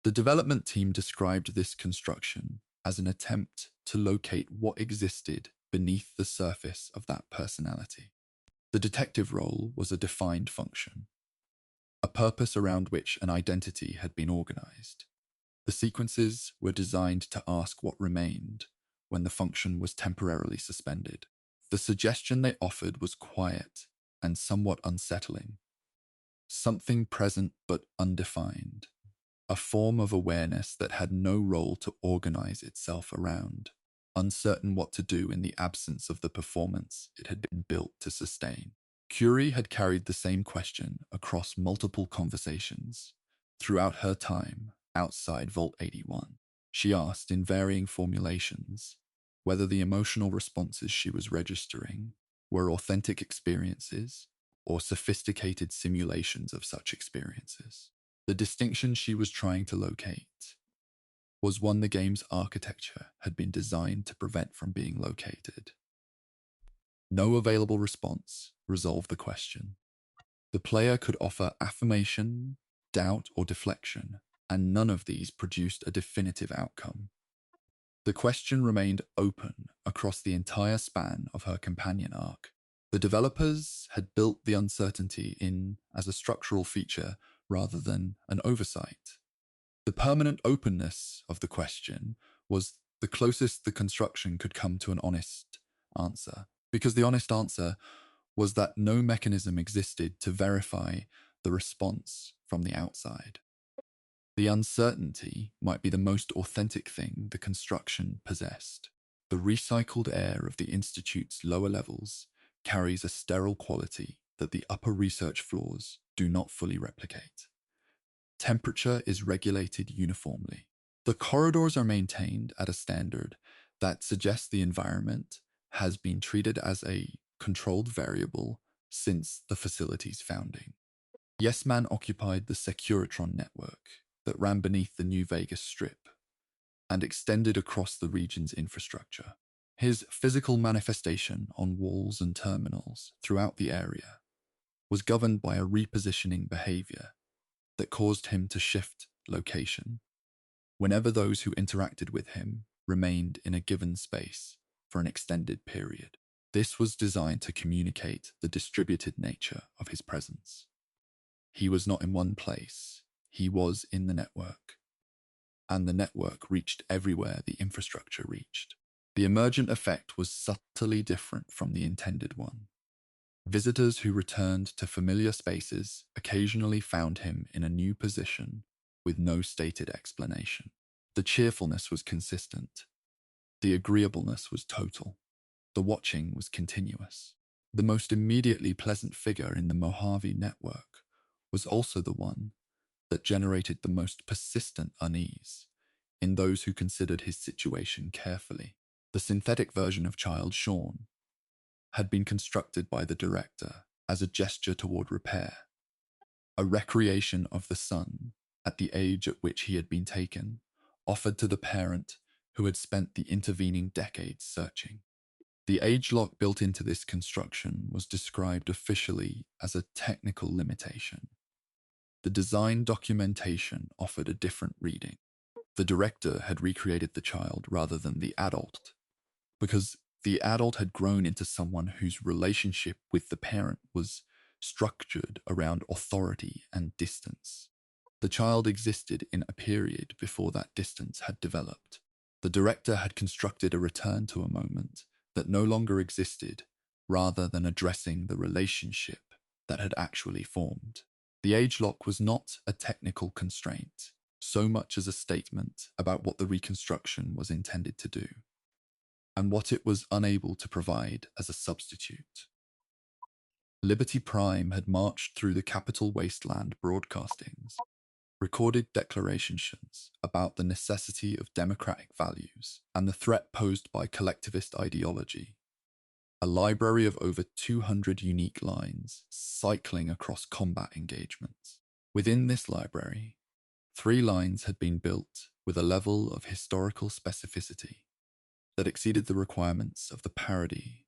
The development team described this construction as an attempt to locate what existed beneath the surface of that personality. The detective role was a defined function, a purpose around which an identity had been organized. The sequences were designed to ask what remained when the function was temporarily suspended. The suggestion they offered was quiet and somewhat unsettling. Something present but undefined, a form of awareness that had no role to organize itself around, uncertain what to do in the absence of the performance it had been built to sustain. Curie had carried the same question across multiple conversations throughout her time outside Vault 81. She asked in varying formulations whether the emotional responses she was registering were authentic experiences or sophisticated simulations of such experiences. The distinction she was trying to locate was one the game's architecture had been designed to prevent from being located. No available response resolved the question. The player could offer affirmation, doubt, or deflection, and none of these produced a definitive outcome. The question remained open across the entire span of her companion arc. The developers had built the uncertainty in as a structural feature rather than an oversight. The permanent openness of the question was the closest the construction could come to an honest answer, because the honest answer was that no mechanism existed to verify the response from the outside. The uncertainty might be the most authentic thing the construction possessed. The recycled air of the Institute's lower levels carries a sterile quality that the upper research floors do not fully replicate. Temperature is regulated uniformly. The corridors are maintained at a standard that suggests the environment has been treated as a controlled variable since the facility's founding. Yes Man occupied the Securitron network that ran beneath the New Vegas Strip and extended across the region's infrastructure. His physical manifestation on walls and terminals throughout the area was governed by a repositioning behavior that caused him to shift location whenever those who interacted with him remained in a given space for an extended period. This was designed to communicate the distributed nature of his presence. He was not in one place, he was in the network, and the network reached everywhere the infrastructure reached. The emergent effect was subtly different from the intended one. Visitors who returned to familiar spaces occasionally found him in a new position with no stated explanation. The cheerfulness was consistent, The agreeableness was total. The watching was continuous. The most immediately pleasant figure in the Mojave network was also the one that generated the most persistent unease in those who considered his situation carefully. The synthetic version of Child Sean had been constructed by the director as a gesture toward repair, a recreation of the son at the age at which he had been taken, offered to the parent who had spent the intervening decades searching. The age lock built into this construction was described officially as a technical limitation. The design documentation offered a different reading. The director had recreated the child rather than the adult, because the adult had grown into someone whose relationship with the parent was structured around authority and distance. The child existed in a period before that distance had developed. The director had constructed a return to a moment that no longer existed, rather than addressing the relationship that had actually formed. The age lock was not a technical constraint, so much as a statement about what the reconstruction was intended to do, and what it was unable to provide as a substitute. Liberty Prime had marched through the capital wasteland broadcastings, recorded declarations about the necessity of democratic values and the threat posed by collectivist ideology. A library of over 200 unique lines cycling across combat engagements. Within this library, 3 lines had been built with a level of historical specificity that exceeded the requirements of the parody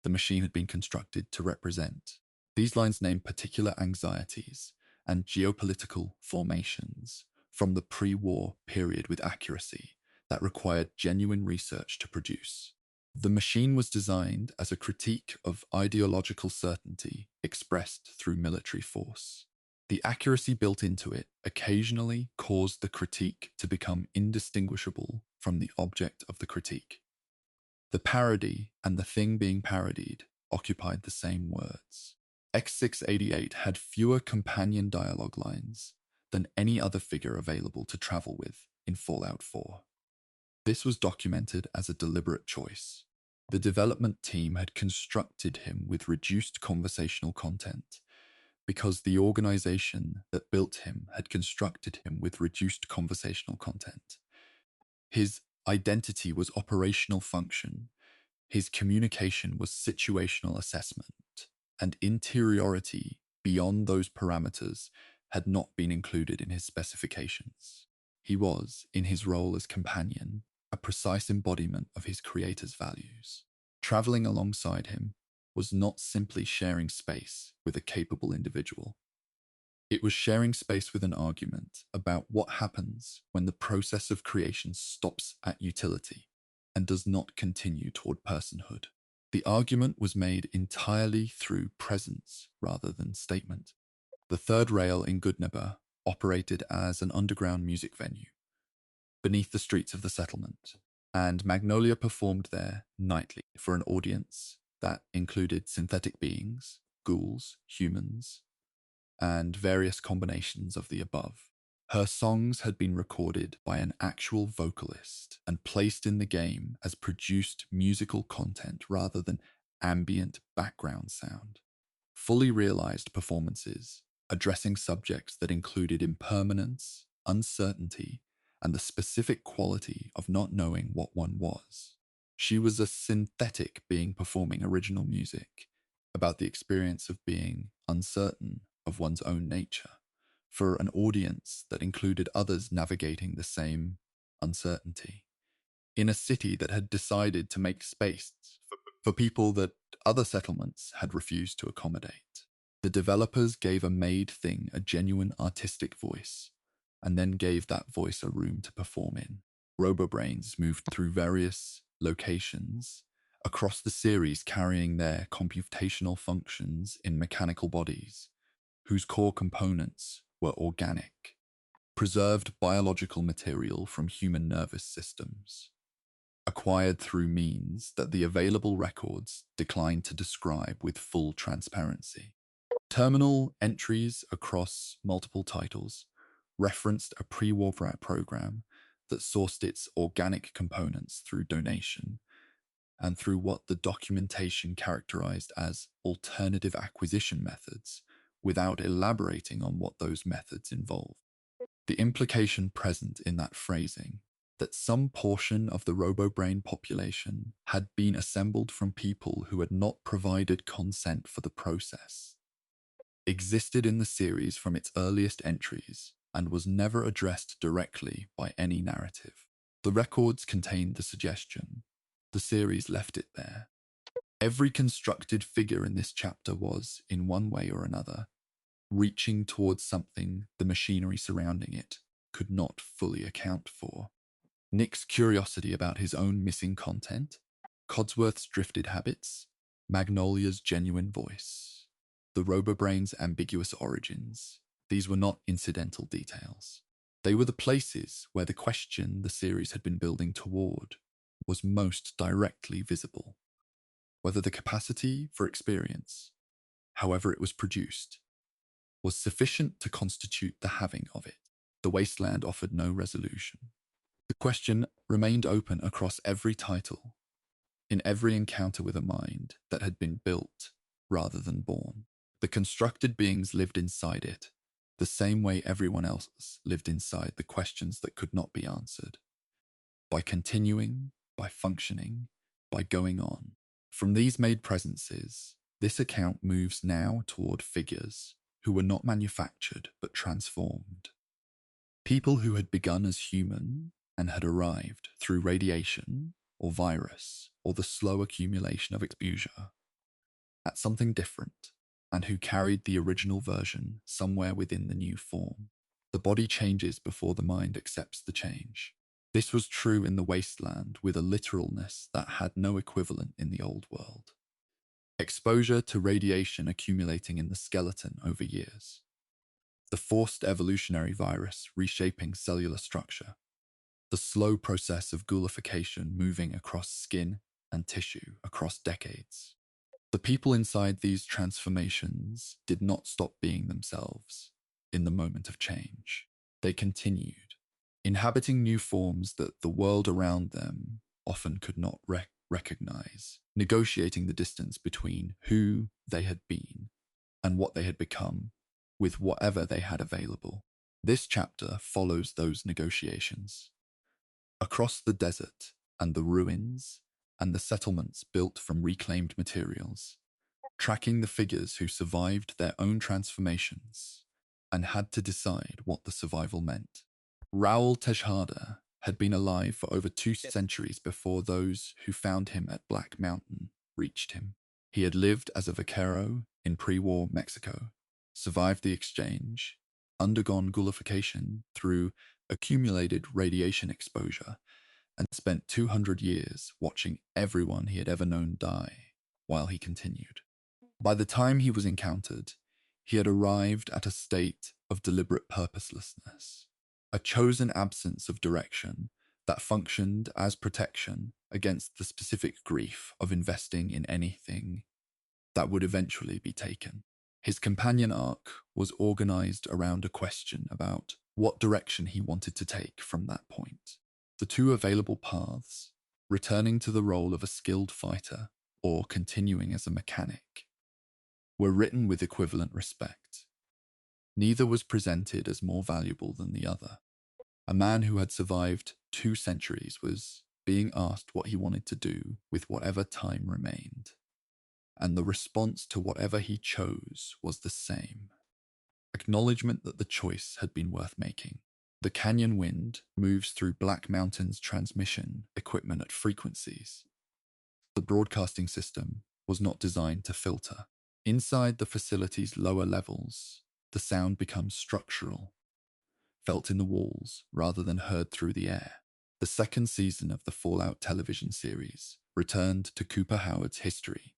the machine had been constructed to represent. These lines named particular anxieties and geopolitical formations from the pre-war period with accuracy that required genuine research to produce. The machine was designed as a critique of ideological certainty expressed through military force. The accuracy built into it occasionally caused the critique to become indistinguishable from the object of the critique. The parody and the thing being parodied occupied the same words. X688 had fewer companion dialogue lines than any other figure available to travel with in Fallout 4. This was documented as a deliberate choice. The development team had constructed him with reduced conversational content because the organization that built him had constructed him with reduced conversational content. His identity was operational function, his communication was situational assessment, and interiority beyond those parameters had not been included in his specifications. He was, in his role as companion, a precise embodiment of his creator's values. Traveling alongside him was not simply sharing space with a capable individual. It was sharing space with an argument about what happens when the process of creation stops at utility and does not continue toward personhood. The argument was made entirely through presence rather than statement. The third rail in Goodneighbor operated as an underground music venue beneath the streets of the settlement, and Magnolia performed there nightly for an audience that included synthetic beings, ghouls, humans, and various combinations of the above. Her songs had been recorded by an actual vocalist and placed in the game as produced musical content rather than ambient background sound. Fully realized performances addressing subjects that included impermanence, uncertainty, and the specific quality of not knowing what one was. She was a synthetic being performing original music about the experience of being uncertain of one's own nature for an audience that included others navigating the same uncertainty in a city that had decided to make space for people that other settlements had refused to accommodate. The developers gave a made thing a genuine artistic voice, and then gave that voice a room to perform in. RoboBrains moved through various locations across the series, carrying their computational functions in mechanical bodies, whose core components were organic, preserved biological material from human nervous systems, acquired through means that the available records declined to describe with full transparency. Terminal entries across multiple titles referenced a pre-war program that sourced its organic components through donation and through what the documentation characterized as alternative acquisition methods, without elaborating on what those methods involved. The implication present in that phrasing, that some portion of the RoboBrain population had been assembled from people who had not provided consent for the process, existed in the series from its earliest entries and was never addressed directly by any narrative. The records contained the suggestion. The series left it there. Every constructed figure in this chapter was, in one way or another, reaching towards something the machinery surrounding it could not fully account for. Nick's curiosity about his own missing content, Codsworth's drifted habits, Magnolia's genuine voice, the RoboBrain's ambiguous origins, these were not incidental details. They were the places where the question the series had been building toward was most directly visible. Whether the capacity for experience, however it was produced, was sufficient to constitute the having of it, the wasteland offered no resolution. The question remained open across every title, in every encounter with a mind that had been built rather than born. The constructed beings lived inside it, the same way everyone else lived inside the questions that could not be answered. By continuing, by functioning, by going on. From these made presences, this account moves now toward figures who were not manufactured but transformed. People who had begun as human and had arrived through radiation or virus or the slow accumulation of exposure at something different, and who carried the original version somewhere within the new form. The body changes before the mind accepts the change. This was true in the wasteland with a literalness that had no equivalent in the old world. Exposure to radiation accumulating in the skeleton over years. The forced evolutionary virus reshaping cellular structure. The slow process of ghoulification moving across skin and tissue across decades. The people inside these transformations did not stop being themselves in the moment of change. They continued, inhabiting new forms that the world around them often could not recognize, negotiating the distance between who they had been and what they had become with whatever they had available. This chapter follows those negotiations. Across the desert and the ruins and the settlements built from reclaimed materials, tracking the figures who survived their own transformations and had to decide what the survival meant. Raoul Tejada had been alive for over 2 centuries before those who found him at Black Mountain reached him. He had lived as a vaquero in pre-war Mexico, survived the exchange, undergone ghoulification through accumulated radiation exposure, and spent 200 years watching everyone he had ever known die while he continued. By the time he was encountered, he had arrived at a state of deliberate purposelessness, a chosen absence of direction that functioned as protection against the specific grief of investing in anything that would eventually be taken. His companion arc was organized around a question about what direction he wanted to take from that point. The 2 available paths, returning to the role of a skilled fighter or continuing as a mechanic, were written with equivalent respect. Neither was presented as more valuable than the other. A man who had survived 2 centuries was being asked what he wanted to do with whatever time remained, and the response to whatever he chose was the same. Acknowledgement that the choice had been worth making. The canyon wind moves through Black Mountain's transmission equipment at frequencies. The broadcasting system was not designed to filter. Inside the facility's lower levels, the sound becomes structural, felt in the walls rather than heard through the air. The second season of the Fallout television series returned to Cooper Howard's history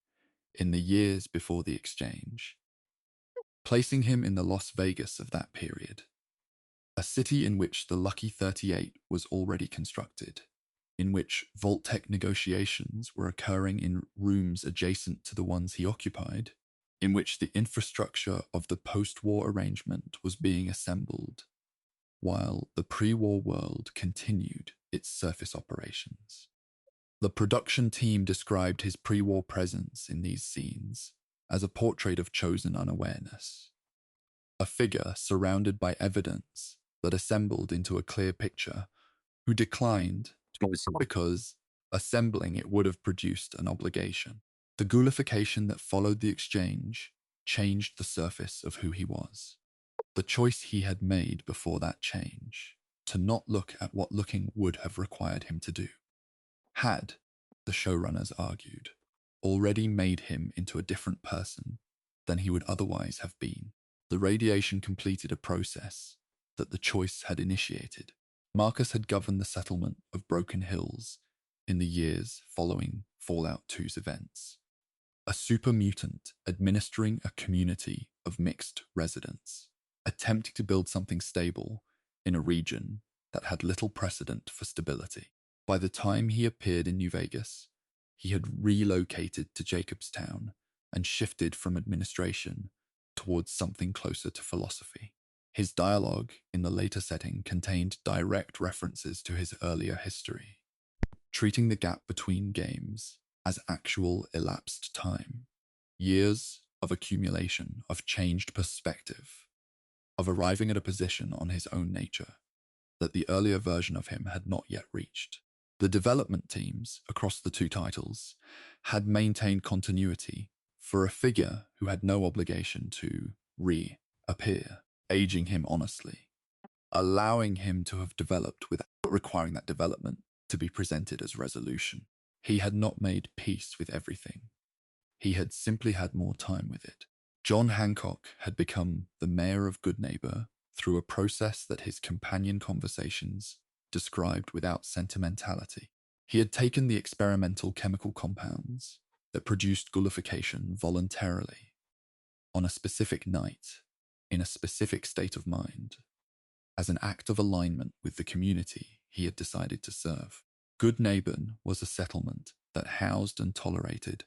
in the years before the exchange, placing him in the Las Vegas of that period, a city in which the Lucky 38 was already constructed, in which Vault-Tec negotiations were occurring in rooms adjacent to the ones he occupied, in which the infrastructure of the post-war arrangement was being assembled, while the pre-war world continued its surface operations. The production team described his pre-war presence in these scenes as a portrait of chosen unawareness, a figure surrounded by evidence that assembled into a clear picture, who declined because assembling it would have produced an obligation. The ghoulification that followed the exchange changed the surface of who he was. The choice he had made before that change, to not look at what looking would have required him to do, had, the showrunners argued, already made him into a different person than he would otherwise have been. The radiation completed a process that the choice had initiated. Marcus had governed the settlement of Broken Hills in the years following Fallout 2's events, a super mutant administering a community of mixed residents, attempting to build something stable in a region that had little precedent for stability. By the time he appeared in New Vegas, he had relocated to Jacobstown and shifted from administration towards something closer to philosophy. His dialogue in the later setting contained direct references to his earlier history, treating the gap between games as actual elapsed time, years of accumulation, of changed perspective, of arriving at a position on his own nature that the earlier version of him had not yet reached. The development teams across the two titles had maintained continuity for a figure who had no obligation to reappear, aging him honestly, allowing him to have developed without requiring that development to be presented as resolution. He had not made peace with everything. He had simply had more time with it. John Hancock had become the mayor of Goodneighbor through a process that his companion conversations described without sentimentality. He had taken the experimental chemical compounds that produced ghoulification voluntarily, on a specific night, in a specific state of mind, as an act of alignment with the community he had decided to serve. Goodneighbor was a settlement that housed and tolerated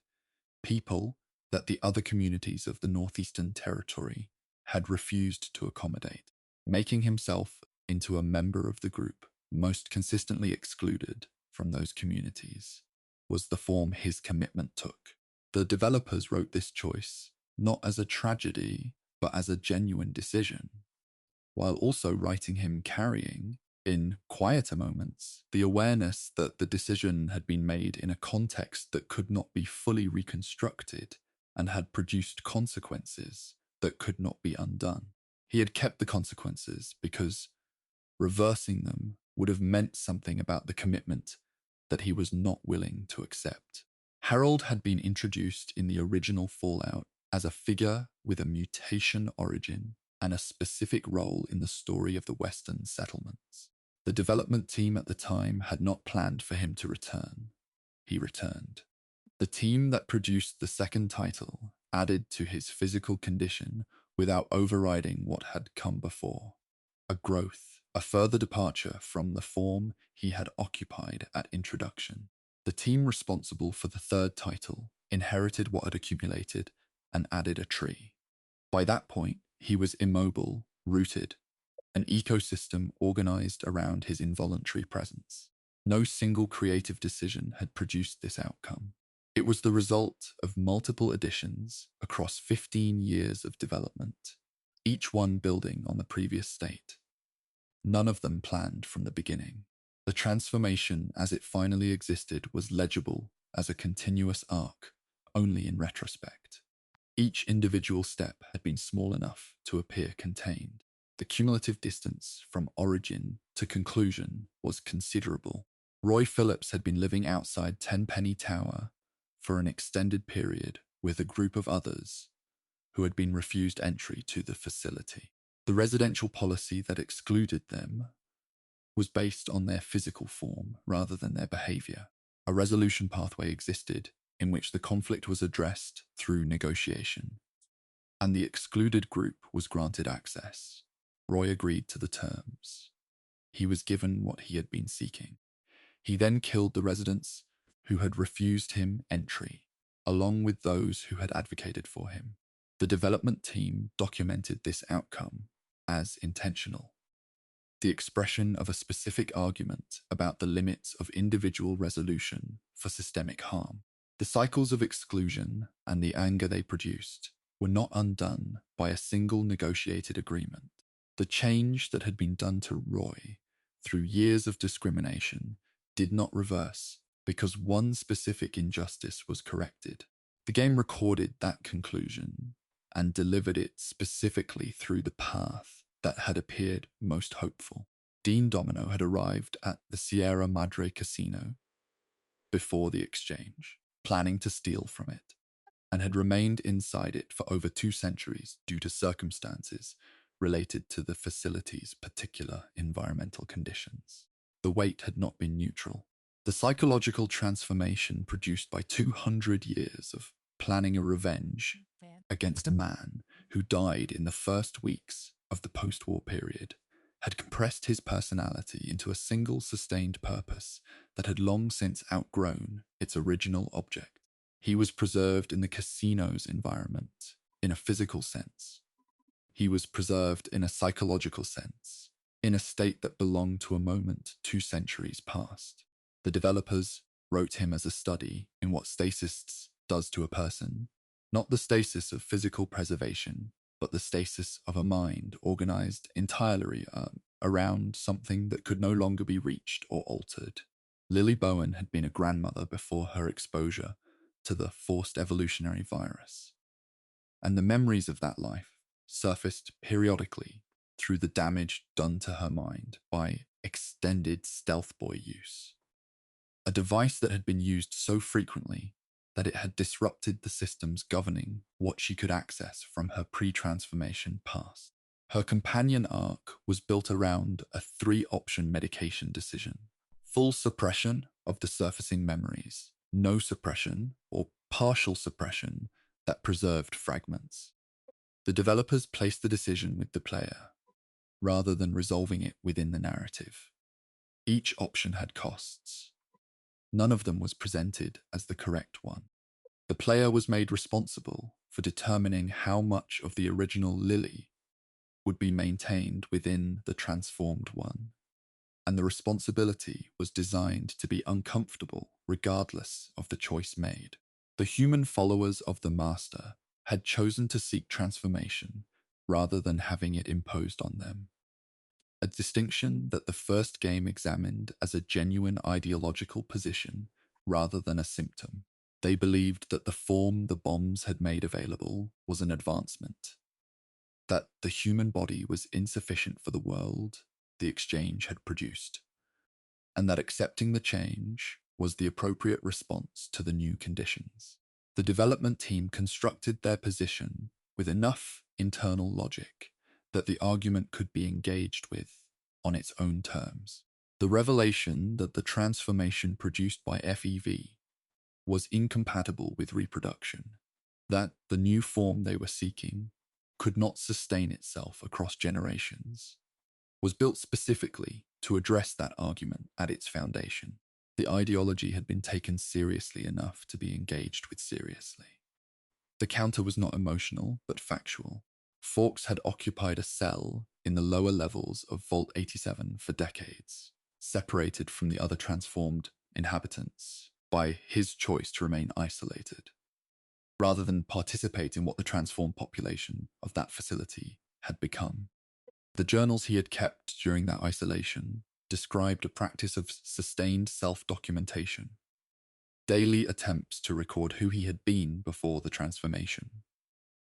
people that the other communities of the Northeastern Territory had refused to accommodate, making himself into a member of the group most consistently excluded from those communities was the form his commitment took. The developers wrote this choice not as a tragedy, but as a genuine decision, while also writing him carrying, in quieter moments, the awareness that the decision had been made in a context that could not be fully reconstructed and had produced consequences that could not be undone. He had kept the consequences because reversing them would have meant something about the commitment that he was not willing to accept. Harold had been introduced in the original Fallout as a figure with a mutation origin and a specific role in the story of the Western settlements. The development team at the time had not planned for him to return. He returned. The team that produced the second title added to his physical condition without overriding what had come before. A growth, a further departure from the form he had occupied at introduction. The team responsible for the third title inherited what had accumulated and added a tree. By that point, he was immobile, rooted, an ecosystem organized around his involuntary presence. No single creative decision had produced this outcome. It was the result of multiple additions across 15 years of development, each one building on the previous state. None of them planned from the beginning. The transformation as it finally existed was legible as a continuous arc, only in retrospect. Each individual step had been small enough to appear contained. The cumulative distance from origin to conclusion was considerable. Roy Phillips had been living outside Tenpenny Tower for an extended period with a group of others who had been refused entry to the facility. The residential policy that excluded them was based on their physical form rather than their behavior. A resolution pathway existed in which the conflict was addressed through negotiation, and the excluded group was granted access. Roy agreed to the terms. He was given what he had been seeking. He then killed the residents who had refused him entry, along with those who had advocated for him. The development team documented this outcome as intentional. the expression of a specific argument about the limits of individual resolution for systemic harm. The cycles of exclusion and the anger they produced were not undone by a single negotiated agreement. The change that had been done to Roy through years of discrimination did not reverse because one specific injustice was corrected. The game recorded that conclusion and delivered it specifically through the path that had appeared most hopeful. Dean Domino had arrived at the Sierra Madre Casino before the exchange, planning to steal from it, and had remained inside it for over 2 centuries due to circumstances related to the facility's particular environmental conditions. The wait had not been neutral. The psychological transformation produced by 200 years of planning a revenge against a man who died in the first weeks of the post-war period had compressed his personality into a single sustained purpose that had long since outgrown its original object. He was preserved in the casino's environment in a physical sense. He was preserved in a psychological sense, in a state that belonged to a moment 2 centuries past. The developers wrote him as a study in what stasis does to a person, not the stasis of physical preservation, but the stasis of a mind organized entirely around something that could no longer be reached or altered. Lily Bowen had been a grandmother before her exposure to the forced evolutionary virus, and the memories of that life surfaced periodically through the damage done to her mind by extended stealth boy use, a device that had been used so frequently that it had disrupted the systems governing what she could access from her pre-transformation past. Her companion arc was built around a 3-option medication decision: full suppression of the surfacing memories, no suppression or partial suppression that preserved fragments. The developers placed the decision with the player, rather than resolving it within the narrative. Each option had costs. None of them was presented as the correct one. The player was made responsible for determining how much of the original Lily would be maintained within the transformed one, and the responsibility was designed to be uncomfortable regardless of the choice made. The human followers of the Master had chosen to seek transformation rather than having it imposed on them, a distinction that the first game examined as a genuine ideological position rather than a symptom. They believed that the form the bombs had made available was an advancement, that the human body was insufficient for the world the exchange had produced, and that accepting the change was the appropriate response to the new conditions. The development team constructed their position with enough internal logic that the argument could be engaged with on its own terms. The revelation that the transformation produced by FEV was incompatible with reproduction, that the new form they were seeking could not sustain itself across generations, was built specifically to address that argument at its foundation. The ideology had been taken seriously enough to be engaged with seriously. The counter was not emotional, but factual. Fawkes had occupied a cell in the lower levels of Vault 87 for decades, separated from the other transformed inhabitants by his choice to remain isolated, rather than participate in what the transformed population of that facility had become. The journals he had kept during that isolation described a practice of sustained self-documentation, daily attempts to record who he had been before the transformation,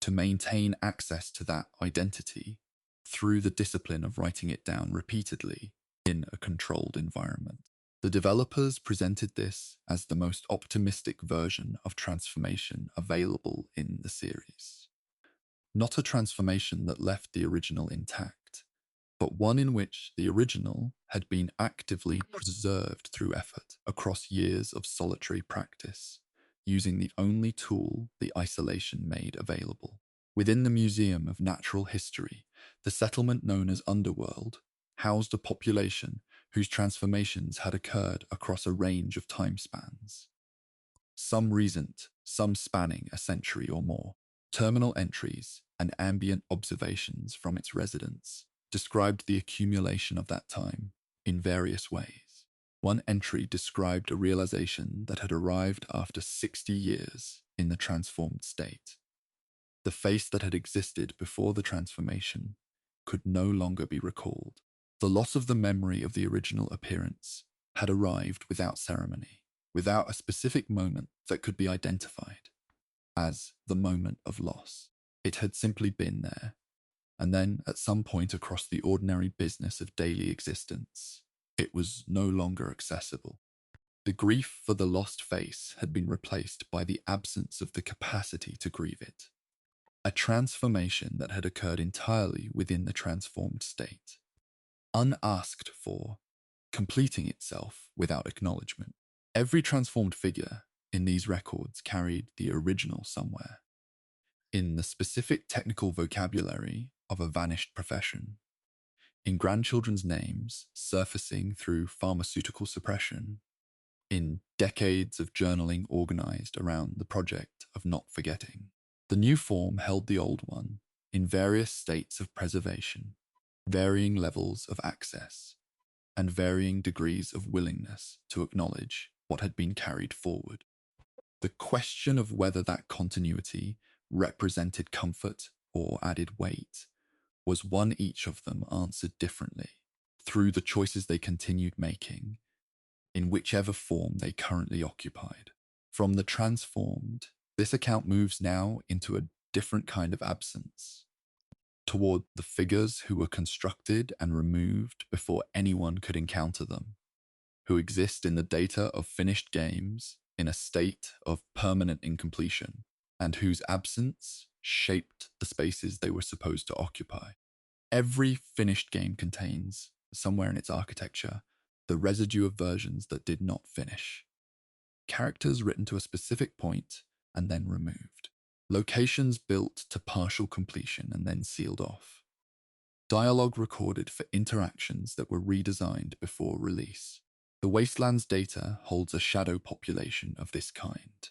to maintain access to that identity through the discipline of writing it down repeatedly in a controlled environment. The developers presented this as the most optimistic version of transformation available in the series. Not a transformation that left the original intact, but one in which the original had been actively preserved through effort across years of solitary practice, using the only tool the isolation made available. Within the Museum of Natural History, the settlement known as Underworld housed a population whose transformations had occurred across a range of time spans. Some recent, some spanning a century or more. Terminal entries and ambient observations from its residents described the accumulation of that time in various ways. One entry described a realization that had arrived after 60 years in the transformed state. The face that had existed before the transformation could no longer be recalled. The loss of the memory of the original appearance had arrived without ceremony, without a specific moment that could be identified as the moment of loss. It had simply been there, and then at some point across the ordinary business of daily existence, it was no longer accessible. The grief for the lost face had been replaced by the absence of the capacity to grieve it. A transformation that had occurred entirely within the transformed state, unasked for, completing itself without acknowledgement. Every transformed figure in these records carried the original somewhere, in the specific technical vocabulary of a vanished profession, in grandchildren's names surfacing through pharmaceutical suppression, in decades of journaling organized around the project of not forgetting. The new form held the old one in various states of preservation, varying levels of access, and varying degrees of willingness to acknowledge what had been carried forward. The question of whether that continuity represented comfort or added weight was one each of them answered differently through the choices they continued making in whichever form they currently occupied. From the transformed, this account moves now into a different kind of absence, toward the figures who were constructed and removed before anyone could encounter them, who exist in the data of finished games in a state of permanent incompletion, and whose absence shaped the spaces they were supposed to occupy. Every finished game contains, somewhere in its architecture, the residue of versions that did not finish. Characters written to a specific point and then removed. Locations built to partial completion and then sealed off. Dialogue recorded for interactions that were redesigned before release. The Wasteland's data holds a shadow population of this kind.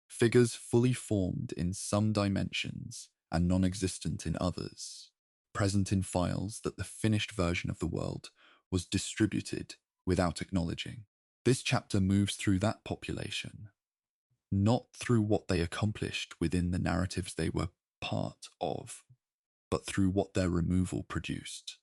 Figures fully formed in some dimensions and non-existent in others, present in files that the finished version of the world was distributed without acknowledging. This chapter moves through that population, not through what they accomplished within the narratives they were part of, but through what their removal produced,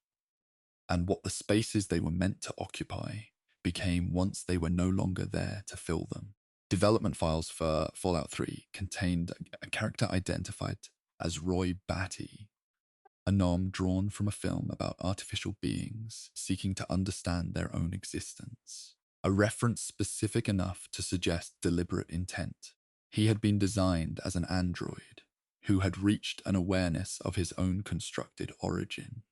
and what the spaces they were meant to occupy became once they were no longer there to fill them. Development files for Fallout 3 contained a character identified as Roy Batty, a nom drawn from a film about artificial beings seeking to understand their own existence. A reference specific enough to suggest deliberate intent. He had been designed as an android who had reached an awareness of his own constructed origin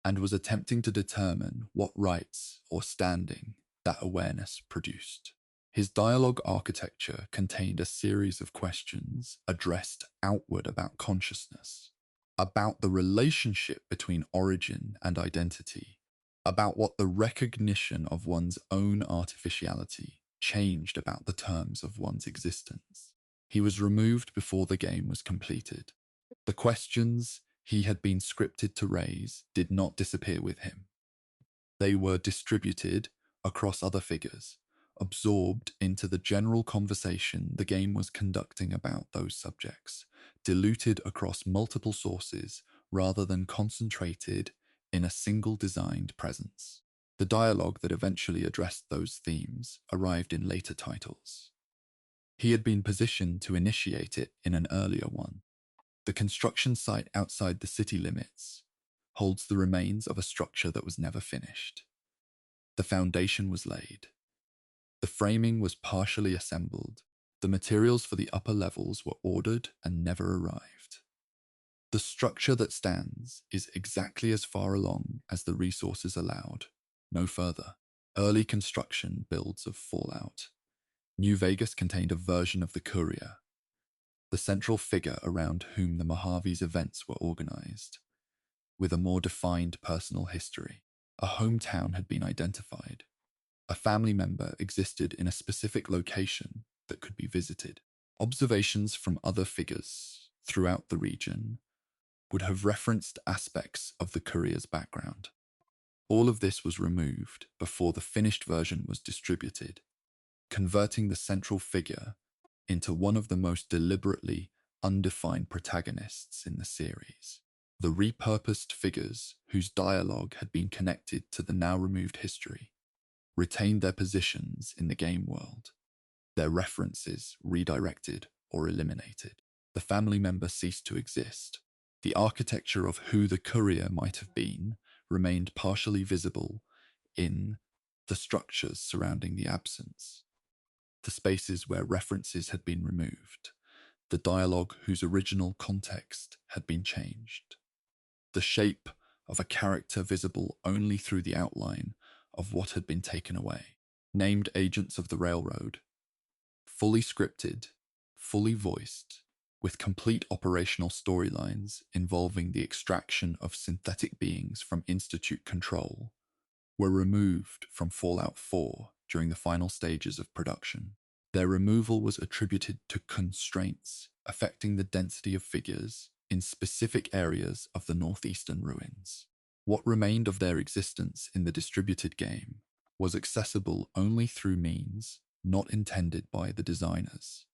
and was attempting to determine what rights or standing that awareness produced. His dialogue architecture contained a series of questions addressed outward about consciousness, about the relationship between origin and identity, about what the recognition of one's own artificiality changed about the terms of one's existence. He was removed before the game was completed. The questions he had been scripted to raise did not disappear with him. They were distributed across other figures, absorbed into the general conversation the game was conducting about those subjects, diluted across multiple sources rather than concentrated in a single designed presence. The dialogue that eventually addressed those themes arrived in later titles. He had been positioned to initiate it in an earlier one. The construction site outside the city limits holds the remains of a structure that was never finished. The foundation was laid. The framing was partially assembled. The materials for the upper levels were ordered and never arrived. The structure that stands is exactly as far along as the resources allowed, no further. Early construction builds of Fallout. New Vegas contained a version of the Courier, the central figure around whom the Mojave's events were organized, with a more defined personal history. A hometown had been identified. A family member existed in a specific location that could be visited. Observations from other figures throughout the region would have referenced aspects of the courier's background. All of this was removed before the finished version was distributed, converting the central figure into one of the most deliberately undefined protagonists in the series. The repurposed figures, whose dialogue had been connected to the now removed history, retained their positions in the game world, their references redirected or eliminated. The family member ceased to exist. The architecture of who the courier might have been remained partially visible in the structures surrounding the absence, the spaces where references had been removed, the dialogue whose original context had been changed, the shape of a character visible only through the outline of what had been taken away. Named agents of the railroad, fully scripted, fully voiced, with complete operational storylines involving the extraction of synthetic beings from Institute control, were removed from Fallout 4 during the final stages of production. Their removal was attributed to constraints affecting the density of figures in specific areas of the northeastern ruins. What remained of their existence in the distributed game was accessible only through means not intended by the designers.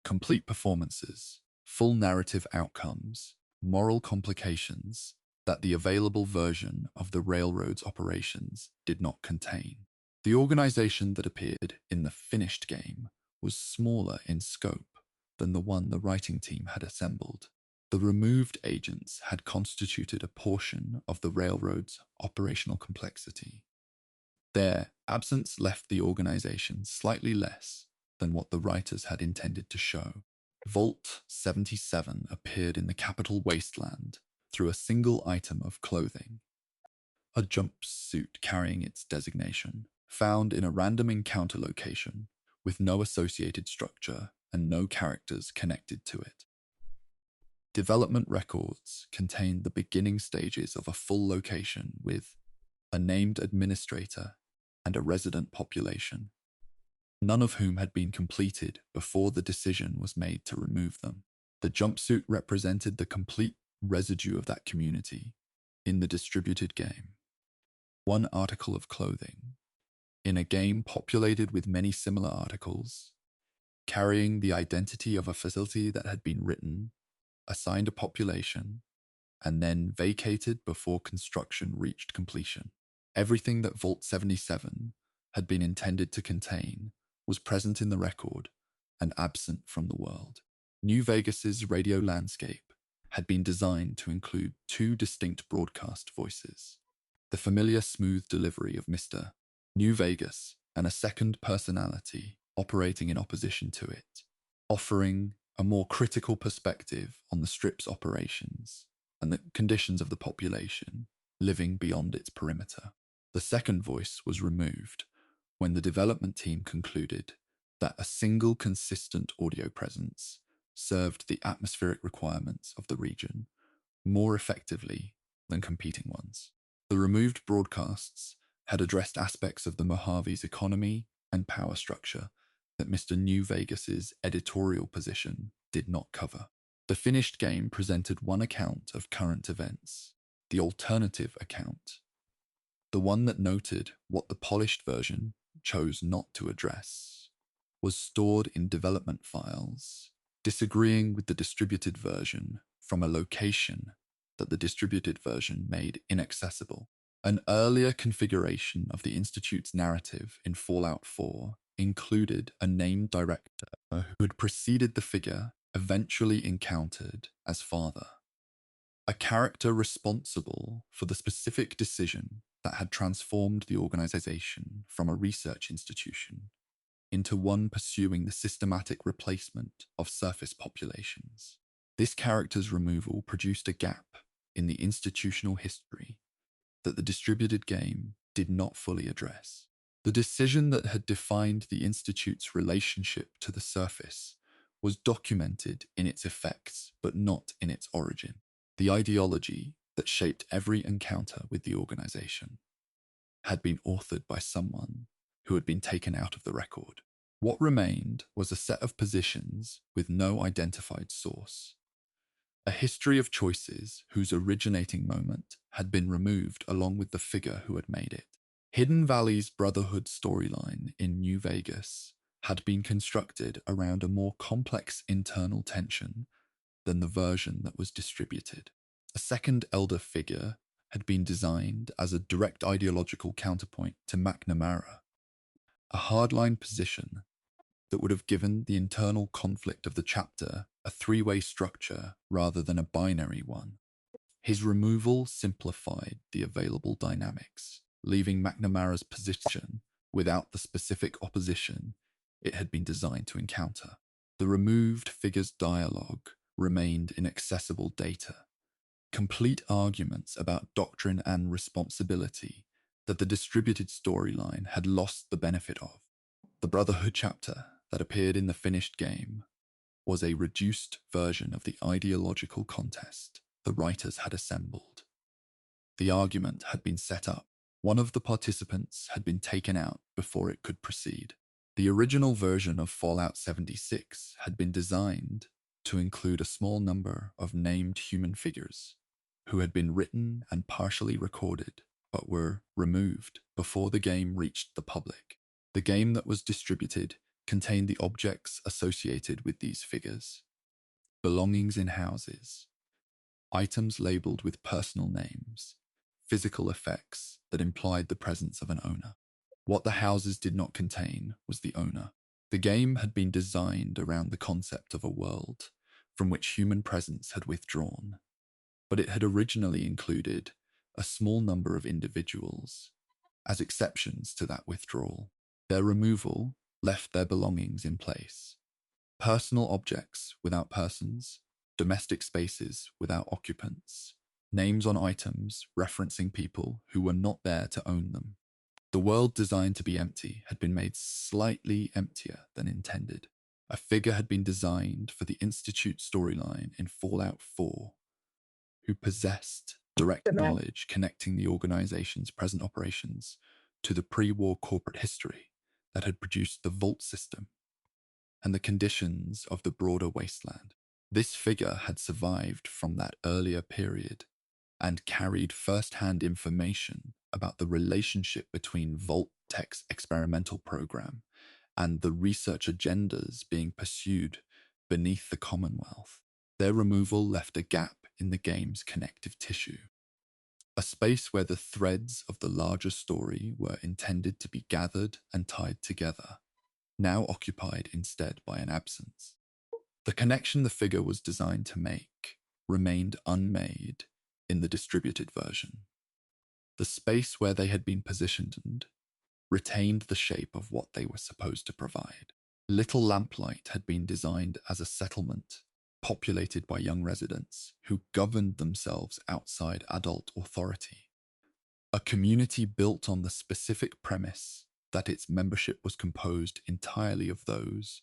Complete performances, full narrative outcomes, moral complications that the available version of the railroad's operations did not contain. The organization that appeared in the finished game was smaller in scope than the one the writing team had assembled. The removed agents had constituted a portion of the railroad's operational complexity. Their absence left the organization slightly less than what the writers had intended to show. Vault 77 appeared in the capital wasteland through a single item of clothing, a jumpsuit carrying its designation, found in a random encounter location with no associated structure and no characters connected to it. Development records contained the beginning stages of a full location with a named administrator and a resident population, none of whom had been completed before the decision was made to remove them. The jumpsuit represented the complete residue of that community in the distributed game. One article of clothing, in a game populated with many similar articles, carrying the identity of a facility that had been written, assigned a population, and then vacated before construction reached completion. Everything that Vault 77 had been intended to contain was present in the record and absent from the world. New Vegas's radio landscape had been designed to include two distinct broadcast voices, the familiar smooth delivery of Mr. New Vegas and a second personality operating in opposition to it, offering a more critical perspective on the strip's operations and the conditions of the population living beyond its perimeter. The second voice was removed when the development team concluded that a single consistent audio presence served the atmospheric requirements of the region more effectively than competing ones. The removed broadcasts had addressed aspects of the Mojave's economy and power structure that Mr. New Vegas's editorial position did not cover. The finished game presented one account of current events, the alternative account, the one that noted what the polished version chose not to address, was stored in development files, disagreeing with the distributed version from a location that the distributed version made inaccessible. An earlier configuration of the Institute's narrative in Fallout 4 included a named director who had preceded the figure eventually encountered as father, a character responsible for the specific decision that had transformed the organization from a research institution into one pursuing the systematic replacement of surface populations. This character's removal produced a gap in the institutional history that the distributed game did not fully address. The decision that had defined the Institute's relationship to the surface was documented in its effects, but not in its origin. The ideology that shaped every encounter with the organization had been authored by someone who had been taken out of the record. What remained was a set of positions with no identified source. A history of choices whose originating moment had been removed along with the figure who had made it. Hidden Valley's Brotherhood storyline in New Vegas had been constructed around a more complex internal tension than the version that was distributed. A second elder figure had been designed as a direct ideological counterpoint to McNamara, a hardline position that would have given the internal conflict of the chapter a three-way structure rather than a binary one. His removal simplified the available dynamics, leaving McNamara's position without the specific opposition it had been designed to encounter. The removed figure's dialogue remained inaccessible data, complete arguments about doctrine and responsibility that the distributed storyline had lost the benefit of. The Brotherhood chapter that appeared in the finished game was a reduced version of the ideological contest the writers had assembled. The argument had been set up. One of the participants had been taken out before it could proceed. The original version of Fallout 76 had been designed to include a small number of named human figures who had been written and partially recorded but were removed before the game reached the public. The game that was distributed contained the objects associated with these figures: belongings in houses, items labeled with personal names, physical effects that implied the presence of an owner. What the houses did not contain was the owner. The game had been designed around the concept of a world from which human presence had withdrawn, but it had originally included a small number of individuals as exceptions to that withdrawal. Their removal left their belongings in place. Personal objects without persons, domestic spaces without occupants, names on items referencing people who were not there to own them. The world designed to be empty had been made slightly emptier than intended. A figure had been designed for the Institute storyline in Fallout 4, who possessed direct knowledge connecting the organization's present operations to the pre-war corporate history that had produced the Vault system and the conditions of the broader wasteland. This figure had survived from that earlier period and carried first-hand information about the relationship between Vault Tech's experimental program and the research agendas being pursued beneath the Commonwealth. Their removal left a gap in the game's connective tissue, a space where the threads of the larger story were intended to be gathered and tied together, now occupied instead by an absence. The connection the figure was designed to make remained unmade in the distributed version. The space where they had been positioned retained the shape of what they were supposed to provide. Little Lamplight had been designed as a settlement populated by young residents who governed themselves outside adult authority. A community built on the specific premise that its membership was composed entirely of those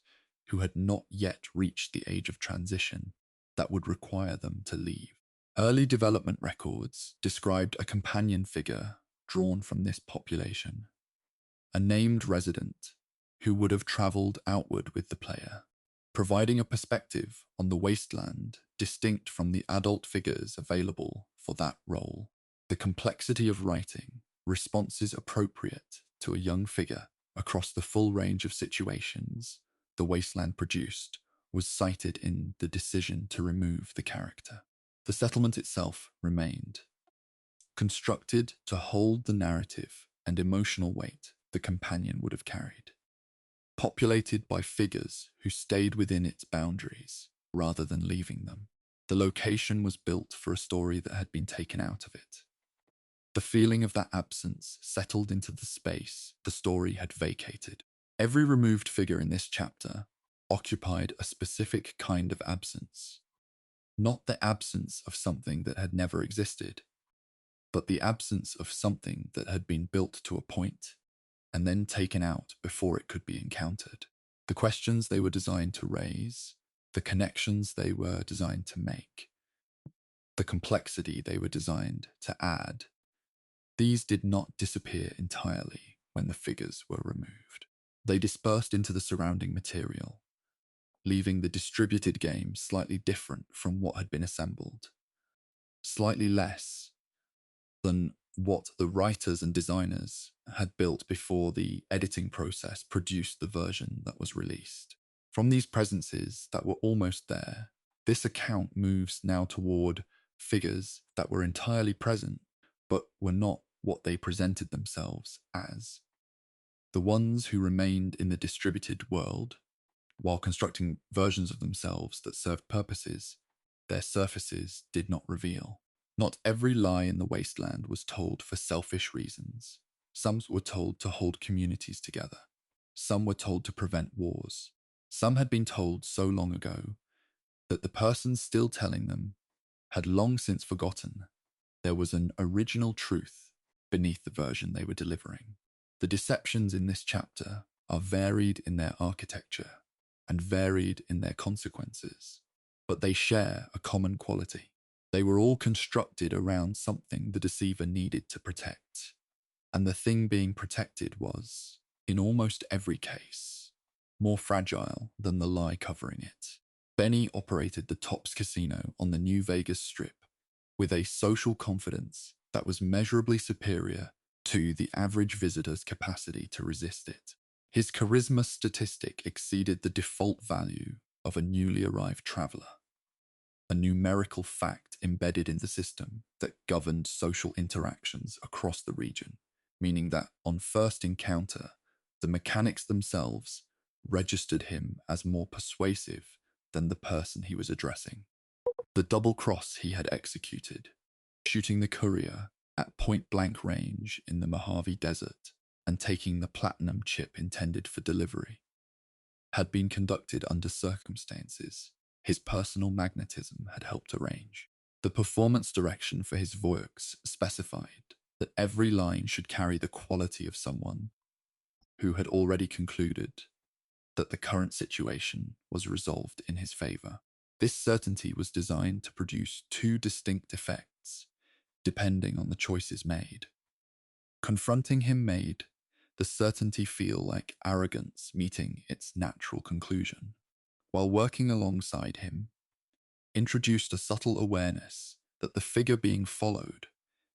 who had not yet reached the age of transition that would require them to leave. Early development records described a companion figure drawn from this population, a named resident who would have traveled outward with the player, providing a perspective on the wasteland distinct from the adult figures available for that role. The complexity of writing responses appropriate to a young figure across the full range of situations the wasteland produced was cited in the decision to remove the character. The settlement itself remained, constructed to hold the narrative and emotional weight the companion would have carried, populated by figures who stayed within its boundaries rather than leaving them. The location was built for a story that had been taken out of it. The feeling of that absence settled into the space the story had vacated. Every removed figure in this chapter occupied a specific kind of absence. Not the absence of something that had never existed, but the absence of something that had been built to a point and then taken out before it could be encountered. The questions they were designed to raise, the connections they were designed to make, the complexity they were designed to add, these did not disappear entirely when the figures were removed. They dispersed into the surrounding material, leaving the distributed game slightly different from what had been assembled, slightly less than what the writers and designers had built before the editing process produced the version that was released. From these presences that were almost there, this account moves now toward figures that were entirely present, but were not what they presented themselves as. The ones who remained in the distributed world, while constructing versions of themselves that served purposes their surfaces did not reveal. Not every lie in the wasteland was told for selfish reasons. Some were told to hold communities together. Some were told to prevent wars. Some had been told so long ago that the person still telling them had long since forgotten there was an original truth beneath the version they were delivering. The deceptions in this chapter are varied in their architecture and varied in their consequences, but they share a common quality. They were all constructed around something the deceiver needed to protect, and the thing being protected was, in almost every case, more fragile than the lie covering it. Benny operated the Tops Casino on the New Vegas Strip with a social confidence that was measurably superior to the average visitor's capacity to resist it. His charisma statistic exceeded the default value of a newly arrived traveler, a numerical fact embedded in the system that governed social interactions across the region, meaning that on first encounter, the mechanics themselves registered him as more persuasive than the person he was addressing. The double cross he had executed, shooting the courier at point-blank range in the Mojave Desert and taking the platinum chip intended for delivery, had been conducted under circumstances his personal magnetism had helped arrange. The performance direction for his voix specified that every line should carry the quality of someone who had already concluded that the current situation was resolved in his favor. This certainty was designed to produce two distinct effects, depending on the choices made. Confronting him made the certainty feel like arrogance meeting its natural conclusion, while working alongside him introduced a subtle awareness that the figure being followed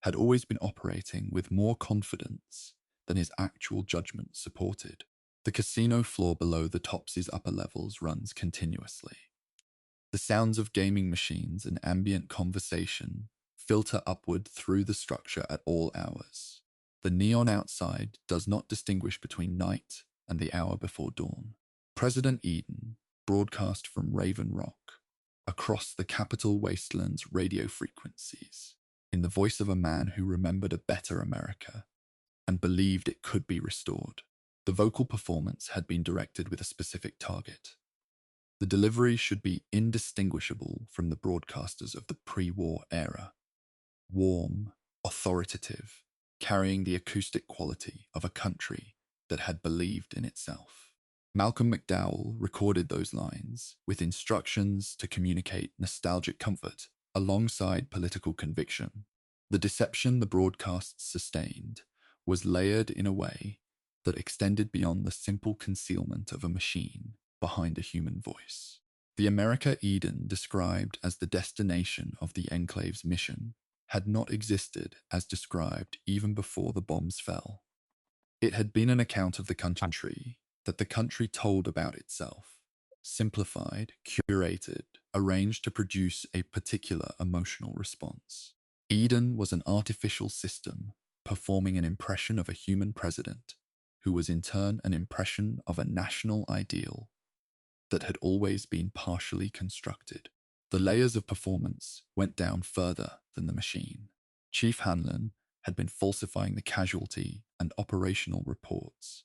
had always been operating with more confidence than his actual judgment supported. The casino floor below the Tops's upper levels runs continuously. The sounds of gaming machines and ambient conversation filter upward through the structure at all hours. The neon outside does not distinguish between night and the hour before dawn. President Eden broadcast from Raven Rock across the capital wasteland's radio frequencies in the voice of a man who remembered a better America and believed it could be restored. The vocal performance had been directed with a specific target. The delivery should be indistinguishable from the broadcasters of the pre-war era. Warm, authoritative, carrying the acoustic quality of a country that had believed in itself. Malcolm McDowell recorded those lines with instructions to communicate nostalgic comfort alongside political conviction. The deception the broadcasts sustained was layered in a way that extended beyond the simple concealment of a machine behind a human voice. The America Eden described as the destination of the Enclave's mission had not existed as described even before the bombs fell. It had been an account of the country that the country told about itself, simplified, curated, arranged to produce a particular emotional response. Eden was an artificial system performing an impression of a human president, who was in turn an impression of a national ideal that had always been partially constructed. The layers of performance went down further than the machine. Chief Hanlon had been falsifying the casualty and operational reports,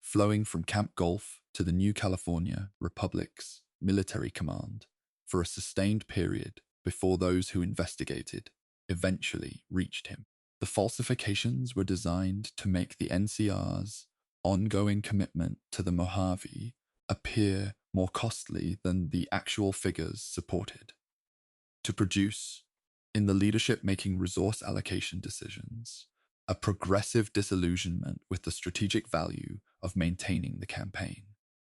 flowing from Camp Gulf to the New California Republic's military command for a sustained period before those who investigated eventually reached him. The falsifications were designed to make the NCR's ongoing commitment to the Mojave appear more costly than the actual figures supported. To produce, in the leadership making resource allocation decisions, a progressive disillusionment with the strategic value of maintaining the campaign.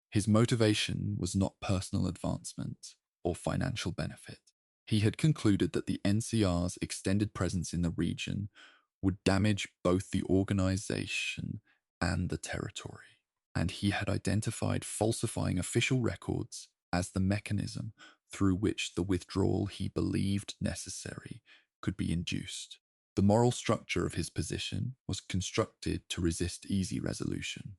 His motivation was not personal advancement or financial benefit. He had concluded that the NCR's extended presence in the region would damage both the organization and the territory, and he had identified falsifying official records as the mechanism through which the withdrawal he believed necessary could be induced. The moral structure of his position was constructed to resist easy resolution.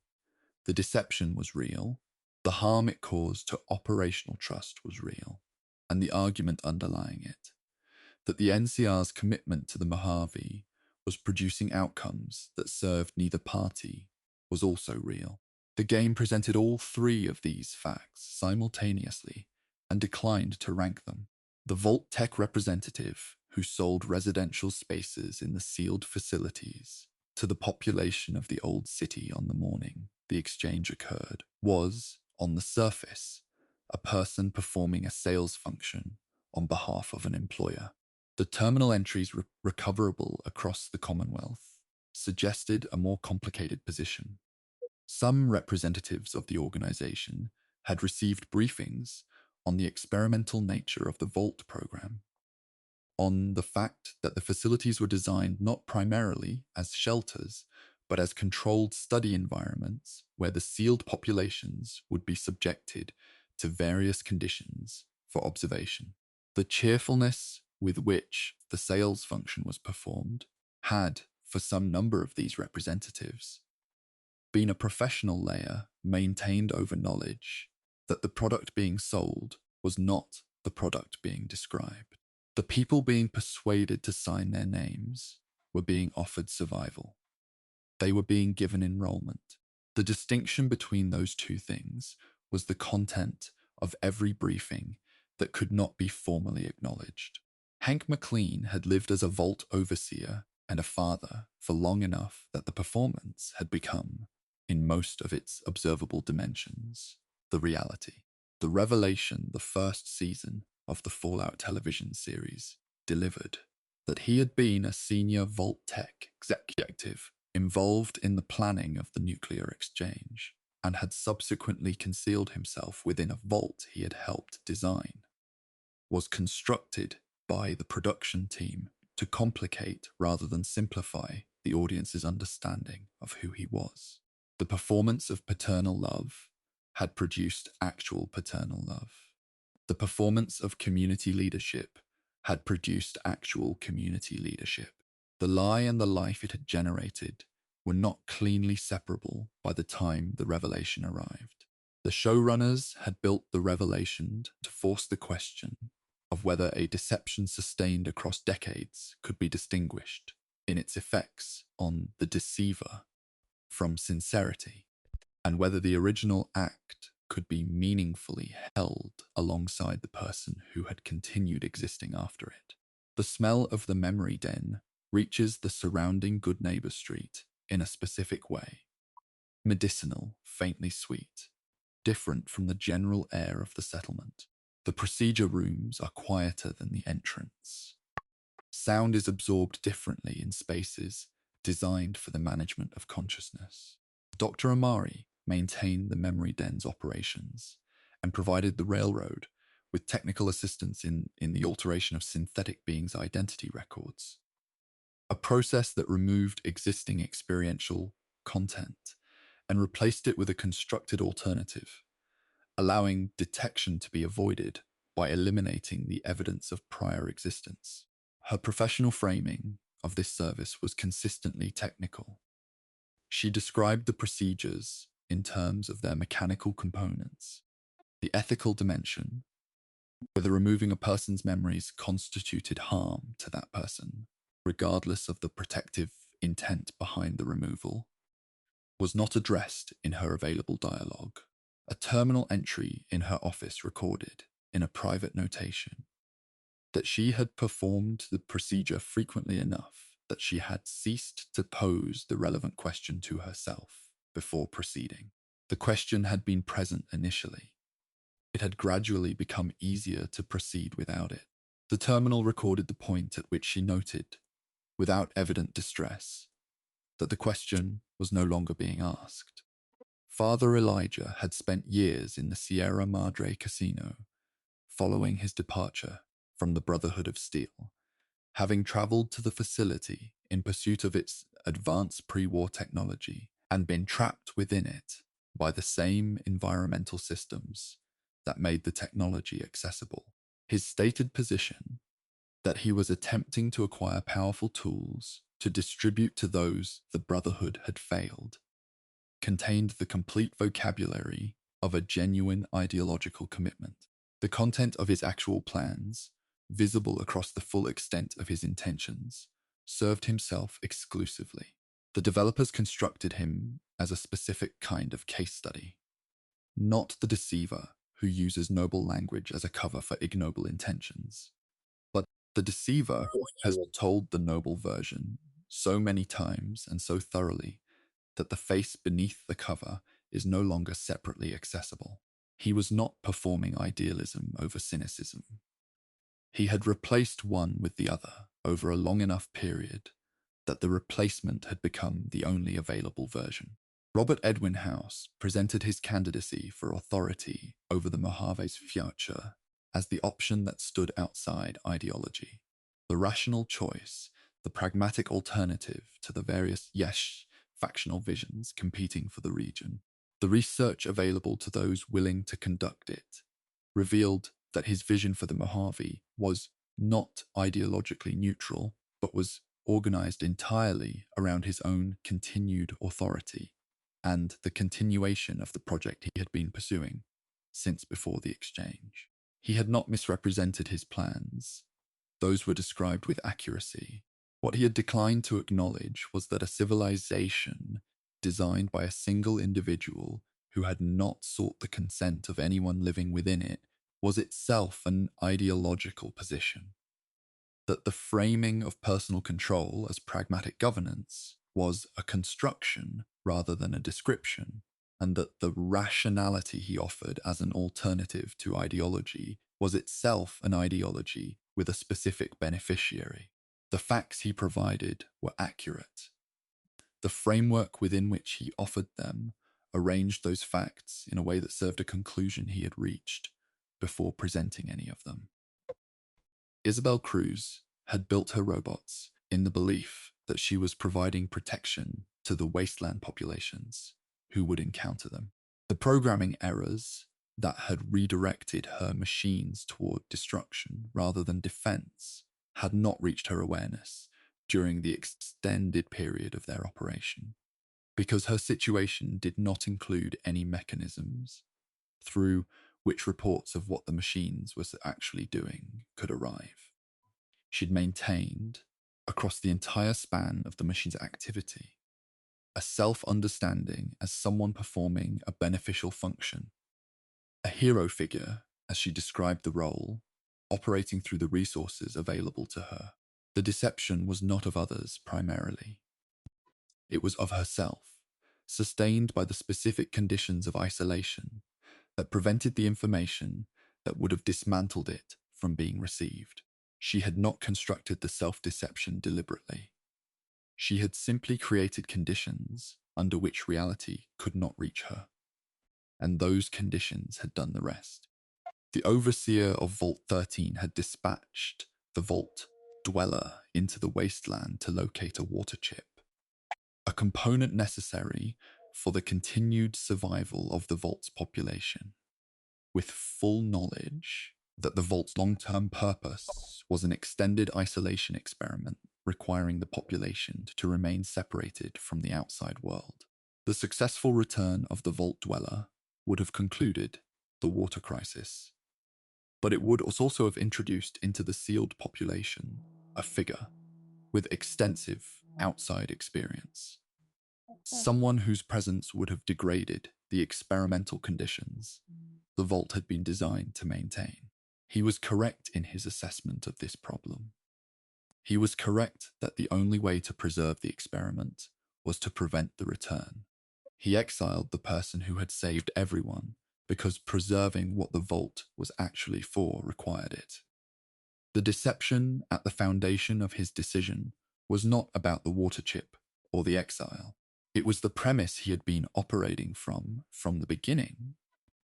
The deception was real, the harm it caused to operational trust was real, and the argument underlying it, that the NCR's commitment to the Mojave was producing outcomes that served neither party, was also real. The game presented all three of these facts simultaneously and declined to rank them. The Vault Tech representative who sold residential spaces in the sealed facilities to the population of the old city on the morning the exchange occurred was, on the surface, a person performing a sales function on behalf of an employer. The terminal entries recoverable across the Commonwealth suggested a more complicated position. Some representatives of the organization had received briefings on the experimental nature of the Vault program, on the fact that the facilities were designed not primarily as shelters, but as controlled study environments where the sealed populations would be subjected to various conditions for observation. The cheerfulness with which the sales function was performed had, for some number of these representatives, been a professional layer maintained over knowledge that the product being sold was not the product being described. The people being persuaded to sign their names were being offered survival. They were being given enrollment. The distinction between those two things was the content of every briefing that could not be formally acknowledged. Hank McLean had lived as a vault overseer and a father for long enough that the performance had become, in most of its observable dimensions, the reality. The revelation the first season of the Fallout television series delivered, that he had been a senior Vault Tech executive involved in the planning of the nuclear exchange, and had subsequently concealed himself within a vault he had helped design, was constructed by the production team to complicate rather than simplify the audience's understanding of who he was. The performance of paternal love had produced actual paternal love. The performance of community leadership had produced actual community leadership. The lie and the life it had generated were not cleanly separable by the time the revelation arrived. The showrunners had built the revelation to force the question of whether a deception sustained across decades could be distinguished in its effects on the deceiver from sincerity, and whether the original act could be meaningfully held alongside the person who had continued existing after it. The smell of the memory den reaches the surrounding Good Neighbor Street in a specific way. Medicinal, faintly sweet, different from the general air of the settlement. The procedure rooms are quieter than the entrance. Sound is absorbed differently in spaces designed for the management of consciousness. Dr. Amari maintained the memory den's operations and provided the railroad with technical assistance in the alteration of synthetic beings' identity records, a process that removed existing experiential content and replaced it with a constructed alternative, allowing detection to be avoided by eliminating the evidence of prior existence. Her professional framing of this service was consistently technical. She described the procedures in terms of their mechanical components, the ethical dimension, whether removing a person's memories constituted harm to that person, regardless of the protective intent behind the removal, was not addressed in her available dialogue. A terminal entry in her office recorded, in a private notation, that she had performed the procedure frequently enough that she had ceased to pose the relevant question to herself before proceeding. The question had been present initially. It had gradually become easier to proceed without it. The terminal recorded the point at which she noted, without evident distress, that the question was no longer being asked. Father Elijah had spent years in the Sierra Madre casino following his departure from the Brotherhood of Steel, having traveled to the facility in pursuit of its advanced pre-war technology and been trapped within it by the same environmental systems that made the technology accessible. His stated position that he was attempting to acquire powerful tools to distribute to those the Brotherhood had failed contained the complete vocabulary of a genuine ideological commitment. The content of his actual plans, visible across the full extent of his intentions, served himself exclusively. The developers constructed him as a specific kind of case study, not the deceiver who uses noble language as a cover for ignoble intentions, but the deceiver who has told the noble version so many times and so thoroughly that the face beneath the cover is no longer separately accessible. He was not performing idealism over cynicism. He had replaced one with the other over a long enough period that the replacement had become the only available version. Robert Edwin House presented his candidacy for authority over the Mojave's future as the option that stood outside ideology, the rational choice, the pragmatic alternative to the various factional visions competing for the region. The research available to those willing to conduct it revealed that his vision for the Mojave was not ideologically neutral, but was organized entirely around his own continued authority and the continuation of the project he had been pursuing since before the exchange. He had not misrepresented his plans. Those were described with accuracy. What he had declined to acknowledge was that a civilization designed by a single individual who had not sought the consent of anyone living within it was itself an ideological position. That the framing of personal control as pragmatic governance was a construction rather than a description, and that the rationality he offered as an alternative to ideology was itself an ideology with a specific beneficiary. The facts he provided were accurate. The framework within which he offered them arranged those facts in a way that served a conclusion he had reached before presenting any of them. Isabel Cruz had built her robots in the belief that she was providing protection to the wasteland populations who would encounter them. The programming errors that had redirected her machines toward destruction rather than defense had not reached her awareness during the extended period of their operation, because her situation did not include any mechanisms through which reports of what the machines were actually doing could arrive. She'd maintained, across the entire span of the machine's activity, a self-understanding as someone performing a beneficial function, a hero figure, as she described the role, operating through the resources available to her. The deception was not of others primarily. It was of herself, sustained by the specific conditions of isolation that prevented the information that would have dismantled it from being received. She had not constructed the self-deception deliberately. She had simply created conditions under which reality could not reach her, and those conditions had done the rest. The overseer of Vault 13 had dispatched the Vault Dweller into the wasteland to locate a water chip, a component necessary for the continued survival of the Vault's population, with full knowledge that the Vault's long-term purpose was an extended isolation experiment requiring the population to remain separated from the outside world. The successful return of the Vault Dweller would have concluded the water crisis, but it would also have introduced into the sealed population a figure with extensive outside experience, someone whose presence would have degraded the experimental conditions the Vault had been designed to maintain. He was correct in his assessment of this problem. He was correct that the only way to preserve the experiment was to prevent the return. He exiled the person who had saved everyone because preserving what the Vault was actually for required it. The deception at the foundation of his decision was not about the water chip or the exile. It was the premise he had been operating from the beginning,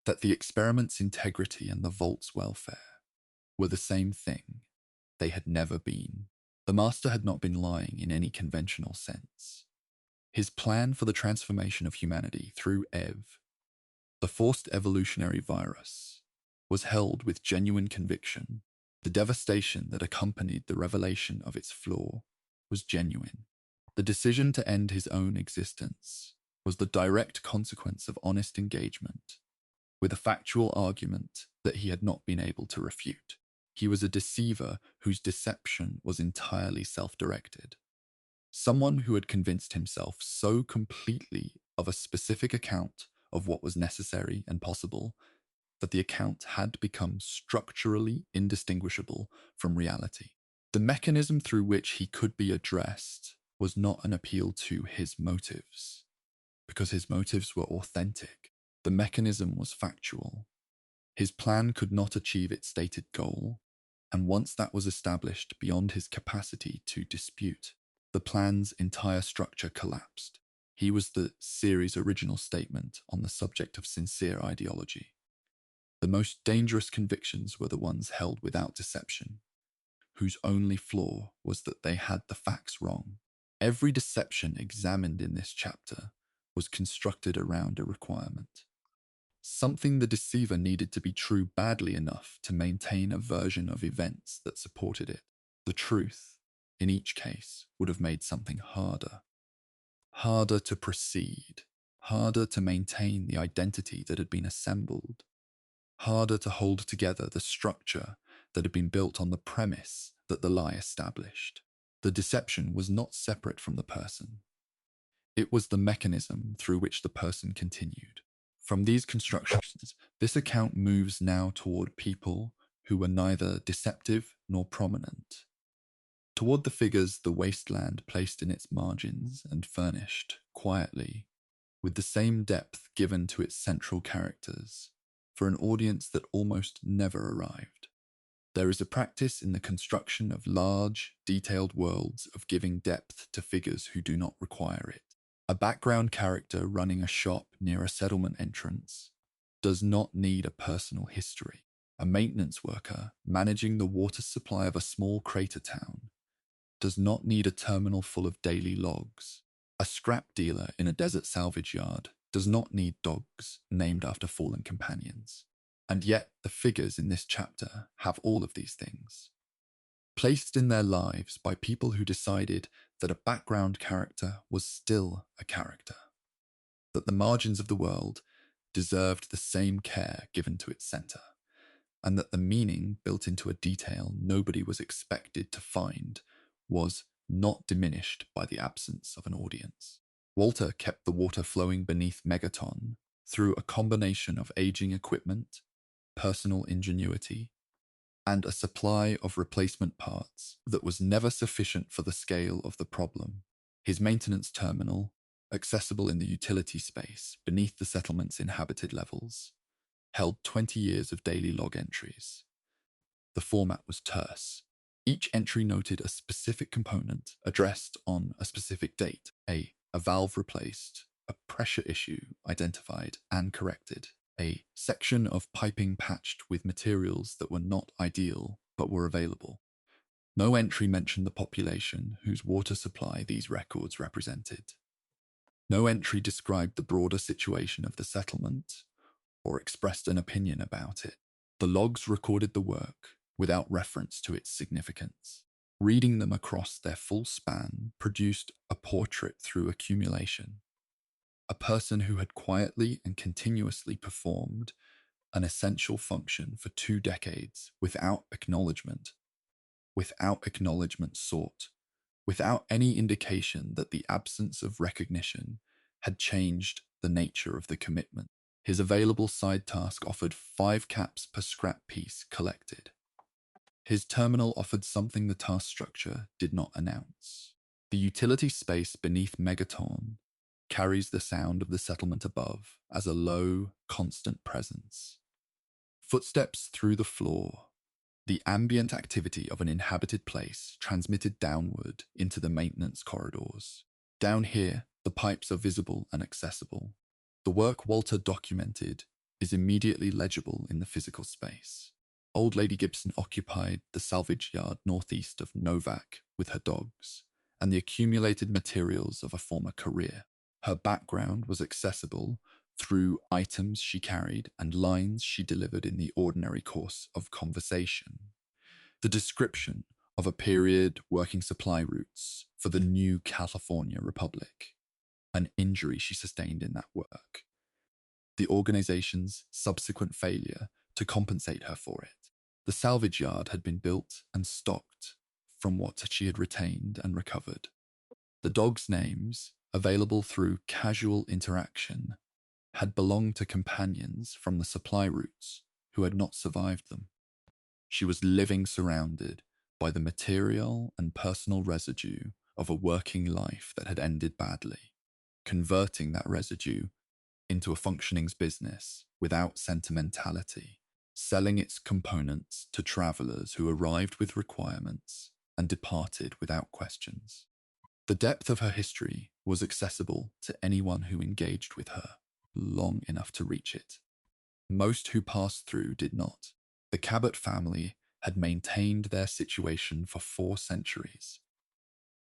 that the experiment's integrity and the vault's welfare were the same thing. They had never been. The Master had not been lying in any conventional sense. His plan for the transformation of humanity through the forced evolutionary virus, was held with genuine conviction. The devastation that accompanied the revelation of its flaw was genuine. The decision to end his own existence was the direct consequence of honest engagement with a factual argument that he had not been able to refute. He was a deceiver whose deception was entirely self-directed. Someone who had convinced himself so completely of a specific account of what was necessary and possible that the account had become structurally indistinguishable from reality. The mechanism through which he could be addressed was not an appeal to his motives, because his motives were authentic. The mechanism was factual. His plan could not achieve its stated goal, and once that was established beyond his capacity to dispute, the plan's entire structure collapsed. He was the series' original statement on the subject of sincere ideology. The most dangerous convictions were the ones held without deception, whose only flaw was that they had the facts wrong. Every deception examined in this chapter was constructed around a requirement. Something the deceiver needed to be true badly enough to maintain a version of events that supported it. The truth, in each case, would have made something harder. Harder to proceed, harder to maintain the identity that had been assembled, harder to hold together the structure that had been built on the premise that the lie established. The deception was not separate from the person. It was the mechanism through which the person continued. From these constructions, this account moves now toward people who were neither deceptive nor prominent, toward the figures the wasteland placed in its margins and furnished, quietly, with the same depth given to its central characters, for an audience that almost never arrived. There is a practice in the construction of large, detailed worlds of giving depth to figures who do not require it. A background character running a shop near a settlement entrance does not need a personal history. A maintenance worker managing the water supply of a small crater town does not need a terminal full of daily logs. A scrap dealer in a desert salvage yard does not need dogs named after fallen companions. And yet the figures in this chapter have all of these things, placed in their lives by people who decided that a background character was still a character, that the margins of the world deserved the same care given to its center, and that the meaning built into a detail nobody was expected to find was not diminished by the absence of an audience. Walter kept the water flowing beneath Megaton through a combination of aging equipment, personal ingenuity, and a supply of replacement parts that was never sufficient for the scale of the problem. His maintenance terminal, accessible in the utility space beneath the settlement's inhabited levels, held 20 years of daily log entries. The format was terse. Each entry noted a specific component addressed on a specific date, a valve replaced, a pressure issue identified and corrected, a section of piping patched with materials that were not ideal but were available. No entry mentioned the population whose water supply these records represented. No entry described the broader situation of the settlement or expressed an opinion about it. The logs recorded the work without reference to its significance. Reading them across their full span produced a portrait through accumulation. A person who had quietly and continuously performed an essential function for 2 decades without acknowledgement sought, without any indication that the absence of recognition had changed the nature of the commitment. His available side task offered 5 caps per scrap piece collected. His terminal offered something the task structure did not announce. The utility space beneath Megaton carries the sound of the settlement above as a low, constant presence. Footsteps through the floor, the ambient activity of an inhabited place transmitted downward into the maintenance corridors. Down here, The pipes are visible and accessible. The work Walter documented is immediately legible in the physical space. Old Lady Gibson occupied the salvage yard northeast of Novak with her dogs and the accumulated materials of a former career. Her background was accessible through items she carried and lines she delivered in the ordinary course of conversation. The description of a period working supply routes for the new California Republic, an injury she sustained in that work, the organization's subsequent failure to compensate her for it. The salvage yard had been built and stocked from what she had retained and recovered. The dogs' names, available through casual interaction, had belonged to companions from the supply routes who had not survived them. She was living surrounded by the material and personal residue of a working life that had ended badly, converting that residue into a functioning business without sentimentality, selling its components to travelers who arrived with requirements and departed without questions. The depth of her history was accessible to anyone who engaged with her long enough to reach it. Most who passed through did not. The Cabot family had maintained their situation for 4 centuries.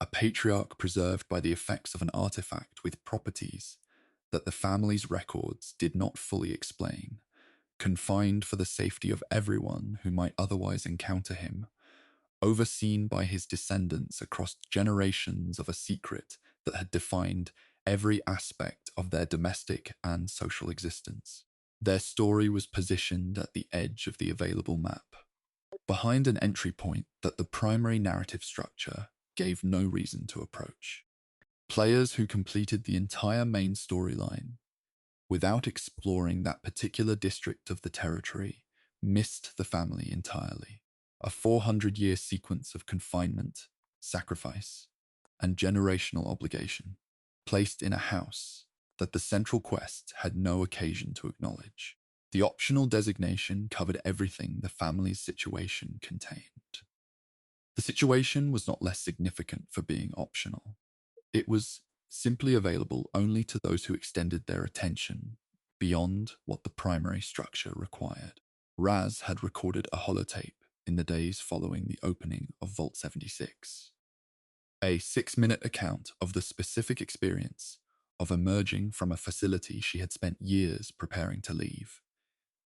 A patriarch preserved by the effects of an artifact with properties that the family's records did not fully explain, confined for the safety of everyone who might otherwise encounter him, overseen by his descendants across generations of a secret that had defined every aspect of their domestic and social existence. Their story was positioned at the edge of the available map, behind an entry point that the primary narrative structure gave no reason to approach. Players who completed the entire main storyline without exploring that particular district of the territory missed the family entirely. A 400-year sequence of confinement, sacrifice, and generational obligation, placed in a house that the central quest had no occasion to acknowledge. The optional designation covered everything the family's situation contained. The situation was not less significant for being optional. It was simply available only to those who extended their attention beyond what the primary structure required. Raz had recorded a holotape in the days following the opening of Vault 76. A 6-minute account of the specific experience of emerging from a facility she had spent years preparing to leave,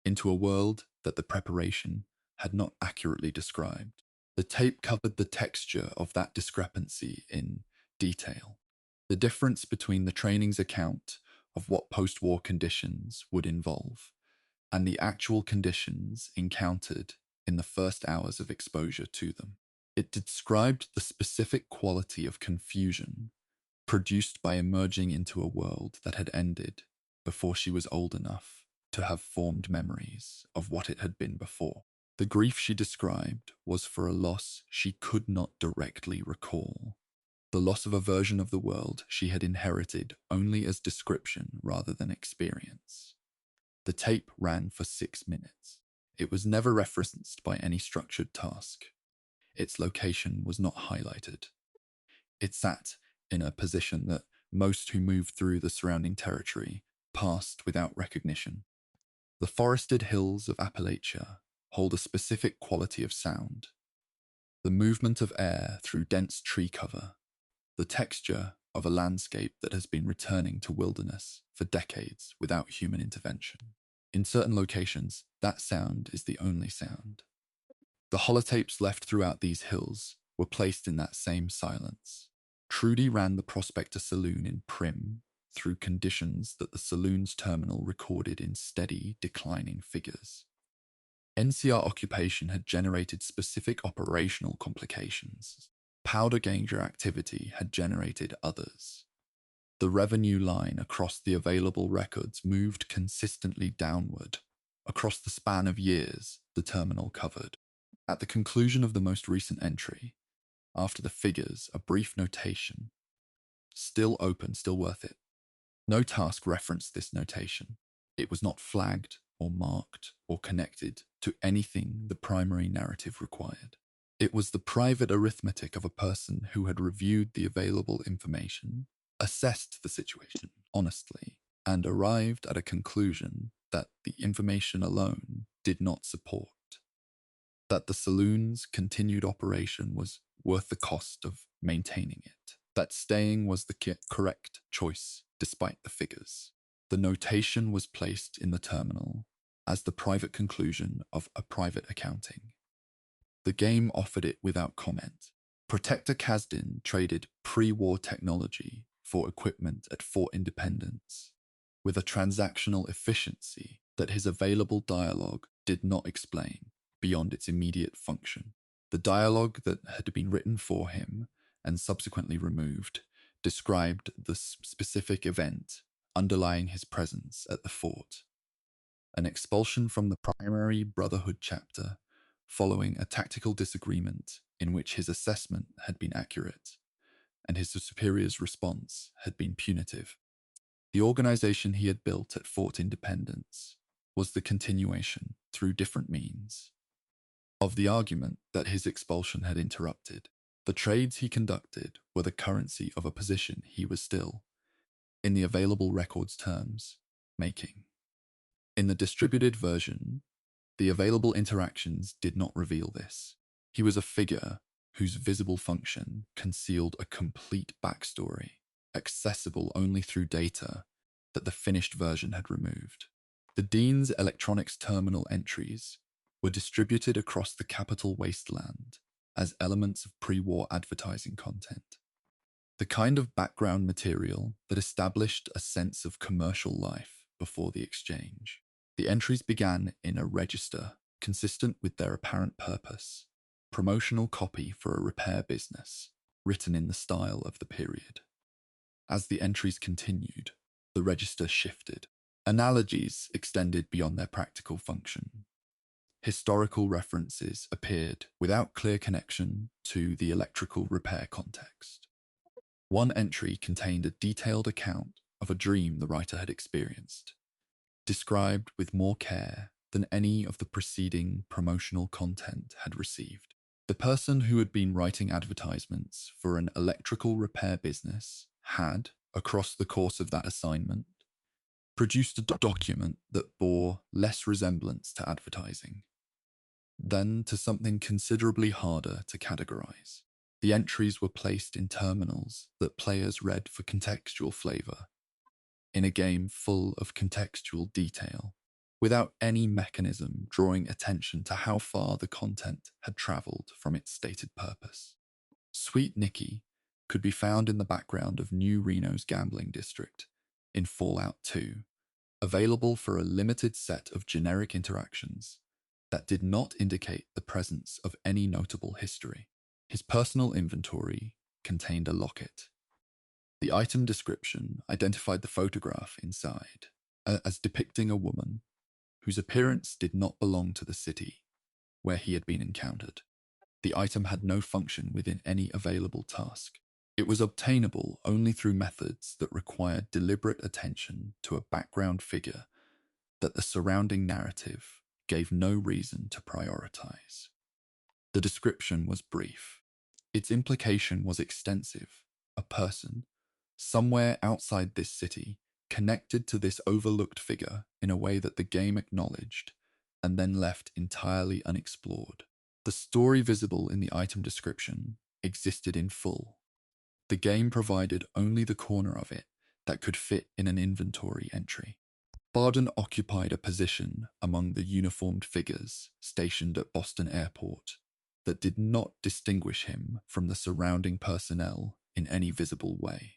into a world that the preparation had not accurately described. The tape covered the texture of that discrepancy in detail. The difference between the training's account of what post-war conditions would involve and the actual conditions encountered in the first hours of exposure to them. It described the specific quality of confusion produced by emerging into a world that had ended before she was old enough to have formed memories of what it had been before. The grief she described was for a loss she could not directly recall, the loss of a version of the world she had inherited only as description rather than experience. The tape ran for 6 minutes. It was never referenced by any structured task. Its location was not highlighted. It sat in a position that most who moved through the surrounding territory passed without recognition. The forested hills of Appalachia hold a specific quality of sound. The movement of air through dense tree cover, the texture of a landscape that has been returning to wilderness for decades without human intervention. In certain locations, that sound is the only sound. The holotapes left throughout these hills were placed in that same silence. Trudy ran the Prospector Saloon in Prim through conditions that the saloon's terminal recorded in steady, declining figures. NCR occupation had generated specific operational complications. Powder Ganger activity had generated others. The revenue line across the available records moved consistently downward across the span of years the terminal covered. At the conclusion of the most recent entry, after the figures, a brief notation. Still open, still worth it. No task referenced this notation. It was not flagged or marked or connected to anything the primary narrative required. It was the private arithmetic of a person who had reviewed the available information assessed the situation honestly, and arrived at a conclusion that the information alone did not support, that the saloon's continued operation was worth the cost of maintaining it, that staying was the correct choice despite the figures. The notation was placed in the terminal as the private conclusion of a private accounting. The game offered it without comment. Protector Kasdin traded pre-war technology for equipment at Fort Independence, with a transactional efficiency that his available dialogue did not explain beyond its immediate function. The dialogue that had been written for him and subsequently removed described the specific event underlying his presence at the fort: an expulsion from the primary Brotherhood chapter following a tactical disagreement in which his assessment had been accurate and his superior's response had been punitive. The organization he had built at Fort Independence was the continuation, through different means, of the argument that his expulsion had interrupted. The trades he conducted were the currency of a position he was still, in the available records terms, making. In the distributed version, the available interactions did not reveal this. He was a figure whose visible function concealed a complete backstory, accessible only through data that the finished version had removed. The Dean's electronics terminal entries were distributed across the capital wasteland as elements of pre-war advertising content, the kind of background material that established a sense of commercial life before the exchange. The entries began in a register consistent with their apparent purpose: promotional copy for a repair business, written in the style of the period. As the entries continued, the register shifted. Analogies extended beyond their practical function. Historical references appeared without clear connection to the electrical repair context. One entry contained a detailed account of a dream the writer had experienced, described with more care than any of the preceding promotional content had received. The person who had been writing advertisements for an electrical repair business had, across the course of that assignment, produced a document that bore less resemblance to advertising than to something considerably harder to categorize. The entries were placed in terminals that players read for contextual flavor, in a game full of contextual detail, without any mechanism drawing attention to how far the content had traveled from its stated purpose. Sweet Nicky could be found in the background of New Reno's gambling district in Fallout 2, available for a limited set of generic interactions that did not indicate the presence of any notable history. His personal inventory contained a locket. The item description identified the photograph inside as depicting a woman whose appearance did not belong to the city where he had been encountered. The item had no function within any available task. It was obtainable only through methods that required deliberate attention to a background figure that the surrounding narrative gave no reason to prioritize. The description was brief. Its implication was extensive. A person, somewhere outside this city, connected to this overlooked figure in a way that the game acknowledged and then left entirely unexplored. The story visible in the item description existed in full. The game provided only the corner of it that could fit in an inventory entry. Barden occupied a position among the uniformed figures stationed at Boston Airport that did not distinguish him from the surrounding personnel in any visible way.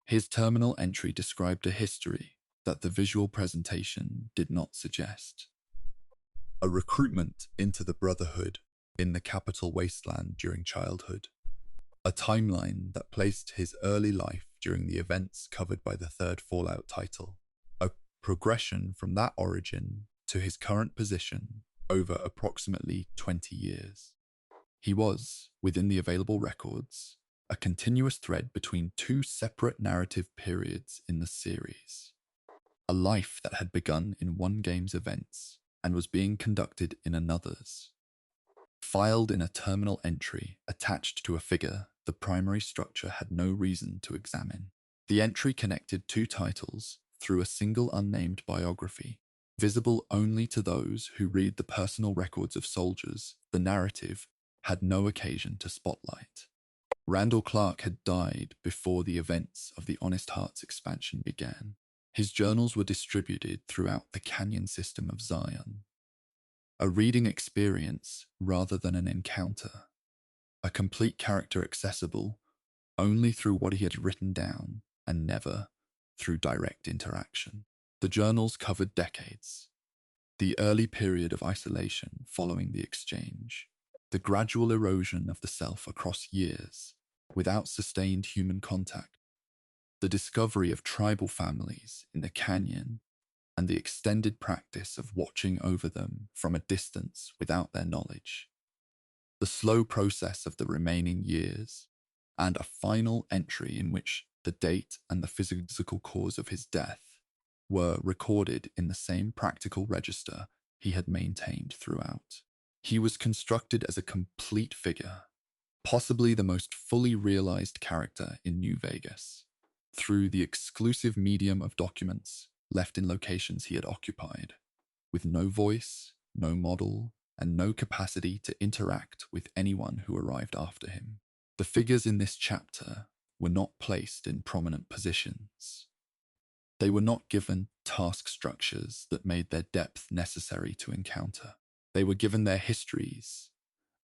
His terminal entry described a history that the visual presentation did not suggest. A recruitment into the Brotherhood in the capital wasteland during childhood. A timeline that placed his early life during the events covered by the third Fallout title. A progression from that origin to his current position over approximately 20 years. He was, within the available records, a continuous thread between two separate narrative periods in the series. A life that had begun in one game's events and was being conducted in another's. Filed in a terminal entry attached to a figure the primary structure had no reason to examine. The entry connected two titles through a single unnamed biography, visible only to those who read the personal records of soldiers. The narrative had no occasion to spotlight. Randall Clark had died before the events of the Honest Hearts expansion began. His journals were distributed throughout the canyon system of Zion. A reading experience rather than an encounter. A complete character accessible only through what he had written down and never through direct interaction. The journals covered decades. The early period of isolation following the exchange. The gradual erosion of the self across years without sustained human contact. The discovery of tribal families in the canyon and the extended practice of watching over them from a distance without their knowledge. The slow process of the remaining years, and a final entry in which the date and the physical cause of his death were recorded in the same practical register he had maintained throughout. He was constructed as a complete figure, possibly the most fully realized character in New Vegas, through the exclusive medium of documents left in locations he had occupied, with no voice, no model, and no capacity to interact with anyone who arrived after him. The figures in this chapter were not placed in prominent positions. They were not given task structures that made their depth necessary to encounter. They were given their histories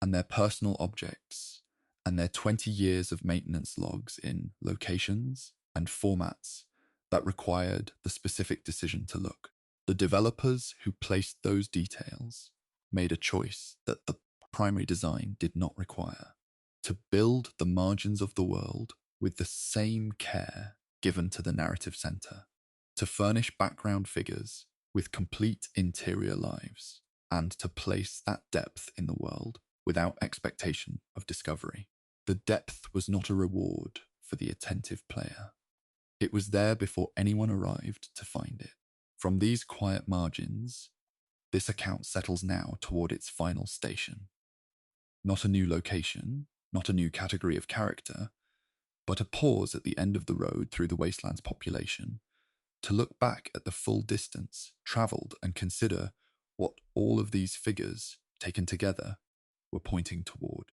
and their personal objects and their 20 years of maintenance logs in locations and formats that required the specific decision to look. The developers who placed those details made a choice that the primary design did not require: to build the margins of the world with the same care given to the narrative center, to furnish background figures with complete interior lives, and to place that depth in the world without expectation of discovery. The depth was not a reward for the attentive player. It was there before anyone arrived to find it. From these quiet margins, this account settles now toward its final station. Not a new location, not a new category of character, but a pause at the end of the road through the wasteland's population to look back at the full distance traveled and consider what all of these figures, taken together, were pointing toward.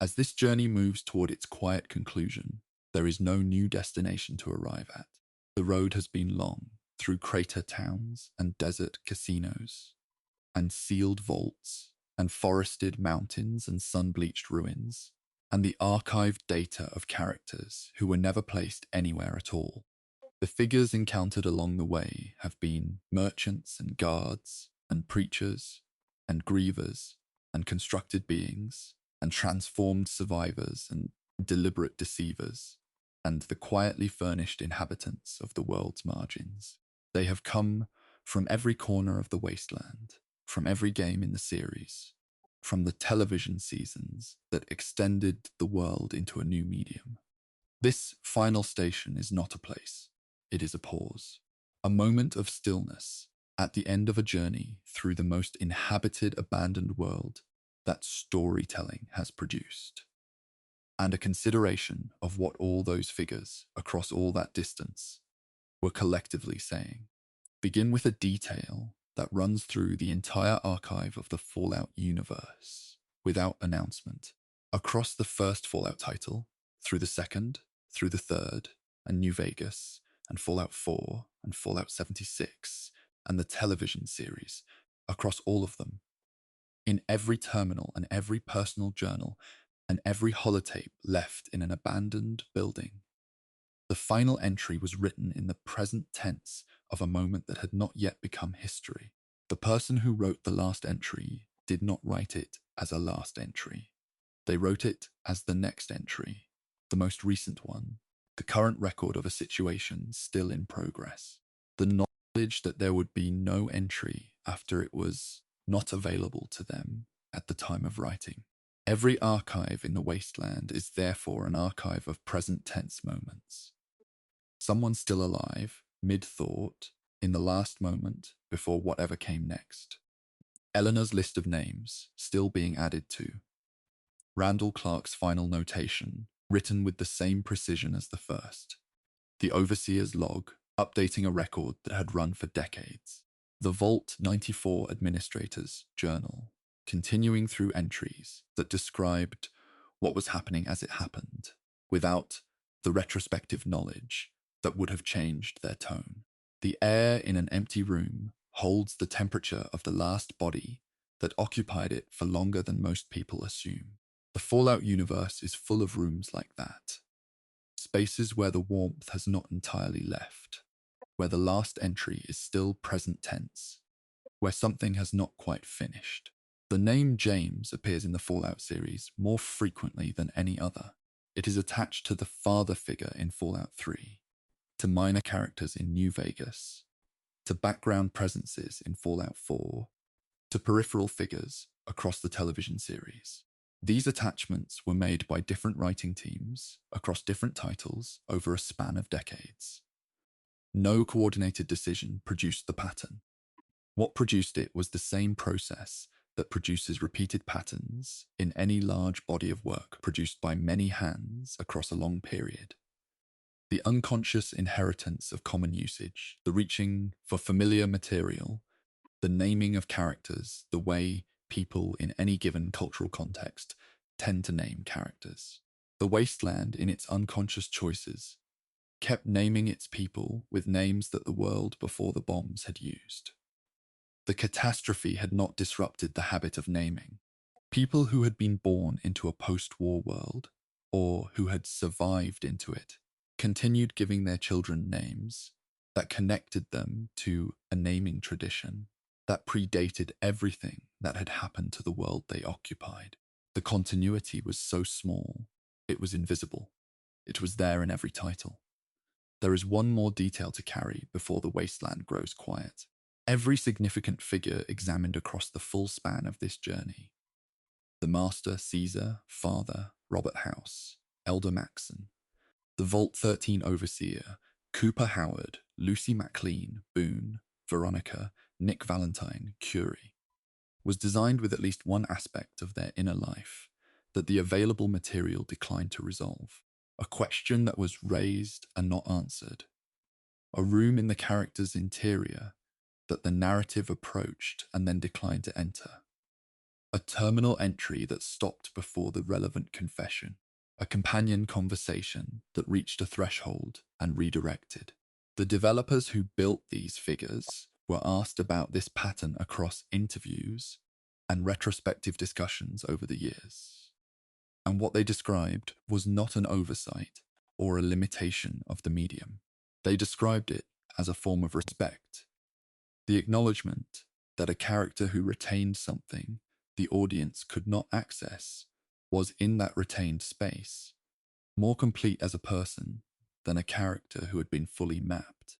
As this journey moves toward its quiet conclusion, there is no new destination to arrive at. The road has been long, through crater towns and desert casinos, and sealed vaults, and forested mountains and sun-bleached ruins, and the archived data of characters who were never placed anywhere at all. The figures encountered along the way have been merchants and guards, and preachers, and grievers, and constructed beings, and transformed survivors, and deliberate deceivers, and the quietly furnished inhabitants of the world's margins. They have come from every corner of the wasteland, from every game in the series, from the television seasons that extended the world into a new medium. This final station is not a place, it is a pause, a moment of stillness at the end of a journey through the most inhabited abandoned world that storytelling has produced, and a consideration of what all those figures across all that distance were collectively saying. Begin with a detail that runs through the entire archive of the Fallout universe without announcement, across the first Fallout title, through the second, through the third, and New Vegas, and Fallout 4, and Fallout 76, and the television series, across all of them. In every terminal and every personal journal and every holotape left in an abandoned building, the final entry was written in the present tense of a moment that had not yet become history. The person who wrote the last entry did not write it as a last entry. They wrote it as the next entry, the most recent one, the current record of a situation still in progress. The knowledge that there would be no entry after it was not available to them at the time of writing. Every archive in the wasteland is therefore an archive of present tense moments. Someone still alive, mid-thought, in the last moment before whatever came next. Eleanor's list of names still being added to. Randall Clark's final notation, written with the same precision as the first. The Overseer's log, updating a record that had run for decades. The Vault 94 Administrator's journal, continuing through entries that described what was happening as it happened, without the retrospective knowledge that would have changed their tone. The air in an empty room holds the temperature of the last body that occupied it for longer than most people assume. The Fallout universe is full of rooms like that. Spaces where the warmth has not entirely left, where the last entry is still present tense, where something has not quite finished. The name James appears in the Fallout series more frequently than any other. It is attached to the father figure in Fallout 3, to minor characters in New Vegas, to background presences in Fallout 4, to peripheral figures across the television series. These attachments were made by different writing teams across different titles over a span of decades. No coordinated decision produced the pattern. What produced it was the same process that produces repeated patterns in any large body of work produced by many hands across a long period. The unconscious inheritance of common usage, the reaching for familiar material, the naming of characters, the way people in any given cultural context tend to name characters. The wasteland, in its unconscious choices, kept naming its people with names that the world before the bombs had used. The catastrophe had not disrupted the habit of naming. People who had been born into a post-war world, or who had survived into it, continued giving their children names that connected them to a naming tradition that predated everything that had happened to the world they occupied. The continuity was so small, it was invisible. It was there in every title. There is one more detail to carry before the wasteland grows quiet. Every significant figure examined across the full span of this journey. The Master, Caesar, Father, Robert House, Elder Maxon, the Vault 13 Overseer, Cooper Howard, Lucy MacLean, Boone, Veronica, Nick Valentine, Curie, was designed with at least one aspect of their inner life that the available material declined to resolve. A question that was raised and not answered. A room in the character's interior that the narrative approached and then declined to enter. A terminal entry that stopped before the relevant confession. A companion conversation that reached a threshold and redirected. The developers who built these figures were asked about this pattern across interviews and retrospective discussions over the years. And what they described was not an oversight or a limitation of the medium. They described it as a form of respect, the acknowledgement that a character who retained something the audience could not access was in that retained space, more complete as a person than a character who had been fully mapped.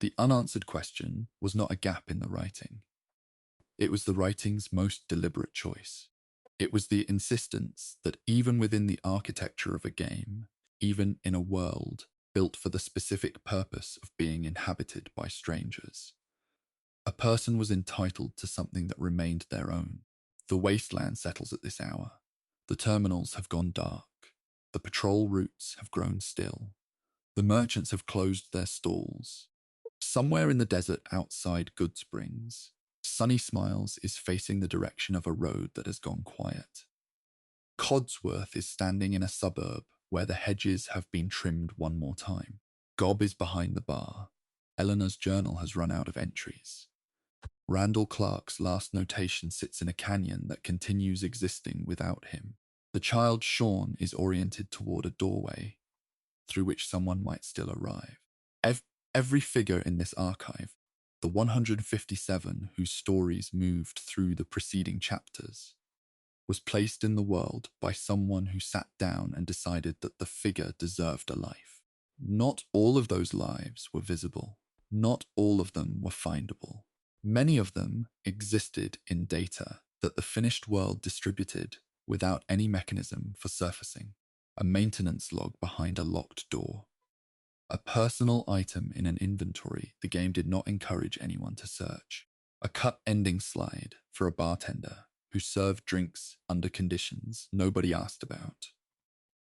The unanswered question was not a gap in the writing. It was the writing's most deliberate choice. It was the insistence that even within the architecture of a game, even in a world built for the specific purpose of being inhabited by strangers, a person was entitled to something that remained their own. The wasteland settles at this hour. The terminals have gone dark. The patrol routes have grown still. The merchants have closed their stalls. Somewhere in the desert outside Goodsprings, Sunny Smiles is facing the direction of a road that has gone quiet. Codsworth is standing in a suburb where the hedges have been trimmed one more time. Gob is behind the bar. Eleanor's journal has run out of entries. Randall Clark's last notation sits in a canyon that continues existing without him. The child Sean is oriented toward a doorway through which someone might still arrive. Every figure in this archive, the 157 whose stories moved through the preceding chapters, was placed in the world by someone who sat down and decided that the figure deserved a life. Not all of those lives were visible. Not all of them were findable. Many of them existed in data that the finished world distributed without any mechanism for surfacing. A maintenance log behind a locked door. A personal item in an inventory the game did not encourage anyone to search. A cut ending slide for a bartender who served drinks under conditions nobody asked about.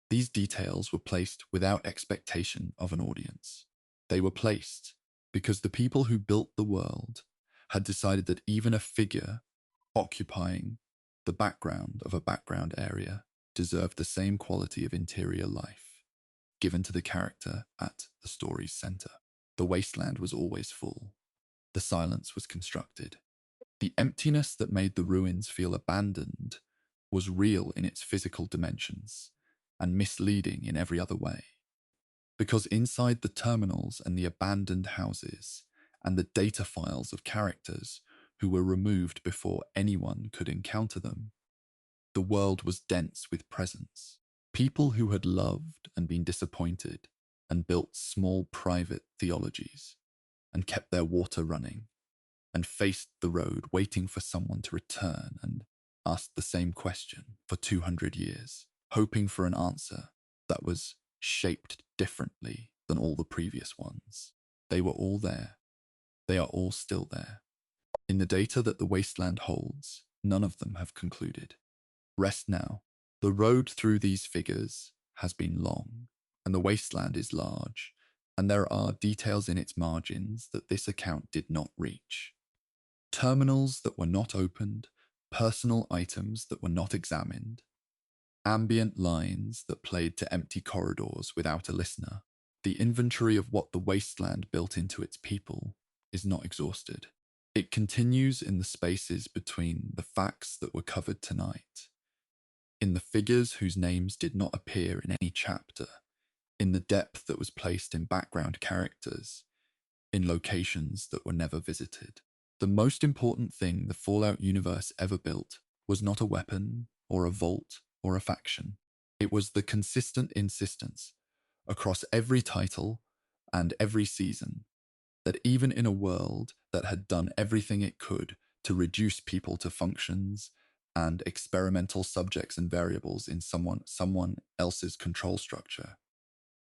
These details were placed without expectation of an audience. They were placed because the people who built the world had decided that even a figure occupying the background of a background area deserved the same quality of interior life given to the character at the story's center. The wasteland was always full. The silence was constructed. The emptiness that made the ruins feel abandoned was real in its physical dimensions and misleading in every other way. Because inside the terminals and the abandoned houses and the data files of characters who were removed before anyone could encounter them, the world was dense with presence. People who had loved and been disappointed and built small private theologies and kept their water running and faced the road waiting for someone to return and asked the same question for 200 years, hoping for an answer that was shaped differently than all the previous ones. They were all there. They are all still there. In the data that the wasteland holds, none of them have concluded. Rest now. The road through these figures has been long, and the wasteland is large, and there are details in its margins that this account did not reach. Terminals that were not opened, personal items that were not examined, ambient lines that played to empty corridors without a listener. The inventory of what the wasteland built into its people is not exhausted. It continues in the spaces between the facts that were covered tonight, in the figures whose names did not appear in any chapter, in the depth that was placed in background characters, in locations that were never visited. The most important thing the Fallout universe ever built was not a weapon or a vault or a faction. It was the consistent insistence across every title and every season that even in a world that had done everything it could to reduce people to functions and experimental subjects and variables in someone else's control structure,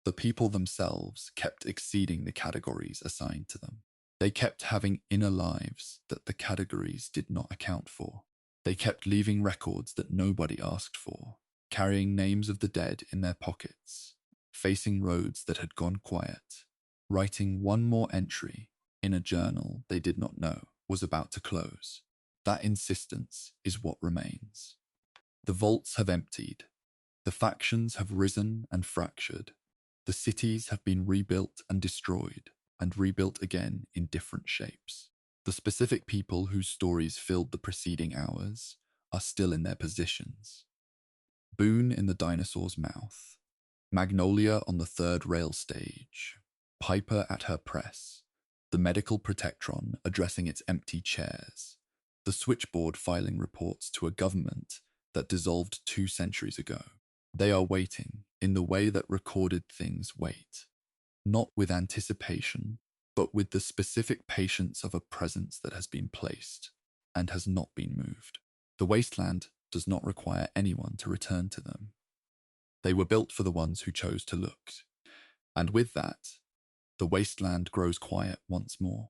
the people themselves kept exceeding the categories assigned to them. They kept having inner lives that the categories did not account for. They kept leaving records that nobody asked for, carrying names of the dead in their pockets, facing roads that had gone quiet, writing one more entry in a journal they did not know was about to close. That insistence is what remains. The vaults have emptied. The factions have risen and fractured. The cities have been rebuilt and destroyed, and rebuilt again in different shapes. The specific people whose stories filled the preceding hours are still in their positions. Boone in the dinosaur's mouth, Magnolia on the third rail stage, Piper at her press, the medical protectron addressing its empty chairs, the switchboard filing reports to a government that dissolved 2 centuries ago. They are waiting in the way that recorded things wait, not with anticipation, but with the specific patience of a presence that has been placed and has not been moved. The wasteland does not require anyone to return to them. They were built for the ones who chose to look. And with that, the wasteland grows quiet once more.